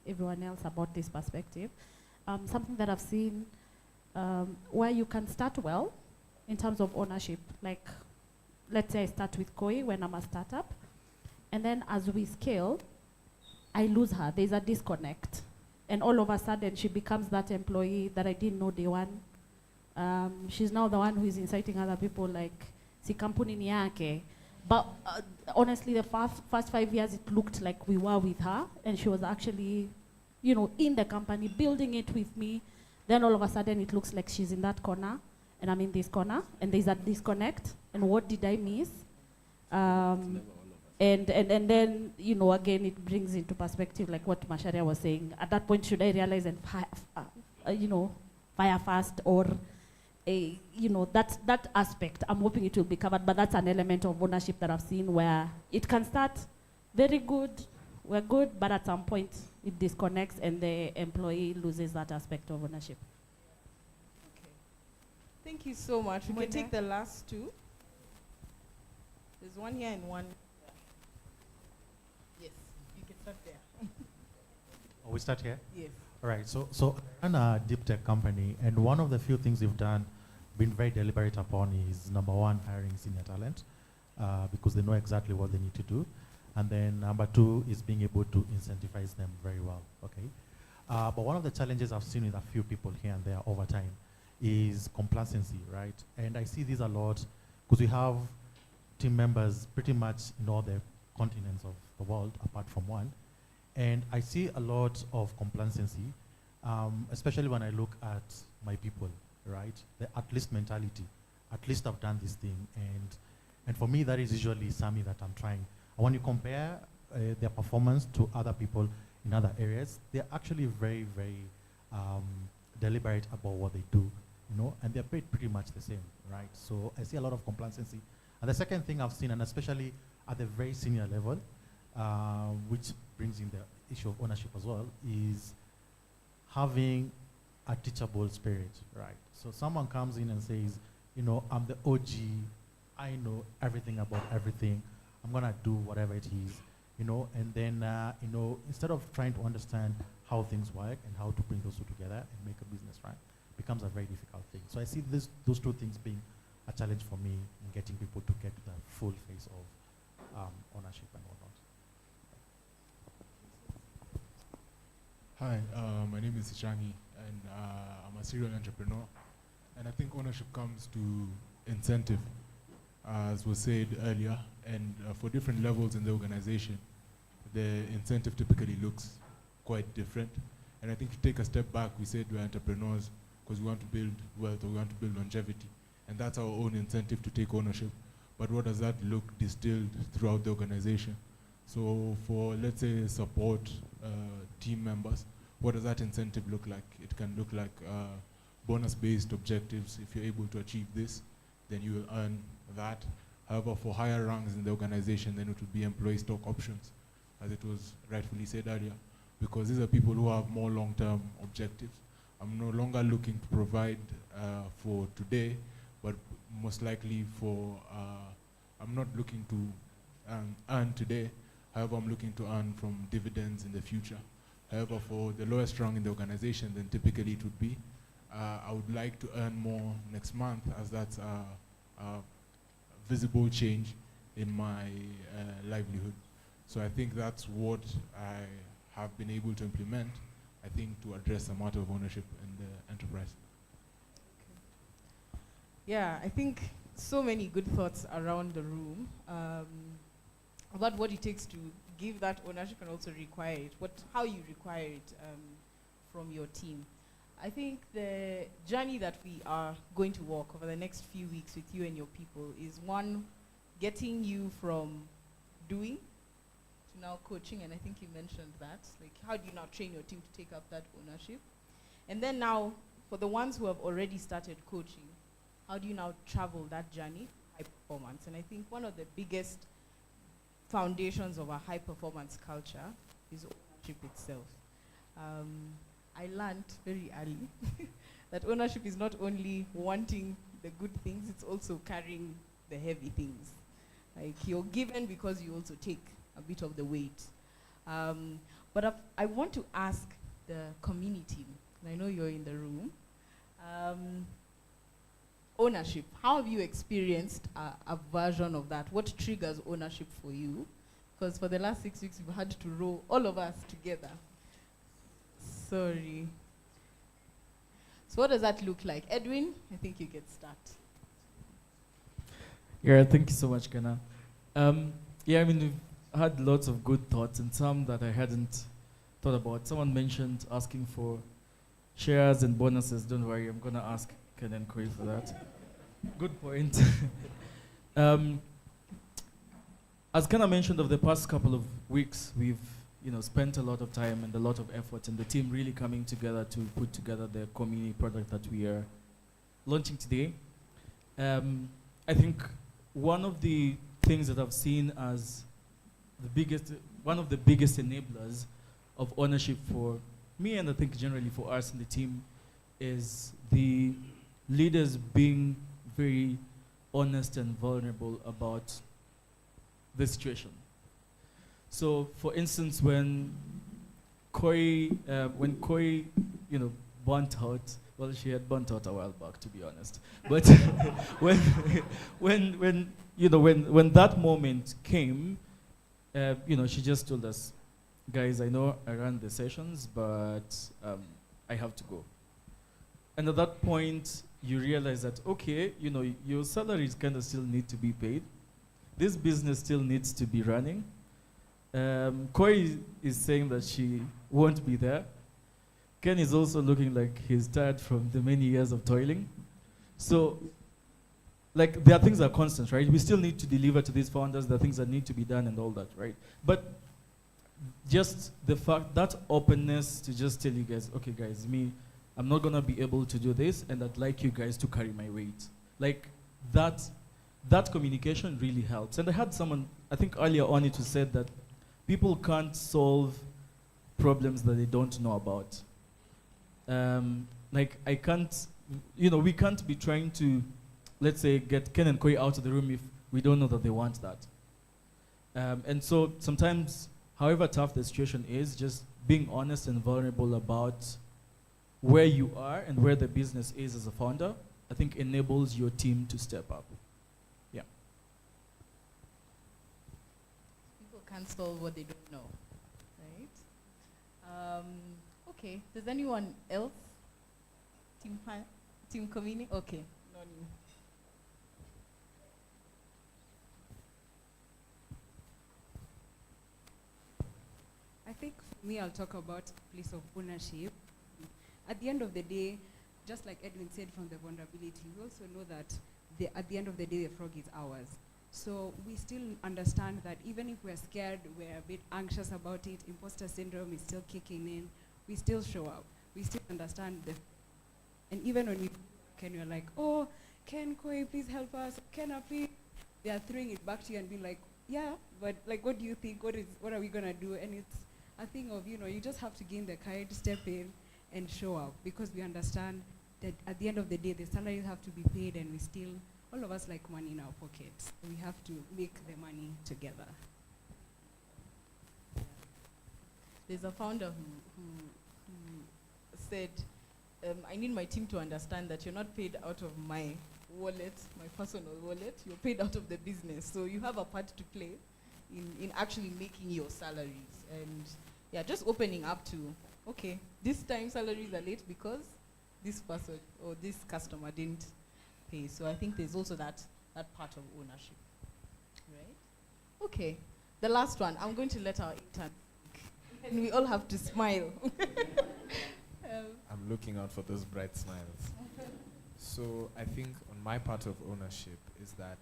everyone else about this perspective. Something that I've seen where you can start well in terms of ownership. Like, let's say I start with Koi when I'm a startup, and then as we scale, I lose her. There's a disconnect. And all of a sudden, she becomes that employee that I didn't know day one. She's now the one who is inciting other people like, si kampuni ni yake. But honestly, the first 5 years, it looked like we were with her, and she was actually, you know, in the company, building it with me. Then all of a sudden, it looks like she's in that corner, and I'm in this corner, and there's a disconnect. And what did I miss? And then, you know, again, it brings into perspective, like what Masharia was saying. At that point, should I realize and, you know, fire fast or, you know, that aspect, I'm hoping it will be covered, but that's an element of ownership that I've seen where it can start very good, we're good, but at some point, it disconnects and the employee loses that aspect of ownership. Okay. Thank you so much. We can take the last two. There's one here and one. Yes, you can start there. Oh, we start here? Yes. All right, so I run a deep tech company, and one of the few things we've been very deliberate upon is, number one, hiring senior talent, because they know exactly what they need to do. And then number two is being able to incentivize them very well, okay? But one of the challenges I've seen with a few people here and there over time is complacency, right? And I see this a lot because we have team members pretty much in all the continents of the world, apart from one. And I see a lot of complacency, especially when I look at my people, right? The at least mentality. At least I've done this thing. And for me, that is usually something that I'm trying. And when you compare their performance to other people in other areas, they're actually very, very deliberate about what they do, you know, and they're paid pretty much the same, right? So I see a lot of complacency. And the second thing I've seen, and especially at the very senior level, which brings in the issue of ownership as well, is having a teachable spirit, right? So someone comes in and says, you know, I'm the OG, I know everything about everything, I'm gonna do whatever it is, you know, and then, you know, instead of trying to understand how things work and how to bring those two together and make a business, right, becomes a very difficult thing. So I see those two things being a challenge for me in getting people to get the full face of ownership and whatnot. Hi, my name is Ishangi, and I'm a serial entrepreneur. And I think ownership comes to incentive, as was said earlier, and for different levels in the organization, the incentive typically looks quite different. And I think if you take a step back, we said we're entrepreneurs because we want to build wealth or we want to build longevity. And that's our own incentive to take ownership. But what does that look distilled throughout the organization? So for, let's say, support team members, what does that incentive look like? It can look like bonus-based objectives. If you're able to achieve this, then you will earn that. However, for higher ranks in the organization, then it would be employee stock options, as it was rightfully said earlier, because these are people who have more long-term objectives. I'm no longer looking to provide for today, but most likely for, I'm not looking to earn today. However, I'm looking to earn from dividends in the future. However, for the lowest rung in the organization, then typically it would be, I would like to earn more next month, as that's a visible change in my livelihood. So I think that's what I have been able to implement, I think, to address the matter of ownership in the enterprise. Yeah, I think so many good thoughts around the room about what it takes to give that ownership and also require it, how you require it from your team. I think the journey that we are going to walk over the next few weeks with you and your people is one, getting you from doing to now coaching, and I think you mentioned that. Like, how do you now train your team to take up that ownership? And then now, for the ones who have already started coaching, how do you now travel that journey, high performance? And I think one of the biggest foundations of a high performance culture is ownership itself. I learned very early that ownership is not only wanting the good things, it's also carrying the heavy things. Like, you're given because you also take a bit of the weight. But I want to ask the community, and I know you're in the room, ownership. How have you experienced a version of that? What triggers ownership for you? Because for the last 6 weeks, we've had to row all of us together. Sorry. So what does that look like? Edwin, I think you get started. Yeah, thank you so much, Kana. Yeah, I mean, we've had lots of good thoughts and some that I hadn't thought about. Someone mentioned asking for shares and bonuses. Don't worry, I'm going to ask Ken and Koi for that. Good point. As Kana mentioned, over the past couple of weeks, we've spent a lot of time and a lot of effort, and the team really coming together to put together the Komini product that we are launching today. I think one of the things that I've seen as one of the biggest enablers of ownership for me, and I think generally for us in the team, is the leaders being very honest and vulnerable about the situation. So, for instance, when Koi, burnt out, well, she had burnt out a while back, to be honest. But when that moment came, she just told us, guys, I know I ran the sessions, but I have to go. And at that point, you realize that, okay, your salaries kind of still need to be paid. This business still needs to be running. Koi is saying that she won't be there. Ken is also looking like he's tired from the many years of toiling. So, like, there are things that are constant, right? We still need to deliver to these founders. There are things that need to be done and all that, right? But just the fact, that openness to just tell you guys, okay, guys, I'm not going to be able to do this, and I'd like you guys to carry my weight. Like, that communication really helps. And I had someone, I think earlier on, it was said that people can't solve problems that they don't know about. Like, I can't, we can't be trying to, let's say, get Ken and Koi out of the room if we don't know that they want that. And so sometimes, however tough the situation is, just being honest and vulnerable about where you are and where the business is as a founder, I think enables your team to step up. Yeah. People can't solve what they don't know, right? Okay, does anyone else? Team Komini? Okay, Noni. I think for me, I'll talk about place of ownership. At the end of the day, just like Edwin said, from the vulnerability, we also know that at the end of the day, the frog is ours. So we still understand that even if we're scared, we're a bit anxious about it, imposter syndrome is still kicking in, we still show up. We still understand and even when we're like, oh, Ken, Koi, please help us, Kenna, please, they are throwing it back to you and being like, yeah, but like, what do you think? What are we gonna do? And it's a thing of, you just have to gain the courage, step in, and show up, because we understand that at the end of the day, the salaries have to be paid, and we still, all of us like money in our pockets. We have to make the money together. Yeah. There's a founder who said, I need my team to understand that you're not paid out of my wallet, my personal wallet, you're paid out of the business. So you have a part to play in actually making your salaries. And yeah, just opening up to, okay, this time salaries are late because this person or this customer didn't pay. So I think there's also that part of ownership, right? Okay, The last one, I'm going to let our intern speak. And we all have to smile. I'm looking out for those bright smiles. So I think on my part of ownership is that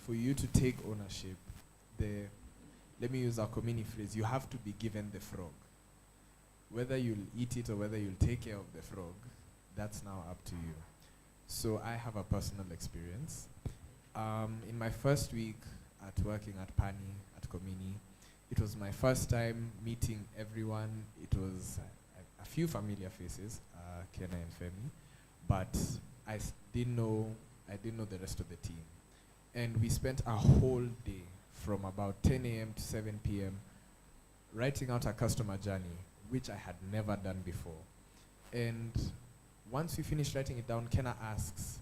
for you to take ownership, let me use our Komini phrase, you have to be given the frog. Whether you'll eat it or whether you'll take care of the frog, that's now up to you. So I have a personal experience. In my first week at working at Pani, at Komini, it was my first time meeting everyone. It was a few familiar faces, Kena and Femi, but I didn't know the rest of the team. And we spent a whole day from about 10 a.m. to 7 p.m. writing out a customer journey, which I had never done before. And once we finished writing it down, Kena asks,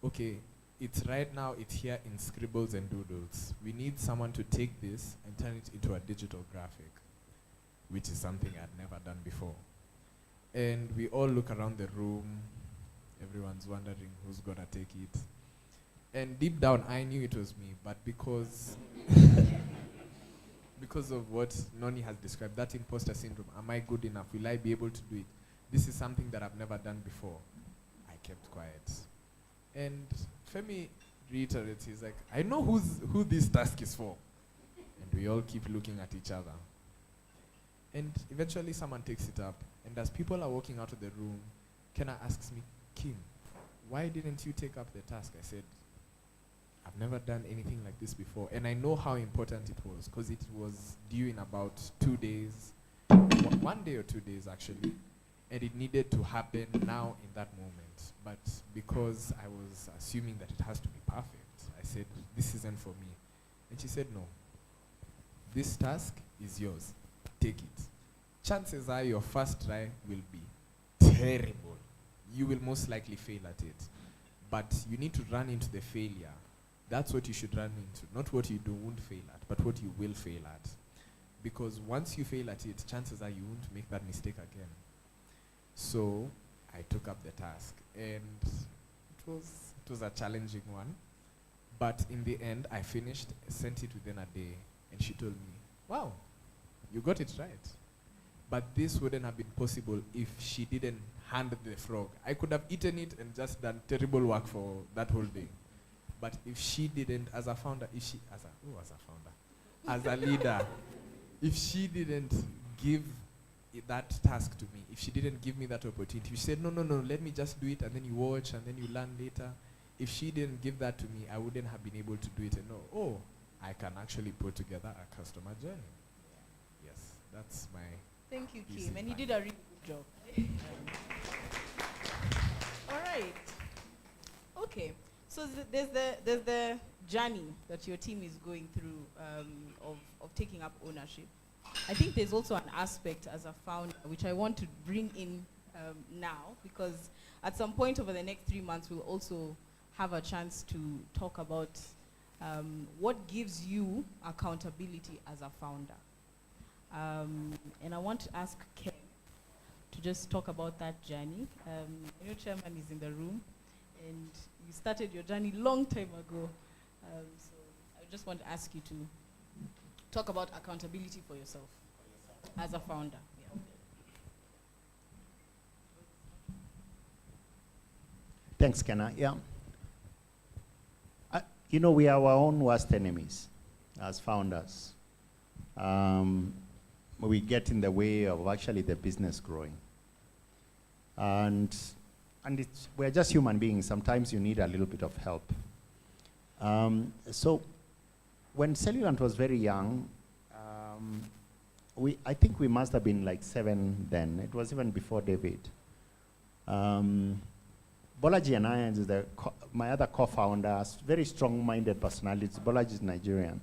okay, it's right now, it's here in scribbles and doodles. We need someone to take this and turn it into a digital graphic, which is something I'd never done before. And we all look around the room. Everyone's wondering who's gonna take it. And deep down, I knew it was me, but because of what Noni has described, that imposter syndrome, am I good enough? Will I be able to do it? This is something that I've never done before. I kept quiet. And Femi reiterates, he's like, I know who this task is for. And we all keep looking at each other. And eventually someone takes it up. And as people are walking out of the room, Kenna asks me, Kim, why didn't you take up the task? I said, I've never done anything like this before. And I know how important it was, because it was due in about 2 days, 1 day or 2 days actually. And it needed to happen now in that moment. But because I was assuming that it has to be perfect, I said, this isn't for me. And she said, no, this task is yours. Take it. Chances are your first try will be terrible. You will most likely fail at it. But you need to run into the failure. That's what you should run into. Not what you won't fail at, but what you will fail at. Because once you fail at it, chances are you won't make that mistake again. So I took up the task, and it was a challenging one. But in the end, I finished, sent it within a day, and she told me, wow, you got it right. But this wouldn't have been possible if she didn't hand the frog. I could have eaten it and just done terrible work for that whole day. But if she didn't, as a founder, as a leader, if she didn't give that task to me, if she didn't give me that opportunity, she said, no, let me just do it, and then you watch, and then you learn later. If she didn't give that to me, I wouldn't have been able to do it and know, oh, I can actually put together a customer journey. Yeah. Yes, that's my... Thank you, Kim, and you did a really good job. All right. Okay, so there's the journey that your team is going through of taking up ownership. I think there's also an aspect as a founder which I want to bring in now, because at some point over the next 3 months we'll also have a chance to talk about what gives you accountability as a founder. And I want to ask Ken to just talk about that journey. I know Chairman is in the room, and you started your journey long time ago. So I just want to ask you to talk about accountability for yourself as a founder. Yeah. Thanks, Kenna. Yeah. You know, we are our own worst enemies as founders. We get in the way of actually the business growing. And we're just human beings. Sometimes you need a little bit of help. So when Cellulant was very young, I think we must have been like 7 then. It was even before David. Bolaji and I, is my other co-founder, very strong-minded personalities. Bolaji is Nigerian.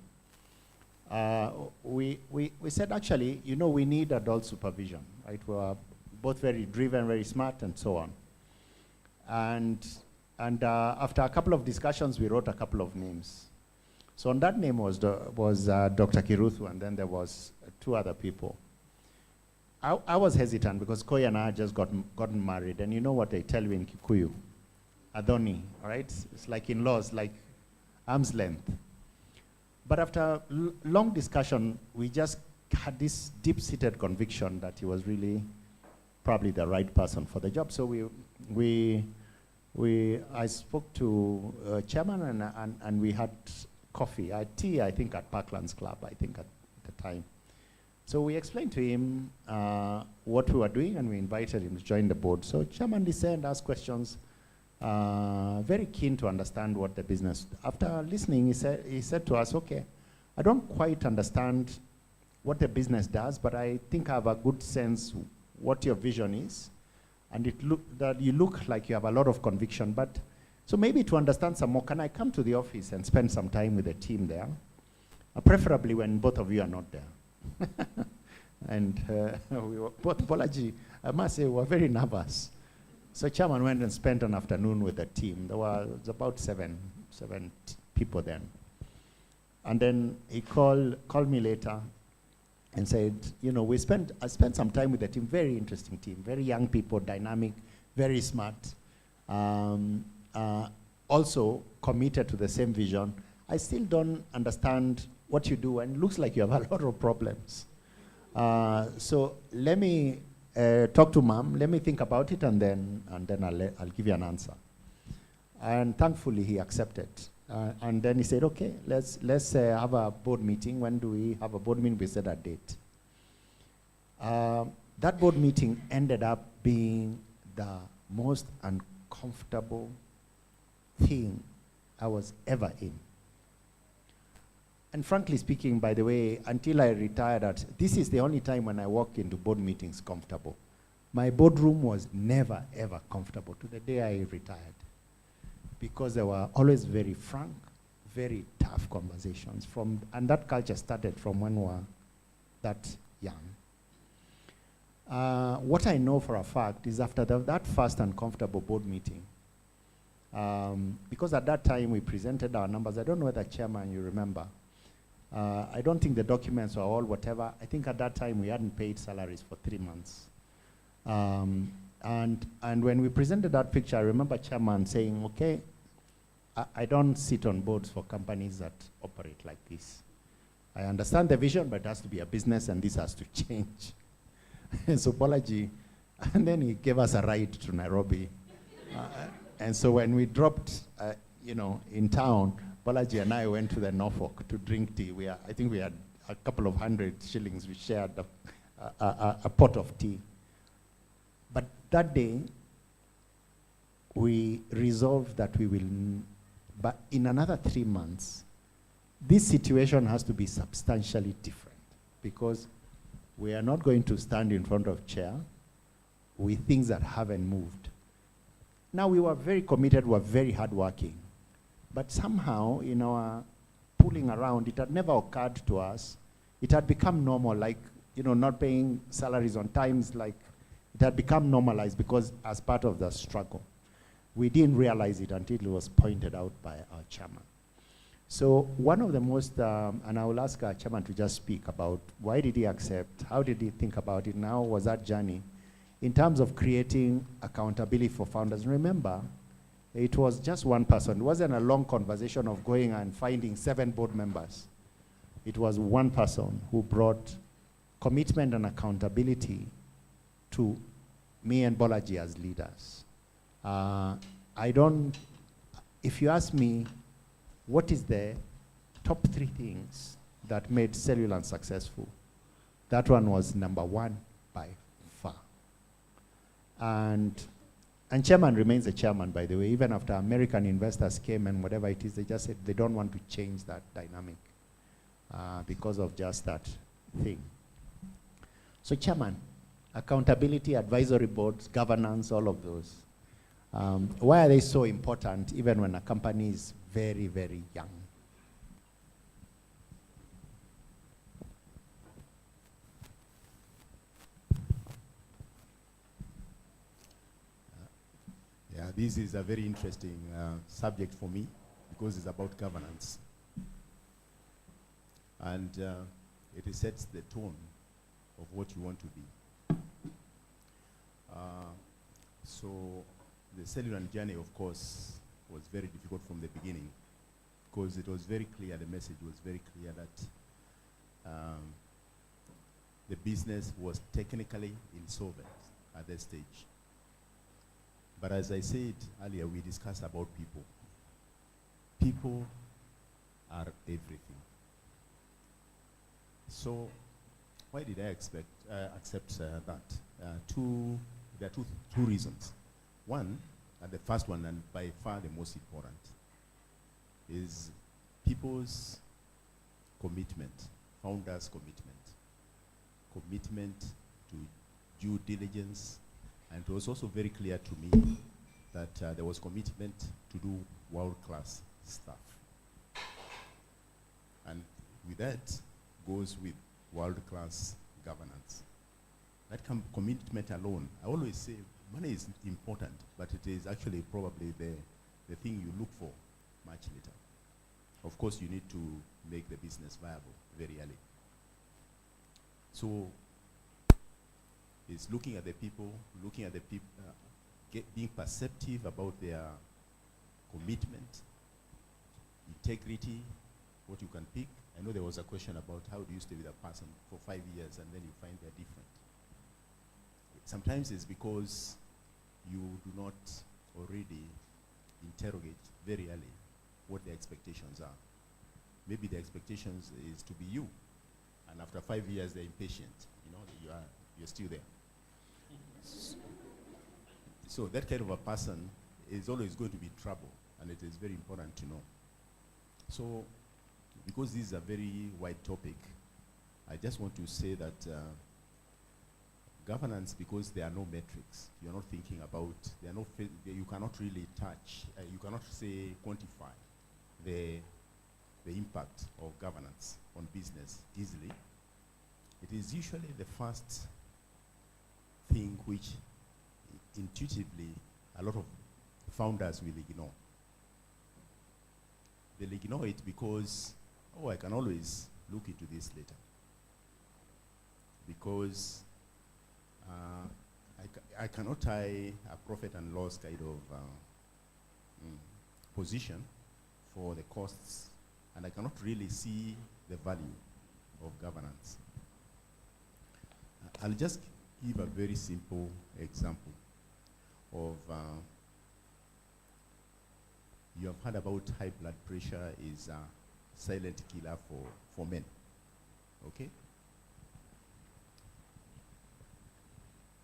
We said, actually, you know, we need adult supervision, right? We are both very driven, very smart, and so on. And after a couple of discussions, we wrote a couple of names. So on that name was Dr. Kiruthu, and then there was 2 other people. I was hesitant because Koi and I had just gotten married, and you know what they tell you in Kikuyu? Adoni, right? It's like in-laws, like arm's length. But after long discussion, we just had this deep-seated conviction that he was really probably the right person for the job. So I spoke to chairman and we had coffee, tea, I think at Parklands Club, I think at the time. So we explained to him what we were doing and we invited him to join the board. So chairman listened, asked questions, very keen to understand what the business. After listening, he said to us, okay, I don't quite understand what the business does, but I think I have a good sense what your vision is. And that you look like you have a lot of conviction, but so maybe to understand some more, can I come to the office and spend some time with the team there? Preferably when both of you are not there. And we were, both Bolaji, I must say, were very nervous. So chairman went and spent an afternoon with the team. There was about seven people then. And then he called me later and said, you know, I spent some time with the team, very interesting team, very young people, dynamic, very smart, also committed to the same vision. I still don't understand what you do, and it looks like you have a lot of problems. So let me talk to mom, let me think about it, and then I'll give you an answer. And thankfully he accepted. And then he said, okay, let's have a board meeting. When do we have a board meeting? We set a date. That board meeting ended up being the most uncomfortable thing I was ever in. And frankly speaking, by the way, until I retired, this is the only time when I walk into board meetings comfortable. My boardroom was never, ever comfortable to the day I retired, because they were always very frank, very tough conversations. And that culture started from when we were that young. What I know for a fact is after that first uncomfortable board meeting, because at that time we presented our numbers. I don't know whether chairman, you remember. I don't think the documents were all whatever. I think at that time we hadn't paid salaries for 3 months. And when we presented that picture, I remember chairman saying, okay, I don't sit on boards for companies that operate like this. I understand the vision, but it has to be a business and this has to change. And so Bolaji, and then he gave us a ride to Nairobi. And so when we dropped, in town, Bolaji and I went to the Norfolk to drink tea. I think we had a couple of 100 shillings. We shared a pot of tea. But that day, we resolved that we will, but in another 3 months, this situation has to be substantially different, because we are not going to stand in front of chair with things that haven't moved. Now, we were very committed, we were very hardworking, but somehow in our pulling around, it had never occurred to us. It had become normal, like, not paying salaries on times, like it had become normalized because as part of the struggle. We didn't realize it until it was pointed out by our chairman. So one of the most, and I will ask our chairman to just speak about why did he accept, how did he think about it, now was that journey in terms of creating accountability for founders. Remember, it was just one person. It wasn't a long conversation of going and finding 7 board members. It was one person who brought commitment and accountability to me and Bolaji as leaders. If you ask me, what is the top 3 things that made Cellulant successful? That one was number 1 by far. And chairman remains a chairman, by the way. Even after American investors came and whatever it is, they just said they don't want to change that dynamic because of just that thing. So chairman, accountability, advisory boards, governance, all of those. Why are they so important even when a company is very, very young? Yeah, this is a very interesting subject for me because it's about governance. And it sets the tone of what you want to be. So the Cellulant journey, of course, was very difficult from the beginning. because it was very clear, the message was very clear that the business was technically insolvent at that stage. But as I said earlier, we discussed about people. People are everything. So why did I accept that? There are two reasons. One, and the first one, and by far the most important, is people's commitment, founders' commitment to due diligence, and it was also very clear to me that there was commitment to do world-class stuff. And with that goes with world-class governance. That commitment alone, I always say money is important, but it is actually probably the thing you look for much later. Of course, you need to make the business viable very early. So it's looking at the people, being perceptive about their commitment, integrity, what you can pick. I know there was a question about how do you stay with a person for 5 years and then you find they're different. Sometimes it's because you do not already interrogate very early what their expectations are. Maybe the expectations is to be you, and after 5 years they're impatient. You know, you're still there. So that kind of a person is always going to be trouble, and it is very important to know. So, because this is a very wide topic, I just want to say that governance, because there are no metrics, you're not thinking about, you cannot really touch, you cannot say quantify the impact of governance on business easily. It is usually the first thing which intuitively a lot of founders will ignore. They'll ignore it because, oh, I can always look into this later. Because I cannot tie a profit and loss kind of position for the costs, and I cannot really see the value of governance. I'll just give a very simple example of, you have heard about high blood pressure is a silent killer for men, okay?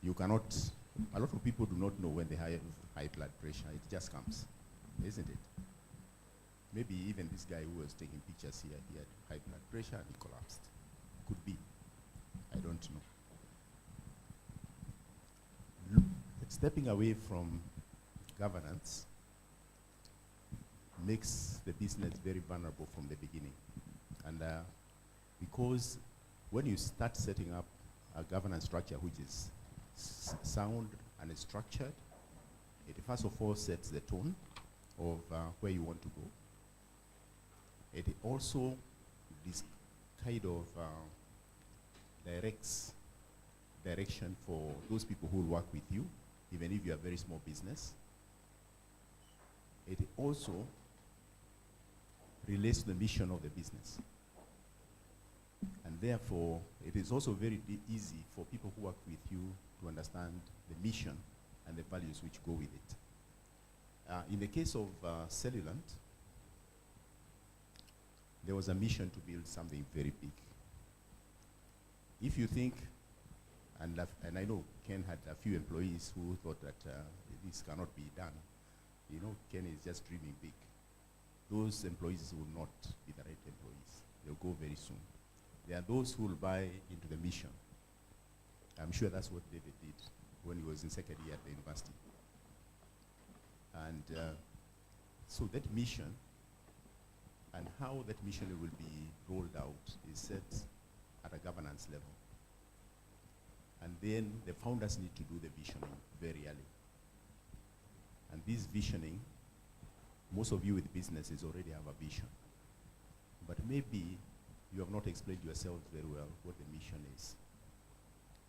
You cannot, a lot of people do not know when they have high blood pressure, it just comes, isn't it? Maybe even this guy who was taking pictures here, he had high blood pressure and he collapsed. Could be, I don't know. Stepping away from governance makes the business very vulnerable from the beginning. And because when you start setting up a governance structure which is sound and structured, it first of all sets the tone of where you want to go. It also this kind of directs direction for those people who will work with you, even if you are a very small business. It also relates to the mission of the business. And therefore, it is also very easy for people who work with you to understand the mission and the values which go with it. In the case of Cellulant, there was a mission to build something very big. If you think, and I know Ken had a few employees who thought that this cannot be done. You know, Ken is just dreaming big. Those employees will not be the right employees. They'll go very soon. There are those who will buy into the mission. I'm sure that's what David did when he was in second year at the university. And so that mission and how that mission will be rolled out is set at a governance level. And then the founders need to do the visioning very early. And this visioning, most of you with businesses already have a vision. But maybe you have not explained yourself very well what the mission is.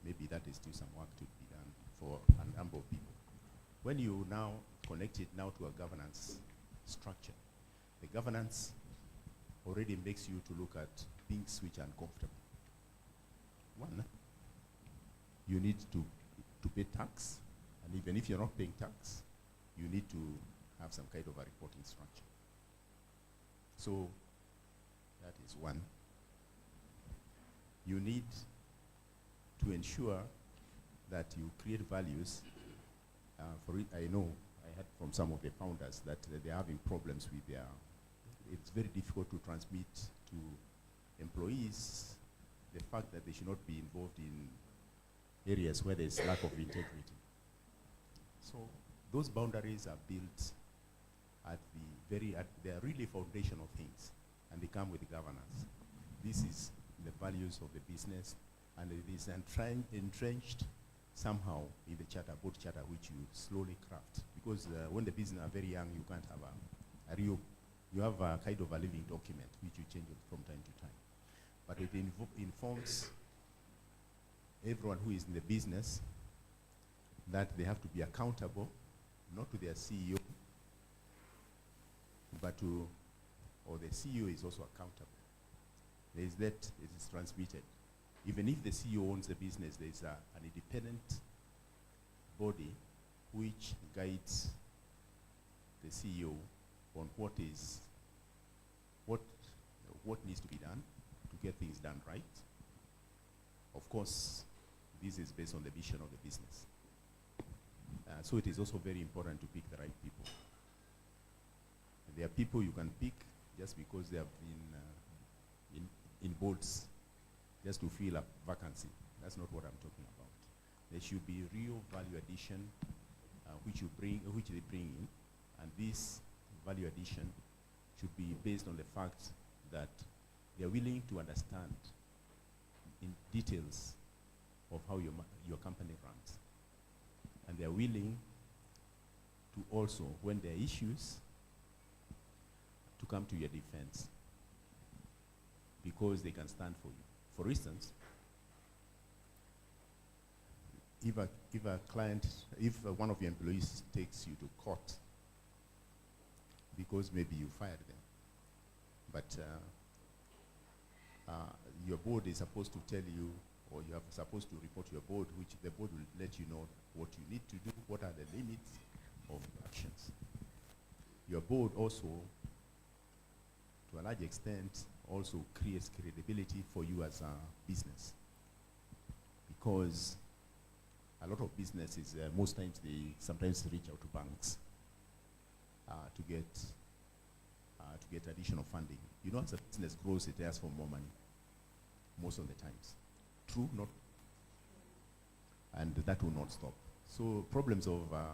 Maybe that is still some work to be done for a number of people. When you now connect it now to a governance structure, the governance already makes you to look at things which are uncomfortable. One, you need to pay tax, and even if you're not paying tax, you need to have some kind of a reporting structure. So that is one. You need to ensure that you create values. For it, I know I heard from some of the founders that they're having problems with their, it's very difficult to transmit to employees the fact that they should not be involved in areas where there's lack of integrity. So those boundaries are built at they are really foundational things, and they come with governance. This is the values of the business, and it is entrenched somehow in the charter, board charter, which you slowly craft. Because when the business are very young, you can't have a real, you have a kind of a living document which you change from time to time. But it informs everyone who is in the business that they have to be accountable, not to their CEO, but to, or the CEO is also accountable. There is that, it is transmitted. Even if the CEO owns the business, there is an independent body which guides the CEO on what needs to be done to get things done right. Of course, this is based on the vision of the business. So it is also very important to pick the right people. And there are people you can pick just because they have been in boards, just to fill a vacancy. That's not what I'm talking about. There should be real value addition which they bring in, and this value addition should be based on the fact that they are willing to understand in details of how your company runs. And they are willing to also, when there are issues, to come to your defense because they can stand for you. For instance, if one of your employees takes you to court because maybe you fired them, but your board is supposed to tell you, or you are supposed to report to your board, which the board will let you know what you need to do, what are the limits of actions. Your board also, to a large extent, also creates credibility for you as a business. Because a lot of businesses, most times they sometimes reach out to banks to get additional funding. You know, as a business grows, it asks for more money, most of the times. True, not, and that will not stop. So problems of a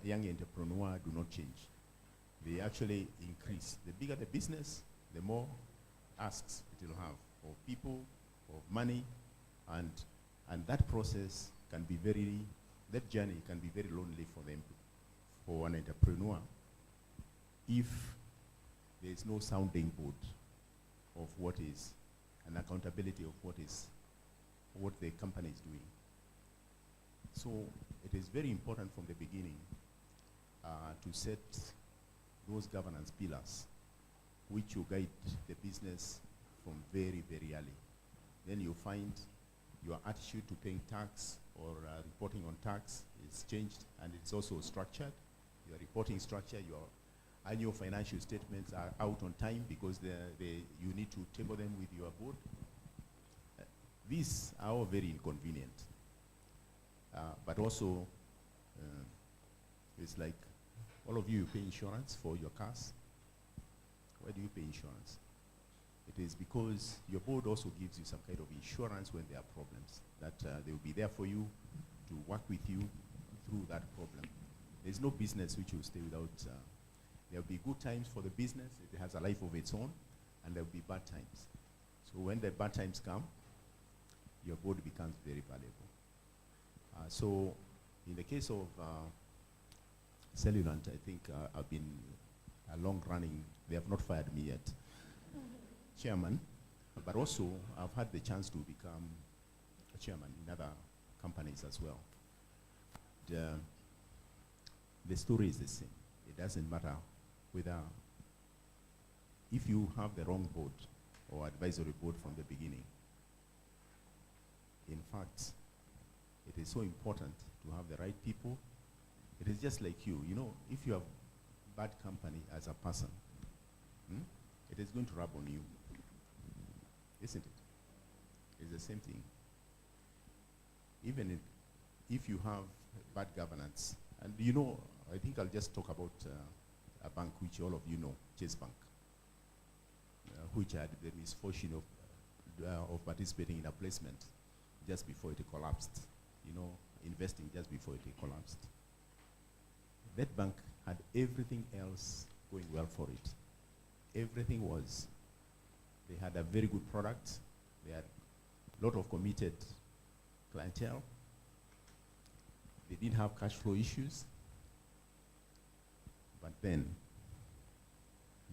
young entrepreneur do not change. They actually increase. The bigger the business, the more asks it will have of people, of money, and that process can be that journey can be very lonely for them, for an entrepreneur, if there is no sounding board of what is, an accountability of what the company is doing. So it is very important from the beginning to set those governance pillars which will guide the business from very, very early. Then you'll find your attitude to paying tax or reporting on tax is changed, and it's also structured. Your reporting structure, your annual financial statements are out on time because you need to table them with your board. These are all very inconvenient. But also, it's like all of you pay insurance for your cars. Why do you pay insurance? It is because your board also gives you some kind of insurance when there are problems, that they will be there for you to work with you through that problem. There's no business which will stay without, there will be good times for the business, it has a life of its own, and there will be bad times. So when the bad times come, your board becomes very valuable. So in the case of Cellulant, I think I've been a long running, they have not fired me yet, chairman, but also I've had the chance to become a chairman in other companies as well. The story is the same. It doesn't matter whether if you have the wrong board or advisory board from the beginning, in fact, it is so important to have the right people. It is just like you know, if you have bad company as a person, it is going to rub on you, isn't it? It's the same thing. Even if you have bad governance, and you know, I think I'll just talk about a bank which all of you know, Chase Bank, which had the misfortune of participating in a placement just before it collapsed, you know, investing just before it collapsed. That bank had everything else going well for it. Everything was, they had a very good product, they had a lot of committed clientele, they didn't have cash flow issues, but then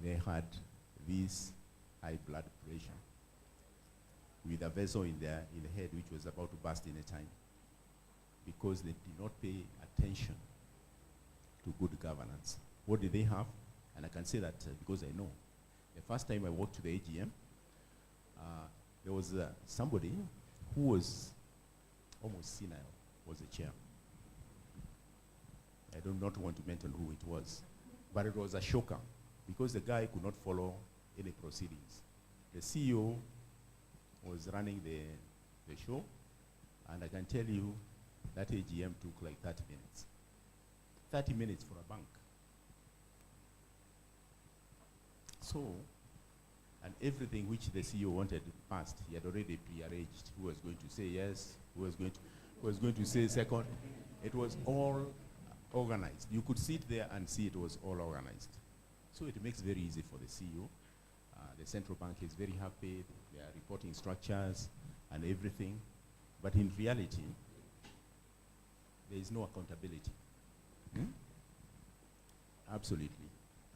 they had this high blood pressure with a vessel in the head which was about to burst any time because they did not pay attention to good governance. What did they have? And I can say that because I know. The first time I walked to the AGM, there was somebody who was almost senile, was the chair. I do not want to mention who it was, but it was a shocker because the guy could not follow any proceedings. The CEO was running the show, and I can tell you that AGM took like 30 minutes. 30 minutes for a bank. So, and everything which the CEO wanted passed, he had already prearranged who was going to say yes, who was going to say second. It was all organized. You could sit there and see it was all organized. So it makes it very easy for the CEO. The central bank is very happy, their reporting structures and everything. But in reality, there is no accountability. Absolutely.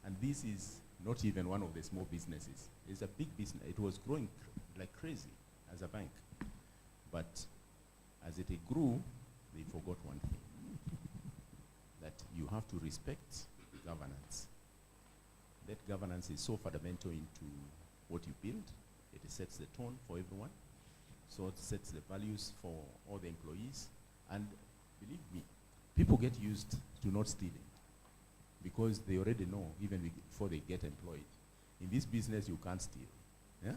And this is not even one of the small businesses. It's a big business. It was growing like crazy as a bank. But as it grew, they forgot one thing, that you have to respect governance. That governance is so fundamental into what you build. It sets the tone for everyone. So it sets the values for all the employees. And believe me, people get used to not stealing because they already know even before they get employed. In this business, you can't steal. Yeah?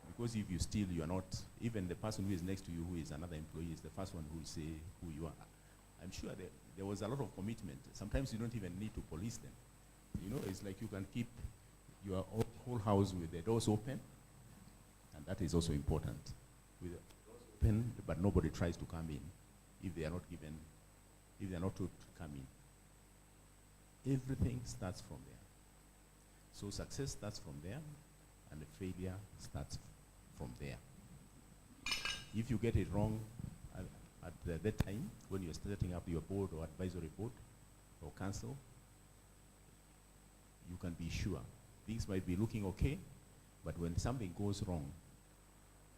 Because if you steal, you are not, even the person who is next to you, who is another employee, is the first one who will say who you are. I'm sure there was a lot of commitment. Sometimes you don't even need to police them. You know, it's like you can keep your whole house with the doors open, and that is also important. With the doors open, but nobody tries to come in if they are not given, if they are not told to come in. Everything starts from there. So success starts from there, and the failure starts from there. If you get it wrong at that time, when you're setting up your board or advisory board or council, you can be sure things might be looking okay, but when something goes wrong,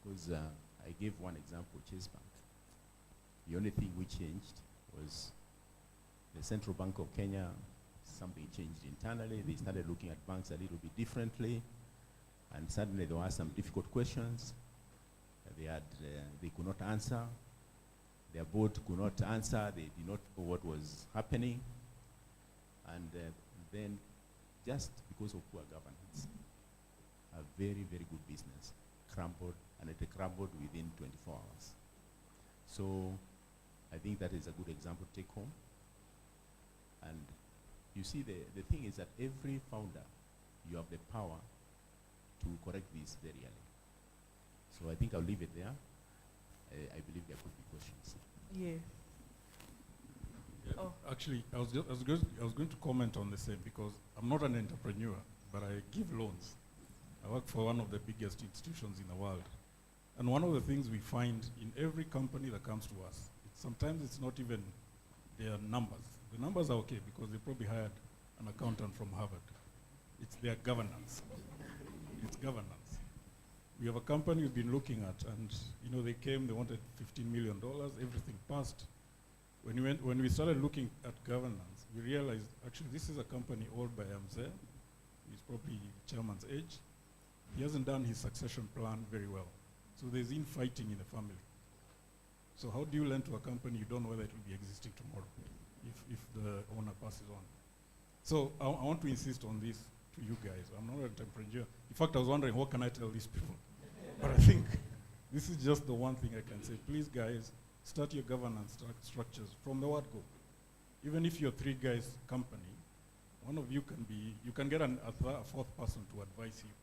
because I gave one example, Chase Bank. The only thing we changed was the Central Bank of Kenya, something changed internally. They started looking at banks a little bit differently, and suddenly there were some difficult questions. They could not answer. Their board could not answer. They did not know what was happening. And then just because of poor governance, a very, very good business crumbled, and it crumbled within 24 hours. So I think that is a good example to take home. And you see, the thing is that every founder, you have the power to correct this very early. So I think I'll leave it there. I believe there could be questions. Yeah. Oh. Actually, I was going to comment on the same because I'm not an entrepreneur, but I give loans. I work for one of the biggest institutions in the world. And one of the things we find in every company that comes to us, sometimes it's not even their numbers. The numbers are okay because they probably hired an accountant from Harvard. It's their governance. It's governance. We have a company we've been looking at, and you know, they came, they wanted $15 million, everything passed. When we started looking at governance, we realized actually this is a company owned by Mzee, He's probably chairman's age. He hasn't done his succession plan very well. So there's infighting in the family. So how do you lend to a company you don't know whether it will be existing tomorrow if the owner passes on? So I want to insist on this to you guys. I'm not an entrepreneur. In fact, I was wondering, what can I tell these people? But I think this is just the one thing I can say. Please, guys, start your governance structures from the word go. Even if you're 3 guys company, one of you can get a fourth person to advise you,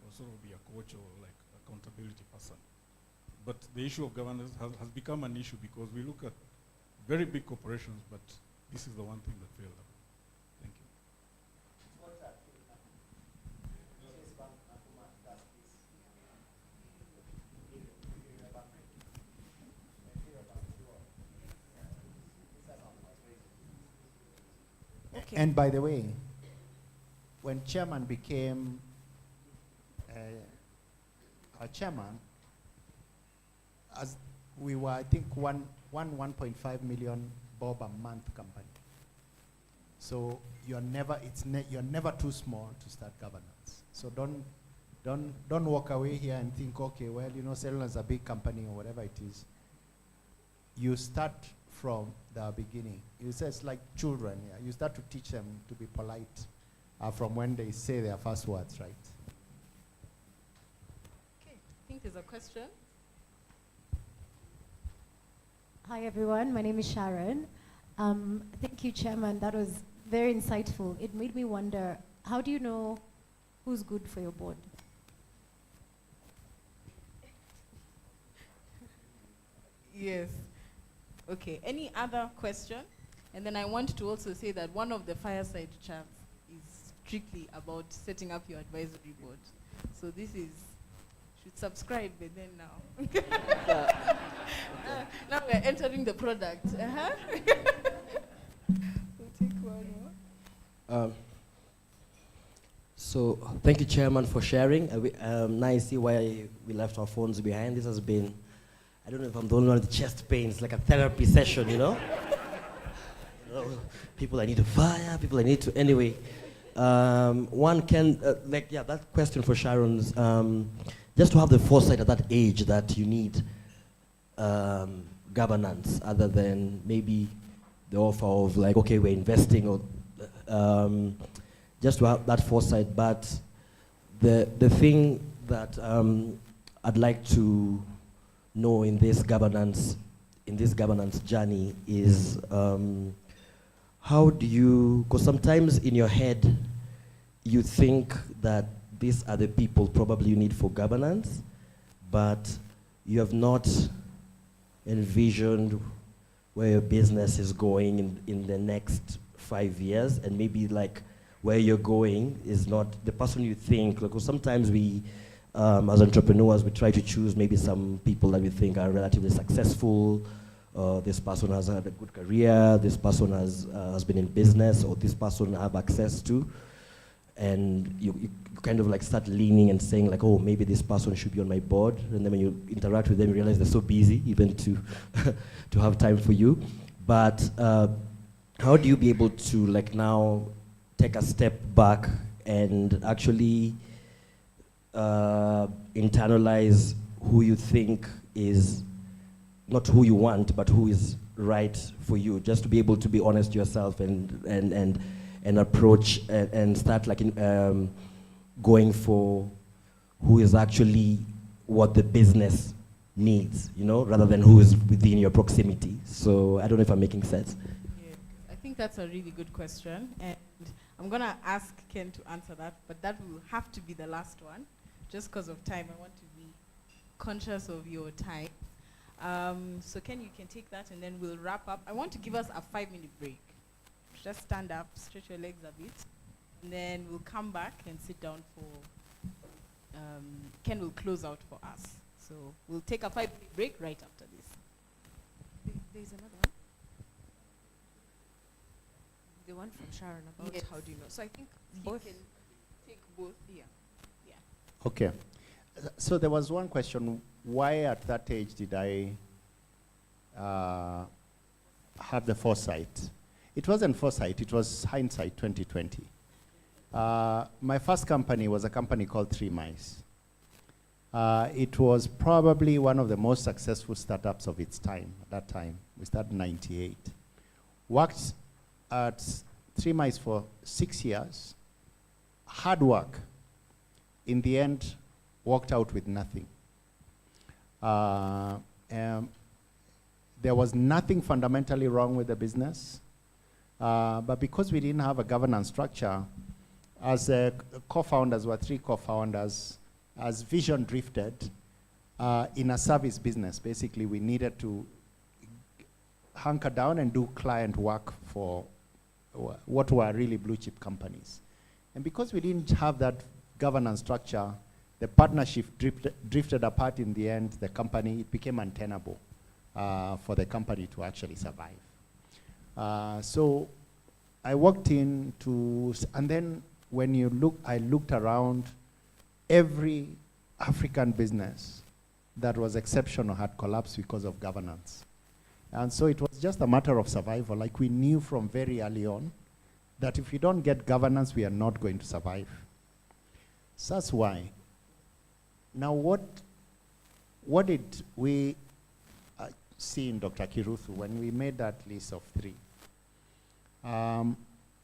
or sort of be a coach or like accountability person. But the issue of governance has become an issue because we look at very big corporations, but this is the one thing that failed them. Thank you. Okay. And by the way, when chairman became our chairman, as we were, I think, 1.5 million bob a month company. So you're never too small to start governance. So don't walk away here and think, okay, well, you know, Cellular is a big company or whatever it is. You start from the beginning. It's just like children. Yeah? You start to teach them to be polite from when they say their first words, right? Okay, I think there's a question. Hi everyone, my name is Sharon. Thank you, Chairman. That was very insightful. It made me wonder, how do you know who's good for your board? Yes. Okay, any other question? And then I want to also say that one of the fireside chats is strictly about setting up your advisory board. So this is, should subscribe by then now. Now we're entering the product. We'll take one more. So thank you, Chairman, for sharing. Now I see why we left our phones behind. This has been, I don't know if I'm the only one with chest pain. It's like a therapy session, you know? People I need to fire, people I need to, anyway. One can, that question for Sharon's, just to have the foresight at that age that you need governance other than maybe the offer of like, okay, we're investing, or just to have that foresight. But the thing that I'd like to know in this governance journey is how do you, because sometimes in your head you think that these are the people probably you need for governance, but you have not envisioned where your business is going in the next 5 years, and maybe like where you're going is not the person you think. Because sometimes we, as entrepreneurs, we try to choose maybe some people that we think are relatively successful. This person has had a good career, this person has been in business, or this person I have access to. And you kind of like start leaning and saying like, oh, maybe this person should be on my board. And then when you interact with them, you realize they're so busy even to to have time for you. But how do you be able to like now take a step back and actually internalize who you think is not who you want, but who is right for you, just to be able to be honest to yourself and approach and start like going for who is actually what the business needs, you know, rather than who is within your proximity. So I don't know if I'm making sense. Yeah, I think that's a really good question, and I'm gonna ask Ken to answer that, but that will have to be the last one, just because of time. I want to be conscious of your time. So Ken, you can take that, and then we'll wrap up. I want to give us a 5-minute break. Just stand up, stretch your legs a bit, and then we'll come back and sit down for, Ken will close out for us. So we'll take a 5-minute break right after this. There's another one. The one from Sharon about how do you know. So I think both can take both. Yeah. Okay. So there was one question, why at that age did I have the foresight? It wasn't foresight, it was hindsight 2020. My first company was a company called 3 Mice. It was probably one of the most successful startups of its time at that time. We started in 98. Worked at 3 Mice for 6 years. Hard work. In the end, walked out with nothing. There was nothing fundamentally wrong with the business. But because we didn't have a governance structure, as co-founders, were 3 co-founders, as vision drifted in a service business, basically we needed to hunker down and do client work for what were really blue chip companies. And because we didn't have that governance structure, the partnership drifted apart in the end. The company, it became untenable for the company to actually survive. So I walked into, and then when you look, I looked around, every African business that was exceptional had collapsed because of governance. And so it was just a matter of survival. Like, we knew from very early on that if we don't get governance, we are not going to survive. So that's why. Now, what did we see in Dr. Kiruthu when we made that list of 3?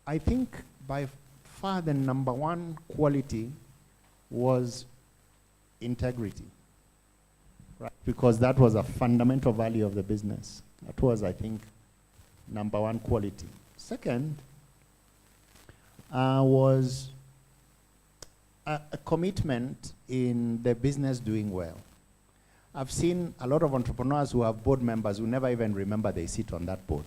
I think by far the number 1 quality was integrity, right? Because that was a fundamental value of the business. That was, I think, number 1 quality. Second was a commitment in the business doing well. I've seen a lot of entrepreneurs who have board members who never even remember they sit on that board.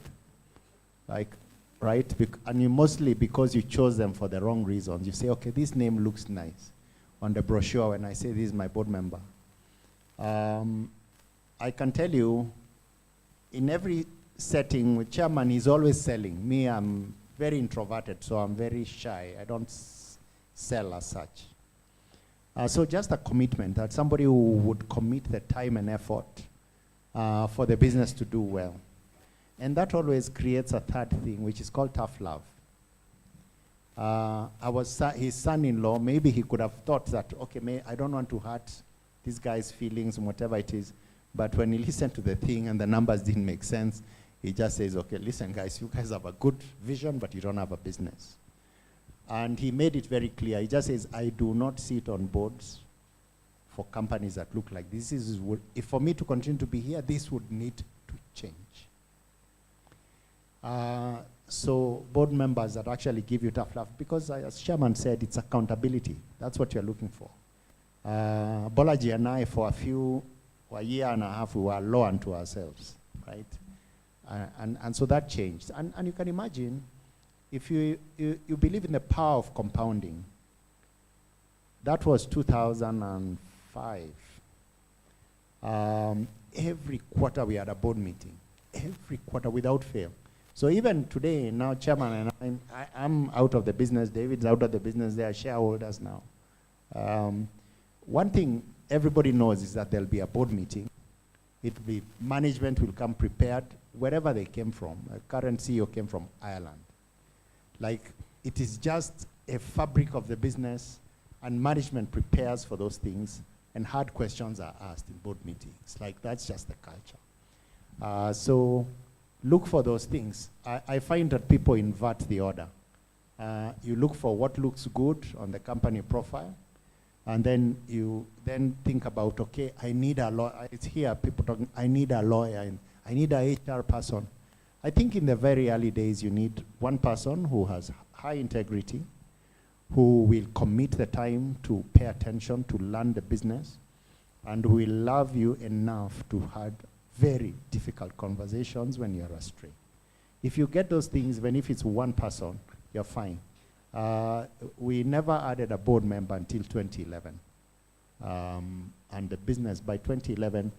Like, right? And you mostly, because you chose them for the wrong reasons, you say, okay, this name looks nice on the brochure when I say this is my board member. I can tell you, in every setting with chairman, he's always selling. Me, I'm very introverted, so I'm very shy. I don't sell as such. So just a commitment, that somebody who would commit the time and effort for the business to do well. And that always creates a third thing, which is called tough love. His son-in-law, maybe he could have thought that, okay, I don't want to hurt this guy's feelings and whatever it is. But when he listened to the thing and the numbers didn't make sense, he just says, okay, listen guys, you guys have a good vision, but you don't have a business. And he made it very clear. He just says, I do not sit on boards for companies that look like this. If for me to continue to be here, this would need to change. So board members that actually give you tough love, because as chairman said, it's accountability. That's what you're looking for. Bolaji and I, for a year and a half, we were low unto ourselves, right? And so that changed. And you can imagine, if you believe in the power of compounding, that was 2005. Every quarter we had a board meeting, every quarter without fail. So even today, now chairman and I'm out of the business, David's out of the business, they are shareholders now. One thing everybody knows is that there'll be a board meeting. Management will come prepared, wherever they came from. A current CEO came from Ireland. Like, it is just a fabric of the business, and management prepares for those things, and hard questions are asked in board meetings. Like, that's just the culture. So look for those things. I find that people invert the order. You look for what looks good on the company profile, and then you think about, okay, I need a lawyer. It's here, people talking, I need a lawyer, and I need a HR person. I think in the very early days, you need one person who has high integrity, who will commit the time to pay attention, to learn the business, and who will love you enough to have very difficult conversations when you're astray. If you get those things, even if it's one person, you're fine. We never added a board member until 2011. And the business, by 2011,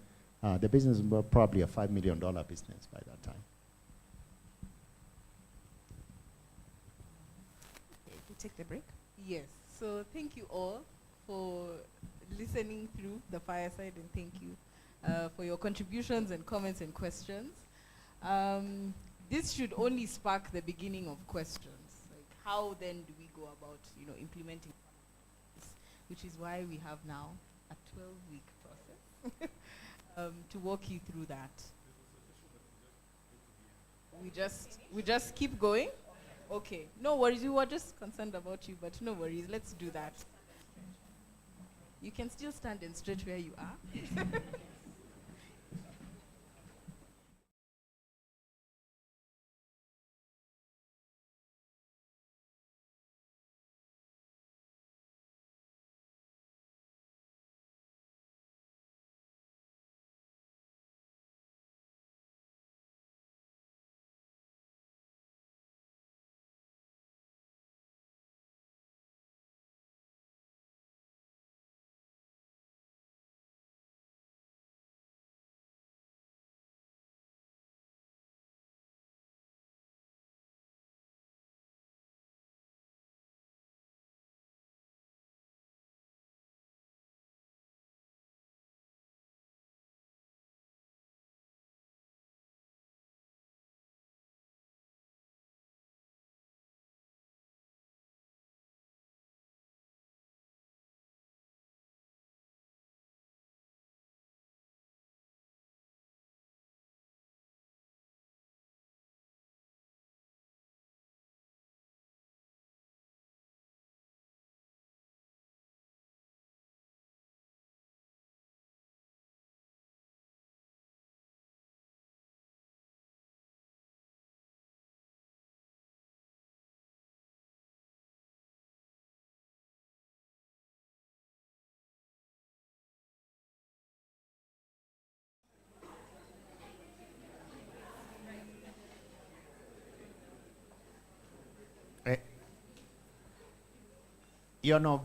the business was probably a $5 million business by that time. Okay, we take the break? Yes. So thank you all for listening through the fireside, and thank you for your contributions and comments and questions. This should only spark the beginning of questions. Like, how then do we go about, implementing this, which is why we have now a 12-week process to walk you through that. We just keep going? Okay. No worries. We were just concerned about you, but no worries. Let's do that. You can still stand and stretch where you are.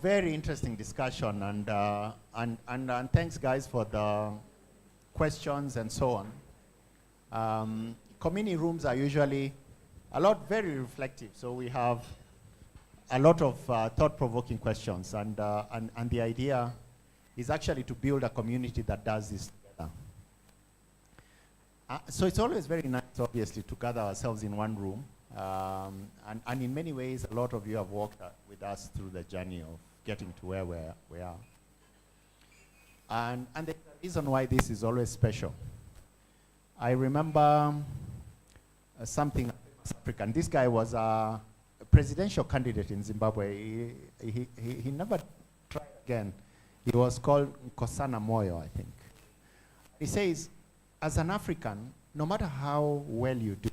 Very interesting discussion, and thanks, guys, for the questions and so on. Komini rooms are usually very reflective, so we have a lot of thought-provoking questions, and the idea is actually to build a community that does this together. So it's always very nice, obviously, to gather ourselves in one room. And in many ways, a lot of you have walked with us through the journey of getting to where we are. And the reason why this is always special. I remember something African. This guy was a presidential candidate in Zimbabwe. He never tried again. He was called Nkosana Moyo, I think. He says, as an African, no matter how well you do,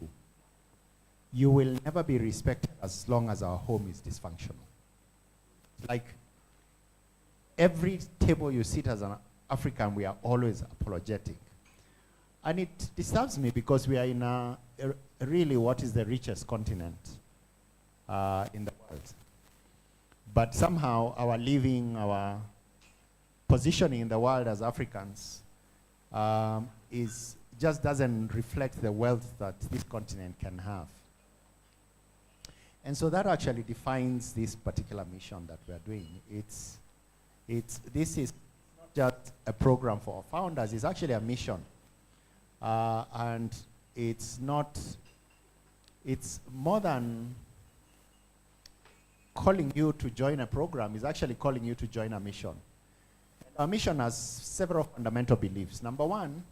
you will never be respected as long as our home is dysfunctional. Like, every table you sit as an African, we are always apologetic. And it disturbs me because we are in really what is the richest continent in the world. But somehow our living, our positioning in the world as Africans just doesn't reflect the wealth that this continent can have. And so that actually defines this particular mission that we are doing. This is not just a program for our founders, it's actually a mission. And it's more than calling you to join a program, it's actually calling you to join a mission. Our mission has several fundamental beliefs. Number one,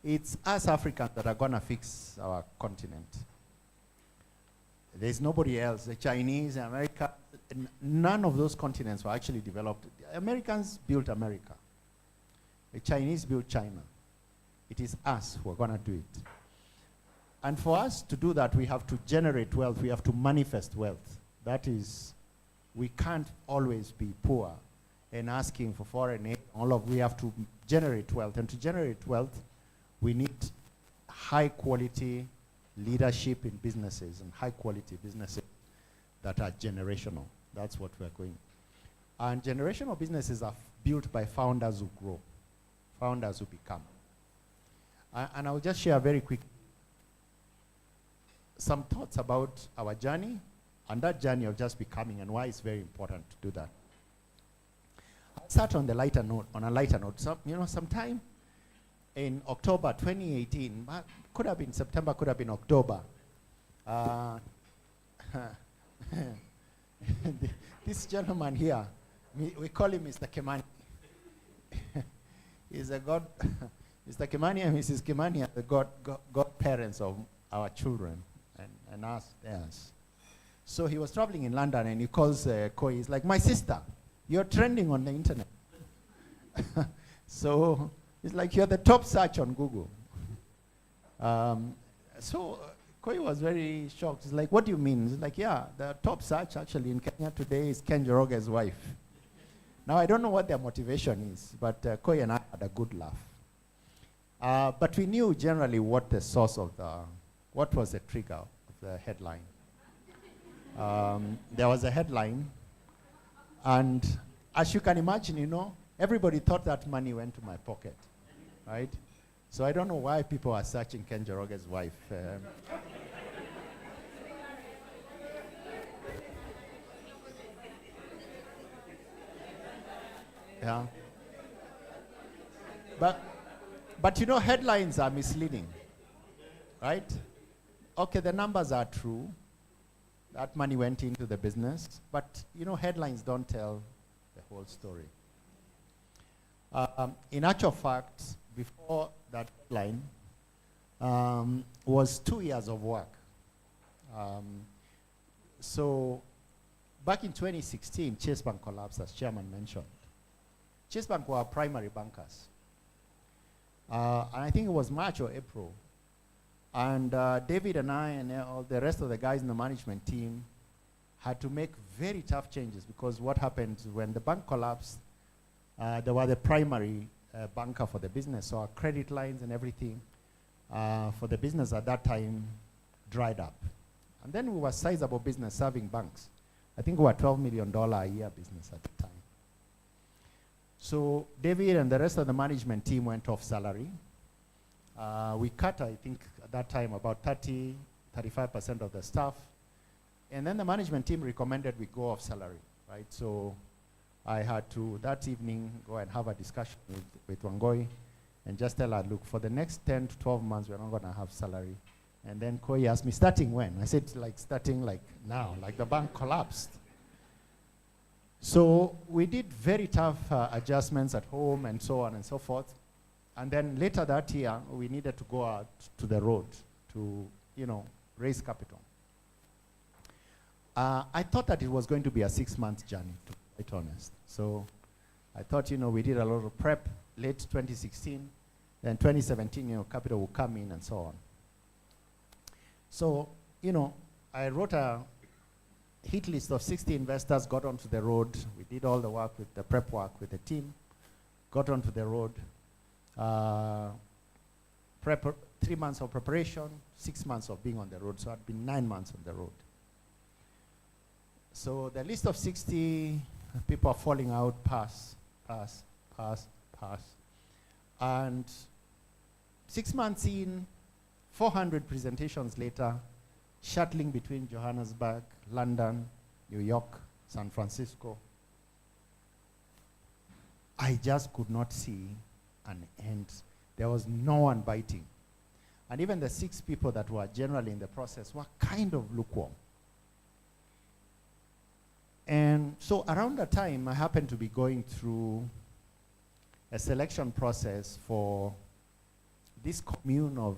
it's us Africans that are gonna fix our continent. There's nobody else. The Chinese, America, none of those continents were actually developed. The Americans built America. The Chinese built China. It is us who are going to do it. And for us to do that, we have to generate wealth. We have to manifest wealth. That is, we can't always be poor and asking for foreign aid. We have to generate wealth. And to generate wealth, we need high quality leadership in businesses and high quality businesses that are generational. That's what we're going. And generational businesses are built by founders who grow, founders who become. And I'll just share very quick some thoughts about our journey and that journey of just becoming and why it's very important to do that. I'll start on a lighter note. Sometime in October 2018, but could have been September, could have been October. This gentleman here, we call him Mr. Komini. He's a god. Mr. Komini and Mrs. Komini are the godparents of our children and us, theirs. So he was traveling in London and he calls Koi. He's like, my sister, you're trending on the internet. So it's like you're the top search on Google. So Koi was very shocked. He's like, what do you mean? He's like, yeah, the top search actually in Kenya today is Ken Njoroge's wife. Now, I don't know what their motivation is, but Koi and I had a good laugh. But we knew generally what the source of what was the trigger of the headline. There was a headline, and as you can imagine, everybody thought that money went to my pocket, right? So I don't know why people are searching Ken Njoroge's wife. Yeah. But headlines are misleading, right? Okay, the numbers are true. That money went into the business, but headlines don't tell the whole story. In actual fact, before that headline was 2 years of work. So back in 2016, Chase Bank collapsed, as Chairman mentioned. Chase Bank were our primary bankers. And I think it was March or April. And David and I and all the rest of the guys in the management team had to make very tough changes, because what happened when the bank collapsed, they were the primary banker for the business. So our credit lines and everything for the business at that time dried up. And then we were a sizable business serving banks. I think we were $12 million a year business at the time. So David and the rest of the management team went off salary. We cut, I think, at that time about 35% of the staff. And then the management team recommended we go off salary, right? So I had to, that evening, go and have a discussion with Wangoi and just tell her, look, for the next 10 to 12 months, we're not going to have salary. And then Koi asked me, starting when? I said, starting now, like the bank collapsed. So we did very tough adjustments at home and so on and so forth. And then later that year, we needed to go out to the road to, raise capital. I thought that it was going to be a 6-month journey, to be quite honest. So I thought, we did a lot of prep, late 2016. Then 2017, capital will come in and so on. So, I wrote a hit list of 60 investors, got onto the road. We did all the work with the prep work with the team, got onto the road. 3 months of preparation, 6 months of being on the road. So I'd been 9 months on the road. So the list of 60 people are falling out, pass. And 6 months in, 400 presentations later, shuttling between Johannesburg, London, New York, San Francisco. I just could not see an end. There was no one biting. And even the 6 people that were generally in the process were kind of lukewarm. And so around that time, I happened to be going through a selection process for this commune of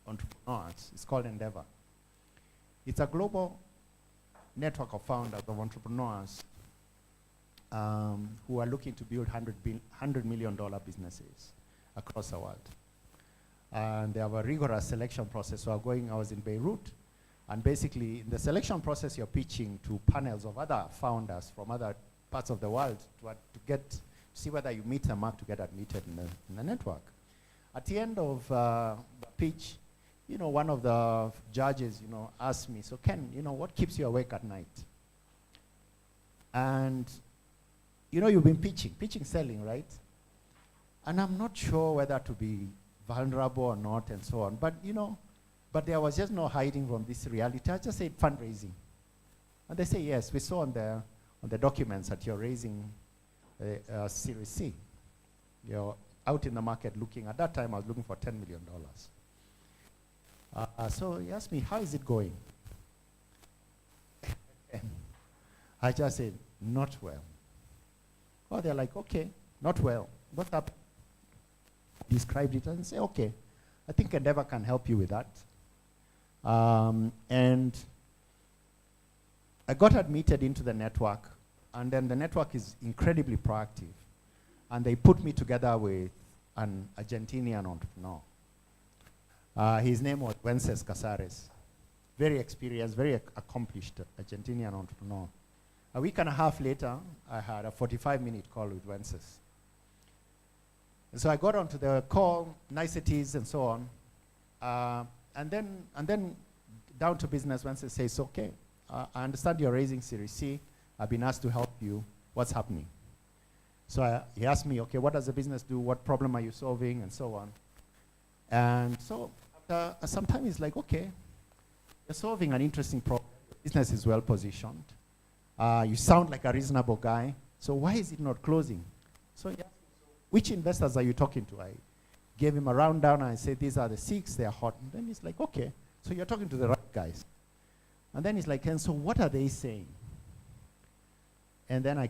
entrepreneurs. It's called Endeavor. It's a global network of founders, of entrepreneurs who are looking to build $100 million businesses across the world. And they have a rigorous selection process. So I was in Beirut, and basically in the selection process, you're pitching to panels of other founders from other parts of the world to see whether you meet the mark to get admitted in the network. At the end of the pitch, one of the judges, asked me, so Ken, what keeps you awake at night? And, you've been pitching selling, right? And I'm not sure whether to be vulnerable or not and so on. But, but there was just no hiding from this reality. I just said fundraising. And they say, yes, we saw on the documents that you're raising Series C. You're out in the market looking. At that time, I was looking for $10 million. So he asked me, how is it going? I just said, not well. Oh, they're like, okay, not well. What's up? Described it and say, okay, I think Endeavor can help you with that. And I got admitted into the network, and then the network is incredibly proactive. And they put me together with an Argentinian entrepreneur. His name was Wences Casares. Very experienced, very accomplished Argentinian entrepreneur. A week and a half later, I had a 45-minute call with Wences. And so I got onto the call, niceties and so on. And then down to business, Wences says, okay, I understand you're raising Series C. I've been asked to help you. What's happening? So he asked me, okay, what does the business do? What problem are you solving? And so on. And so after some time, he's like, okay, you're solving an interesting problem. Business is well positioned. You sound like a reasonable guy. So why is it not closing? So yeah, which investors are you talking to? I gave him a rundown and I said, these are the 6, they're hot. And then he's like, okay, so you're talking to the right guys. And then he's like, and so what are they saying? And then I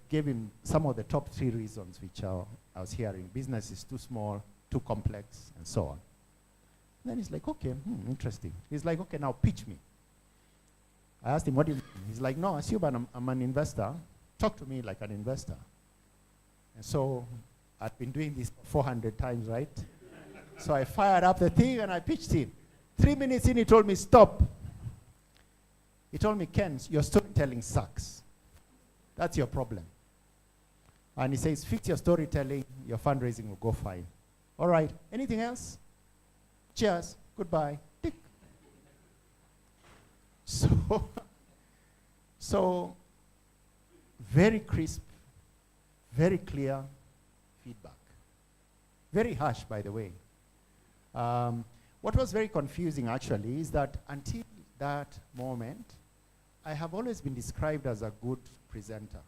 gave him some of the top 3 reasons which I was hearing. Business is too small, too complex, and so on. And then he's like, okay, interesting. He's like, okay, now pitch me. I asked him, what do you mean? He's like, no, assume I'm an investor. Talk to me like an investor. And so I'd been doing this 400 times, right? So I fired up the thing and I pitched him. 3 minutes in, he told me, stop. He told me, Ken, your storytelling sucks. That's your problem. And he says, fix your storytelling, your fundraising will go fine. All right, anything else? Cheers, goodbye, tick. So very crisp, very clear feedback. Very harsh, by the way. What was very confusing, actually, is that until that moment, I have always been described as a good presenter.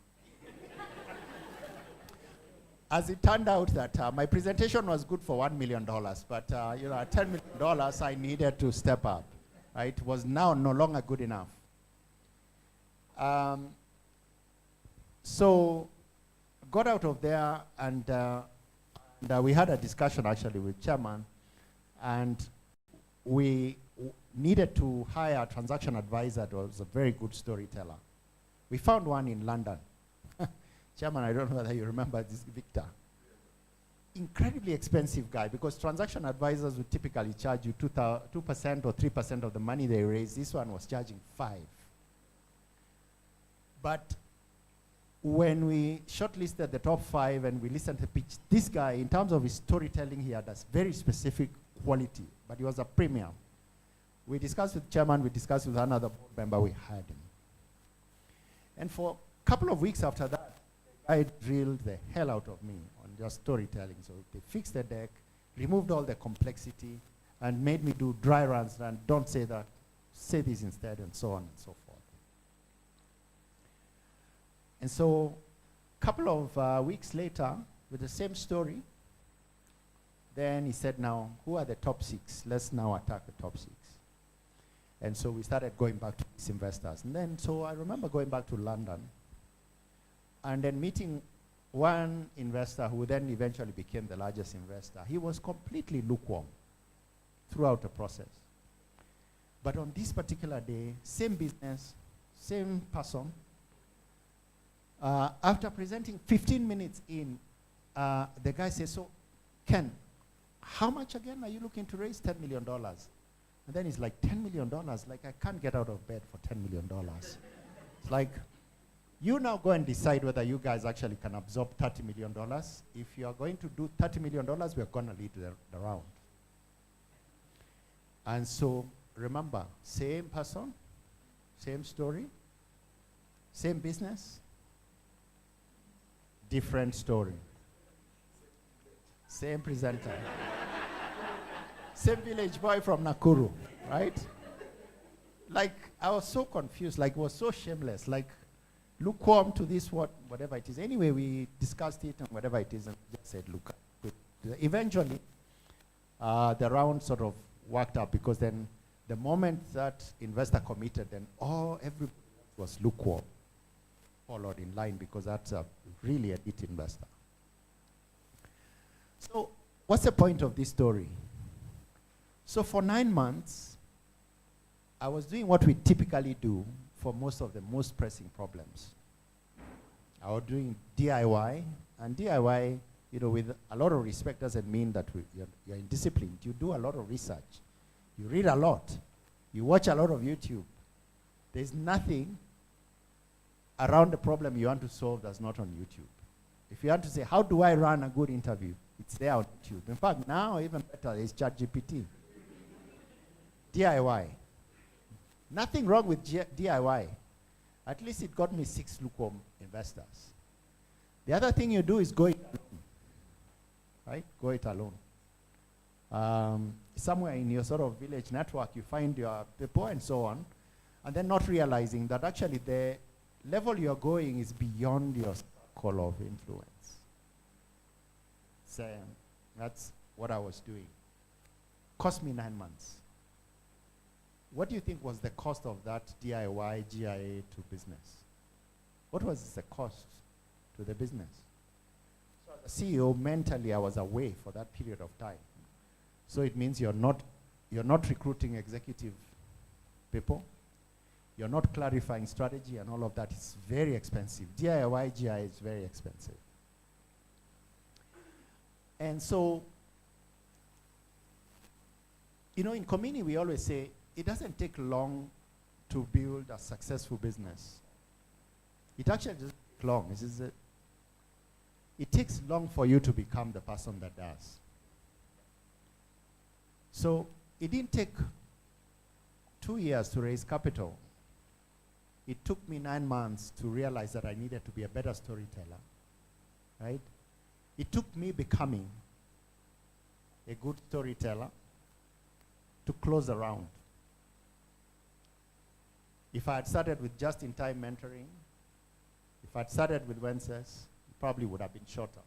As it turned out that my presentation was good for $1 million, but at $10 million, I needed to step up. Right? It was now no longer good enough. So got out of there, and we had a discussion actually with chairman, and we needed to hire a transaction advisor that was a very good storyteller. We found one in London. Chairman, I don't know whether you remember this Victor. Incredibly expensive guy, because transaction advisors would typically charge you 2% or 3% of the money they raise. This one was charging 5%. But when we shortlisted the top 5 and we listened to the pitch, this guy, in terms of his storytelling, he had a very specific quality, but he was a premium. We discussed with chairman, we discussed with another board member, we hired him. And for a couple of weeks after that, I drilled the hell out of me on just storytelling. So they fixed the deck, removed all the complexity, and made me do dry runs and don't say that, say this instead, and so on and so forth. And so a couple of weeks later, with the same story, then he said, now, who are the top 6? Let's now attack the top 6. And so we started going back to these investors. And then, so I remember going back to London and then meeting one investor who then eventually became the largest investor. He was completely lukewarm throughout the process. But on this particular day, same business, same person. After presenting 15 minutes in, the guy says, so, Ken, how much again are you looking to raise? $10 million. And then he's like, $10 million? Like, I can't get out of bed for $10 million. It's like, you now go and decide whether you guys actually can absorb $30 million. If you are going to do $30 million, we're going to lead the round. And so, remember, same person, same story, same business, different story. Same presenter. Same village boy from Nakuru, right? Like, I was so confused, like, it was so shameless, like, lukewarm to this, whatever it is. Anyway, we discussed it and whatever it is, and just said, look, eventually, the round sort of worked out, because then the moment that investor committed, then everybody was lukewarm, followed in line, because that's really a deep investor. So what's the point of this story? So for 9 months, I was doing what we typically do for most of the most pressing problems. I was doing DIY, and DIY, you know, with a lot of respect, doesn't mean that you're indisciplined. You do a lot of research. You read a lot. You watch a lot of YouTube. There's nothing around the problem you want to solve that's not on YouTube. If you want to say, how do I run a good interview? It's there on YouTube. In fact, now even better is ChatGPT. DIY. Nothing wrong with DIY. At least it got me 6 lukewarm investors. The other thing you do is go it alone. Right? Go it alone. Somewhere in your sort of village network, you find your people and so on, and then not realizing that actually the level you're going is beyond your circle of influence. So that's what I was doing. Cost me 9 months. What do you think was the cost of that DIY GIA to business? What was the cost to the business? So as a CEO, mentally I was away for that period of time. So it means you're not recruiting executive people. You're not clarifying strategy and all of that. It's very expensive. DIY GIA is very expensive. And so, you know, in Komini we always say, it doesn't take long to build a successful business. It actually doesn't take long. It takes long for you to become the person that does. So it didn't take 2 years to raise capital. It took me 9 months to realize that I needed to be a better storyteller, right? It took me becoming a good storyteller to close the round. If I had started with just-in-time mentoring, if I had started with Wences, it probably would have been shorter.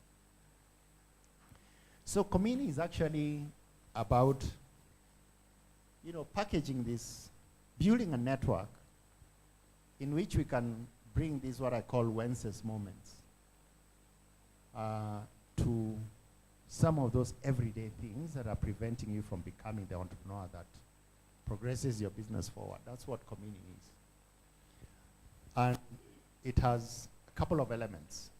So Komini is actually about, you know, packaging this, building a network in which we can bring these what I call Wences moments to some of those everyday things that are preventing you from becoming the entrepreneur that progresses your business forward. That's what Komini is. And it has a couple of elements.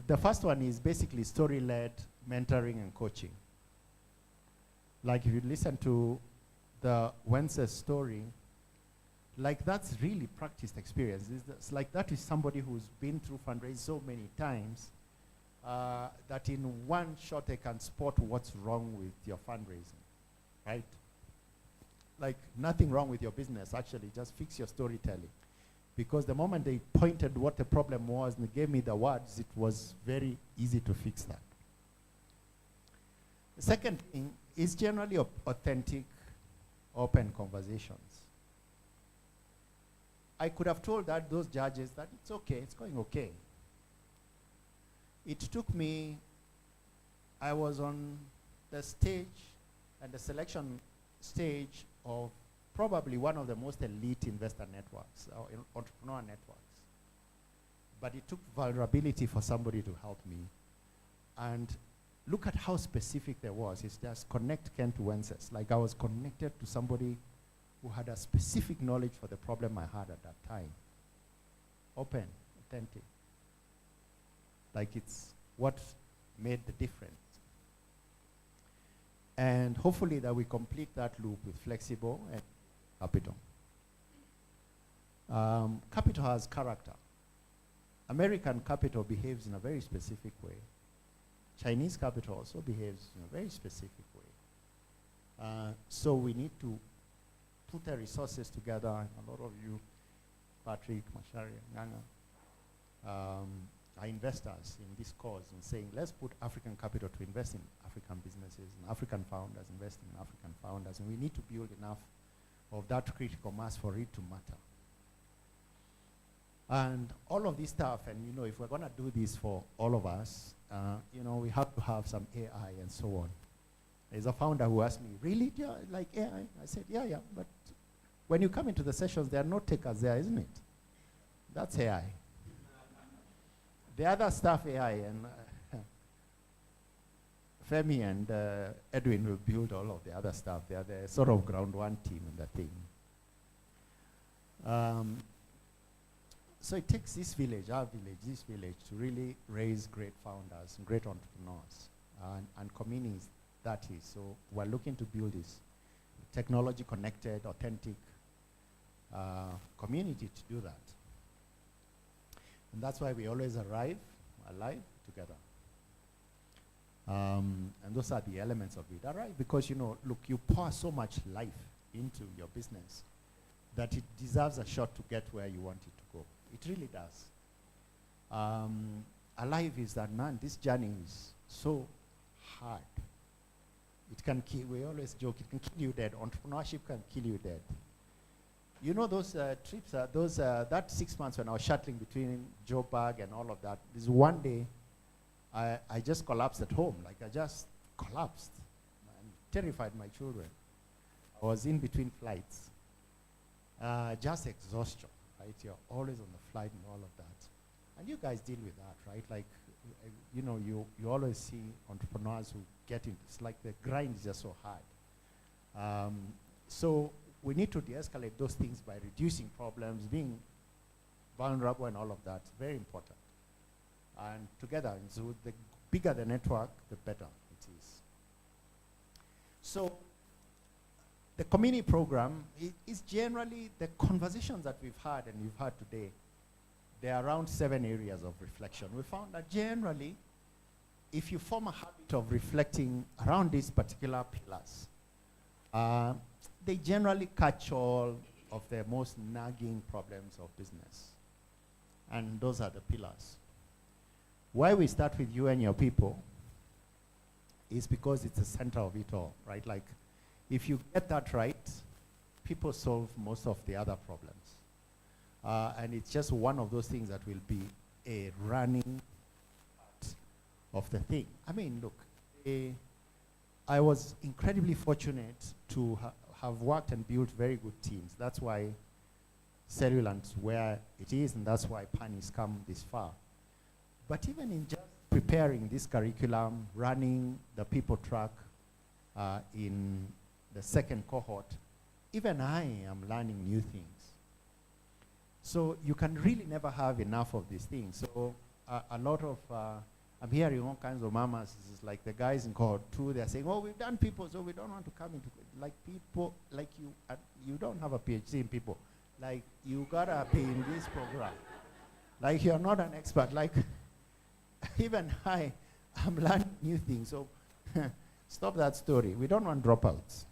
The first one is basically story-led mentoring and coaching. Like if you listen to the Wences story, like that's really practiced experience. It's like that is somebody who's been through fundraising so many times that in one shot they can spot what's wrong with your fundraising, right? Like nothing wrong with your business, actually, just fix your storytelling. Because the moment they pointed what the problem was and they gave me the words, it was very easy to fix that. The second thing is generally authentic, open conversations. I could have told those judges that it's okay, it's going okay. It took me, I was on the stage and the selection stage of probably one of the most elite investor networks, or entrepreneur networks. But it took vulnerability for somebody to help me. And look at how specific there was. It's just connect Ken to Wences. Like I was connected to somebody who had a specific knowledge for the problem I had at that time. Open, authentic. Like it's what made the difference. And hopefully that we complete that loop with flexible and capital. Capital has character. American capital behaves in a very specific way. Chinese capital also behaves in a very specific way. So we need to put the resources together. A lot of you, Patrick, Mashari, Nganga, are investors in this cause and saying, let's put African capital to invest in African businesses and African founders, invest in African founders. And we need to build enough of that critical mass for it to matter. And all of this stuff, and you know, if we're going to do this for all of us, you know, we have to have some AI and so on. There's a founder who asked me, really, do you like AI? I said, yeah, but when you come into the sessions, there are no takers there, isn't it? That's AI. The other stuff, AI, and Femi and Edwin will build all of the other stuff. They are the sort of ground one team in the thing. So it takes this village, our village, this village, to really raise great founders and great entrepreneurs. And Komini is that is. So we're looking to build this technology connected, authentic community to do that. And that's why we always arrive alive together. And those are the elements of it. Arrive because, you know, look, you pour so much life into your business that it deserves a shot to get where you want it to go. It really does. Alive is that, man, this journey is so hard. It can kill, we always joke, it can kill you dead. Entrepreneurship can kill you dead. You know those trips, that 6 months when I was shuttling between Joburg and all of that, this one day, I just collapsed at home. Like I just collapsed and terrified my children. I was in between flights. Just exhaustion, right? You're always on the flight and all of that. And you guys deal with that, right? Like, you know, you always see entrepreneurs who get into, it's like the grind is just so hard. So we need to de-escalate those things by reducing problems, being vulnerable and all of that. Very important. And together, so the bigger the network, the better it is. So the Komini program is generally the conversations that we've had and you've had today. There are around 7 areas of reflection. We found that generally, if you form a habit of reflecting around these particular pillars, they generally catch all of the most nagging problems of business. And those are the pillars. Why we start with you and your people is because it's the center of it all, right? Like, if you get that right, people solve most of the other problems. And it's just one of those things that will be a running part of the thing. I mean, look, I was incredibly fortunate to have worked and built very good teams. That's why Cellular's where it is, and that's why Pani's come this far. But even in just preparing this curriculum, running the people track in the second cohort, even I am learning new things. So you can really never have enough of these things. So a lot of, I'm hearing all kinds of mamas, it's like the guys in cohort 2, they're saying, oh, we've done people, so we don't want to come into, like people, like you don't have a PhD in people. Like, you gotta be in this program. Like, you're not an expert. Like, even I'm learning new things. So stop that story. We don't want dropouts.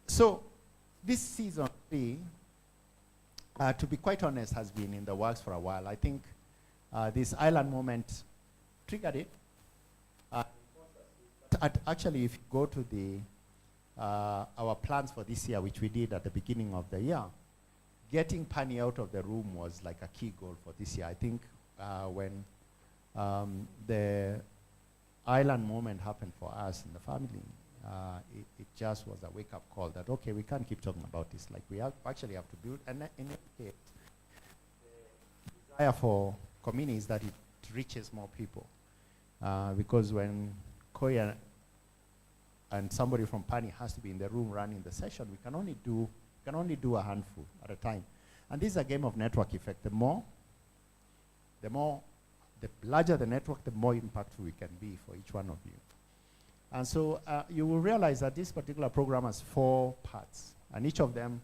So this season 3, to be quite honest, has been in the works for a while. I think this island moment triggered it. Actually, if you go to the our plans for this year, which we did at the beginning of the year, getting Pani out of the room was like a key goal for this year. I think when the island moment happened for us in the family, it just was a wake-up call that, okay, we can't keep talking about this. Like, we actually have to build, and in any case, the desire for Komini is that it reaches more people. Because when Koya and somebody from Pani has to be in the room running the session, we can only do a handful at a time. And this is a game of network effect. The larger the network, the more impactful we can be for each one of you. And so you will realize that this particular program has 4 parts, and each of them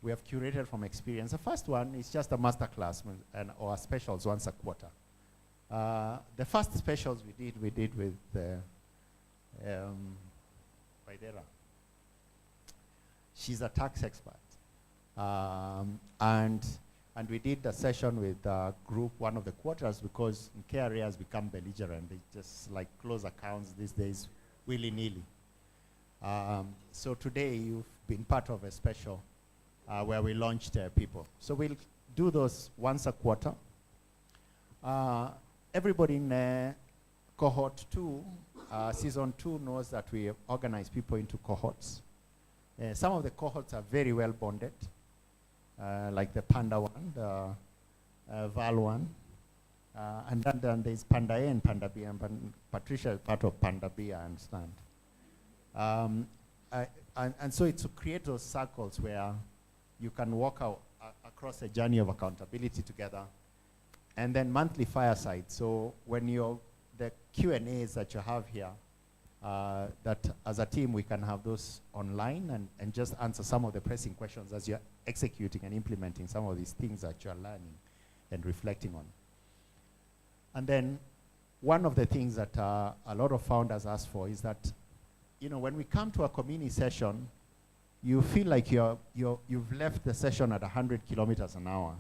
we have curated from experience. The first one is just a masterclass or specials once a quarter. The first specials we did with Vaidera. She's a tax expert. And we did the session with group one of the quarters because in care areas become belligerent. They just like close accounts these days willy-nilly. So today you've been part of a special where we launched people. So we'll do those once a quarter. Everybody in cohort 2, season 2 knows that we organize people into cohorts. Some of the cohorts are very well bonded, like the Panda one, the Val one. And then there's Panda A and Panda B, and Patricia is part of Panda B, I understand. And so it's to create those circles where you can walk out across a journey of accountability together. And then monthly fireside. So when the Q&As that you have here, that as a team we can have those online and just answer some of the pressing questions as you're executing and implementing some of these things that you're learning and reflecting on. And then one of the things that a lot of founders ask for is that, when we come to a Komini session, you feel like you've left the session at 100 kilometers an hour.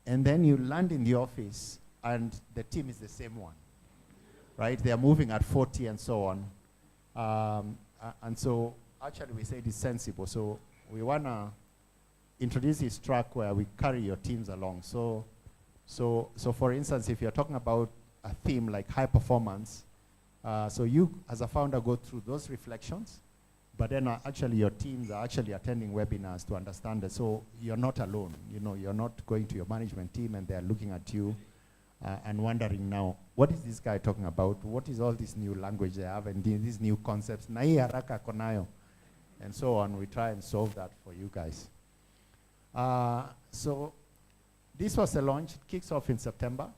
And then you land in the office and the team is the same one, right? They are moving at 40 and so on. And so actually we say it is sensible. So we want to introduce this track where we carry your teams along. So for instance, if you're talking about a theme like high performance, so you as a founder go through those reflections, but then actually your teams are actually attending webinars to understand it. So you're not alone. You're not going to your management team and they're looking at you and wondering now, what is this guy talking about? What is all this new language they have and these new concepts? Na hii haraka konayo. And so on. We try and solve that for you guys. So this was the launch. It kicks off in September.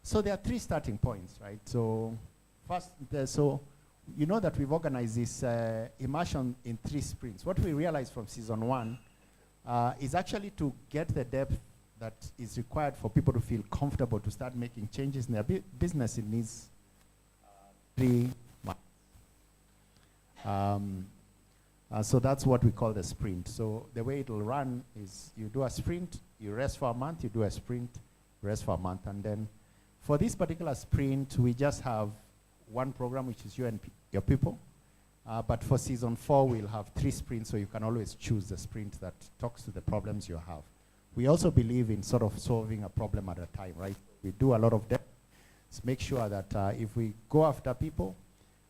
So there are 3 starting points, right? So first, you know that we've organized this immersion in 3 sprints. What we realized from season 1 is actually to get the depth that is required for people to feel comfortable to start making changes in their business. It needs 3 months. So that's what we call the sprint. So the way it'll run is you do a sprint, you rest for a month, you do a sprint, rest for a month. And then for this particular sprint, we just have one program, which is you and your people. But for season 4, we'll have 3 sprints, so you can always choose the sprint that talks to the problems you have. We also believe in sort of solving a problem at a time, right? We do a lot of that. Let's make sure that if we go after people,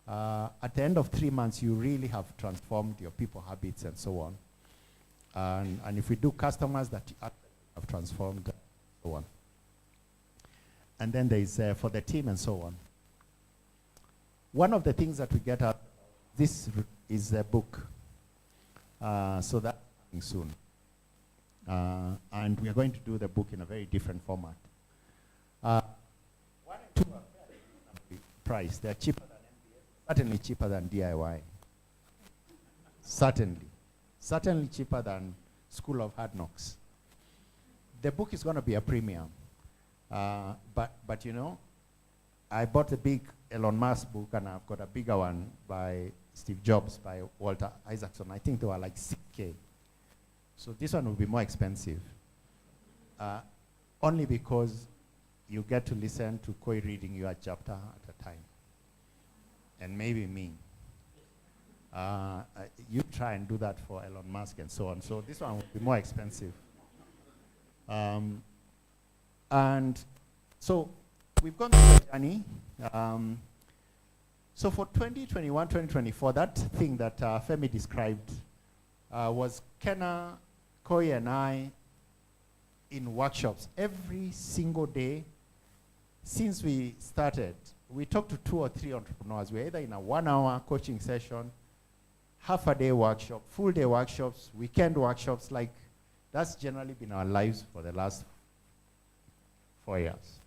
at the end of 3 months, you really have transformed your people habits and so on. And if we do customers that have transformed, and so on. And then there is for the team and so on. One of the things that we get out, this is a book. So that's coming soon. And we are going to do the book in a very different format. 1 and 2 are fairly priced. They're cheaper than MBA, certainly cheaper than DIY. Certainly cheaper than School of Hard Knocks. The book is going to be a premium. But I bought a big Elon Musk book, and I've got a bigger one by Steve Jobs, by Walter Isaacson. I think they were like $6K. So this one will be more expensive. Only because you get to listen to Koi reading you a chapter at a time. And maybe me. You try and do that for Elon Musk and so on. So this one will be more expensive. And so we've gone through the journey. So for 2021, 2024, that thing that Femi described was Kenna, Koi, and I in workshops every single day since we started. We talked to 2 or 3 entrepreneurs. We're either in a 1-hour coaching session, half-a-day workshop, full-day workshops, weekend workshops. Like, that's generally been our lives for the last 4 years.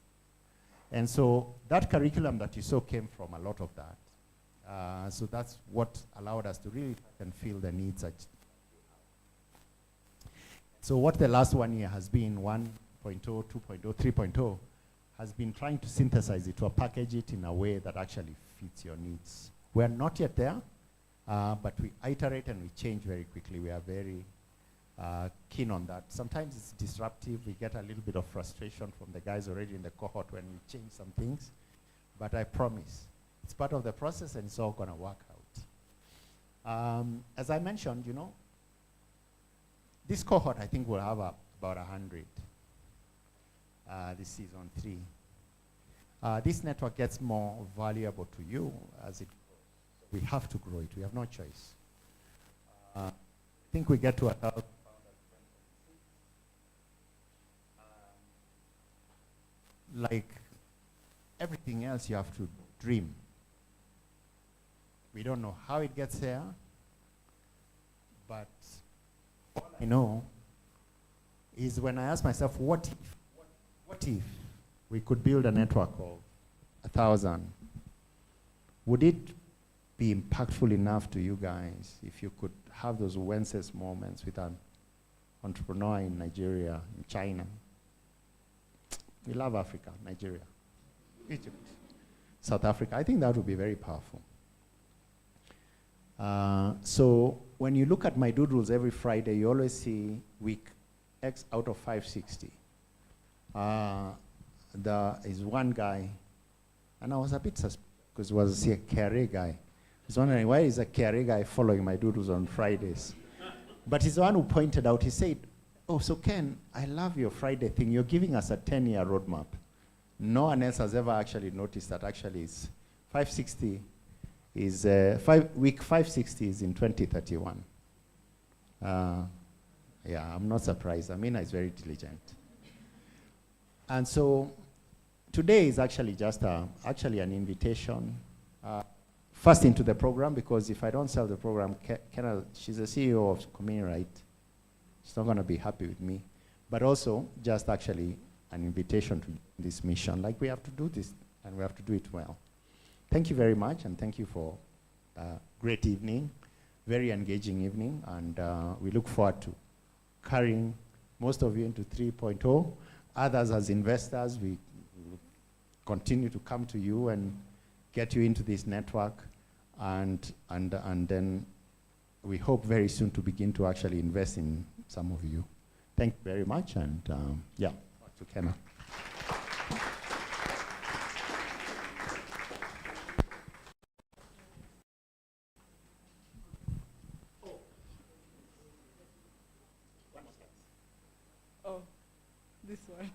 And so that curriculum that you saw came from a lot of that. So that's what allowed us to really feel the needs. So what the last 1 year has been, 1.0, 2.0, 3.0, has been trying to synthesize it or package it in a way that actually fits your needs. We're not yet there, but we iterate and we change very quickly. We are very keen on that. Sometimes it's disruptive. We get a little bit of frustration from the guys already in the cohort when we change some things. But I promise, it's part of the process and it's all going to work out. As I mentioned, this cohort, I think, will have about 100 this season 3. This network gets more valuable to you as it goes. We have to grow it. We have no choice. I think we get to 1,000. Like everything else, you have to dream. We don't know how it gets there, but all I know is when I ask myself, what if we could build a network of 1,000? Would it be impactful enough to you guys if you could have those Wednesdays moments with an entrepreneur in Nigeria, in China? We love Africa, Nigeria, Egypt, South Africa. I think that would be very powerful. So when you look at my doodles every Friday, you always see week X out of 560. There is one guy, and I was a bit suspicious because it was a KRA guy. I was wondering, why is a KRA guy following my doodles on Fridays? But he's the one who pointed out, he said, oh, so Ken, I love your Friday thing. You're giving us a 10-year roadmap. No one else has ever actually noticed that actually it's 560 is, week 560 is in 2031. Yeah, I'm not surprised. Amina is very diligent. And so today is actually just actually an invitation first into the program, because if I don't sell the program, she's the CEO of Komini, right? She's not going to be happy with me. But also just actually an invitation to this mission. Like, we have to do this, and we have to do it well. Thank you very much, and thank you for a great evening, very engaging evening, and we look forward to carrying most of you into 3.0. Others as investors, we will continue to come to you and get you into this network, and then we hope very soon to begin to actually invest in some of you. Thank you very much, and yeah, back to Kenna. Oh, this one.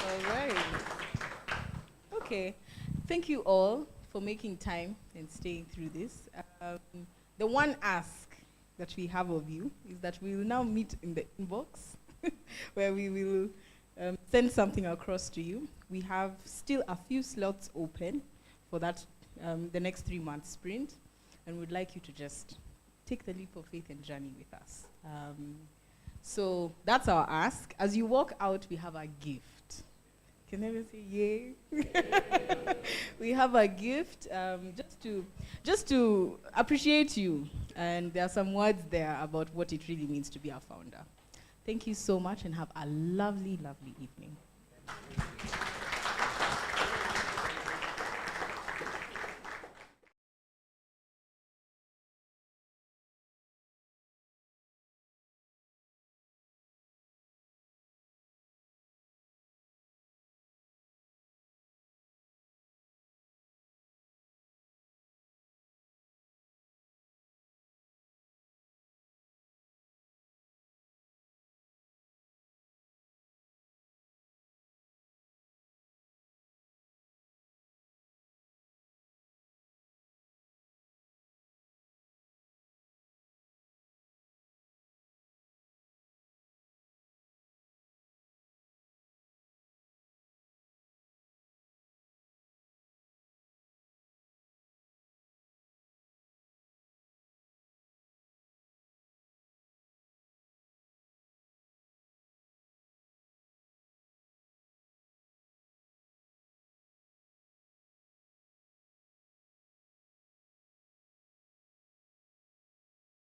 All right. Okay. Thank you all for making time and staying through this. The one ask that we have of you is that we will now meet in the inbox where we will send something across to you. We have still a few slots open for that, the next 3 months sprint, and we'd like you to just take the leap of faith and journey with us. So that's our ask. As you walk out, we have a gift. Can everyone say yay? We have a gift just to appreciate you. And there are some words there about what it really means to be our founder. Thank you so much, and have a lovely, lovely evening.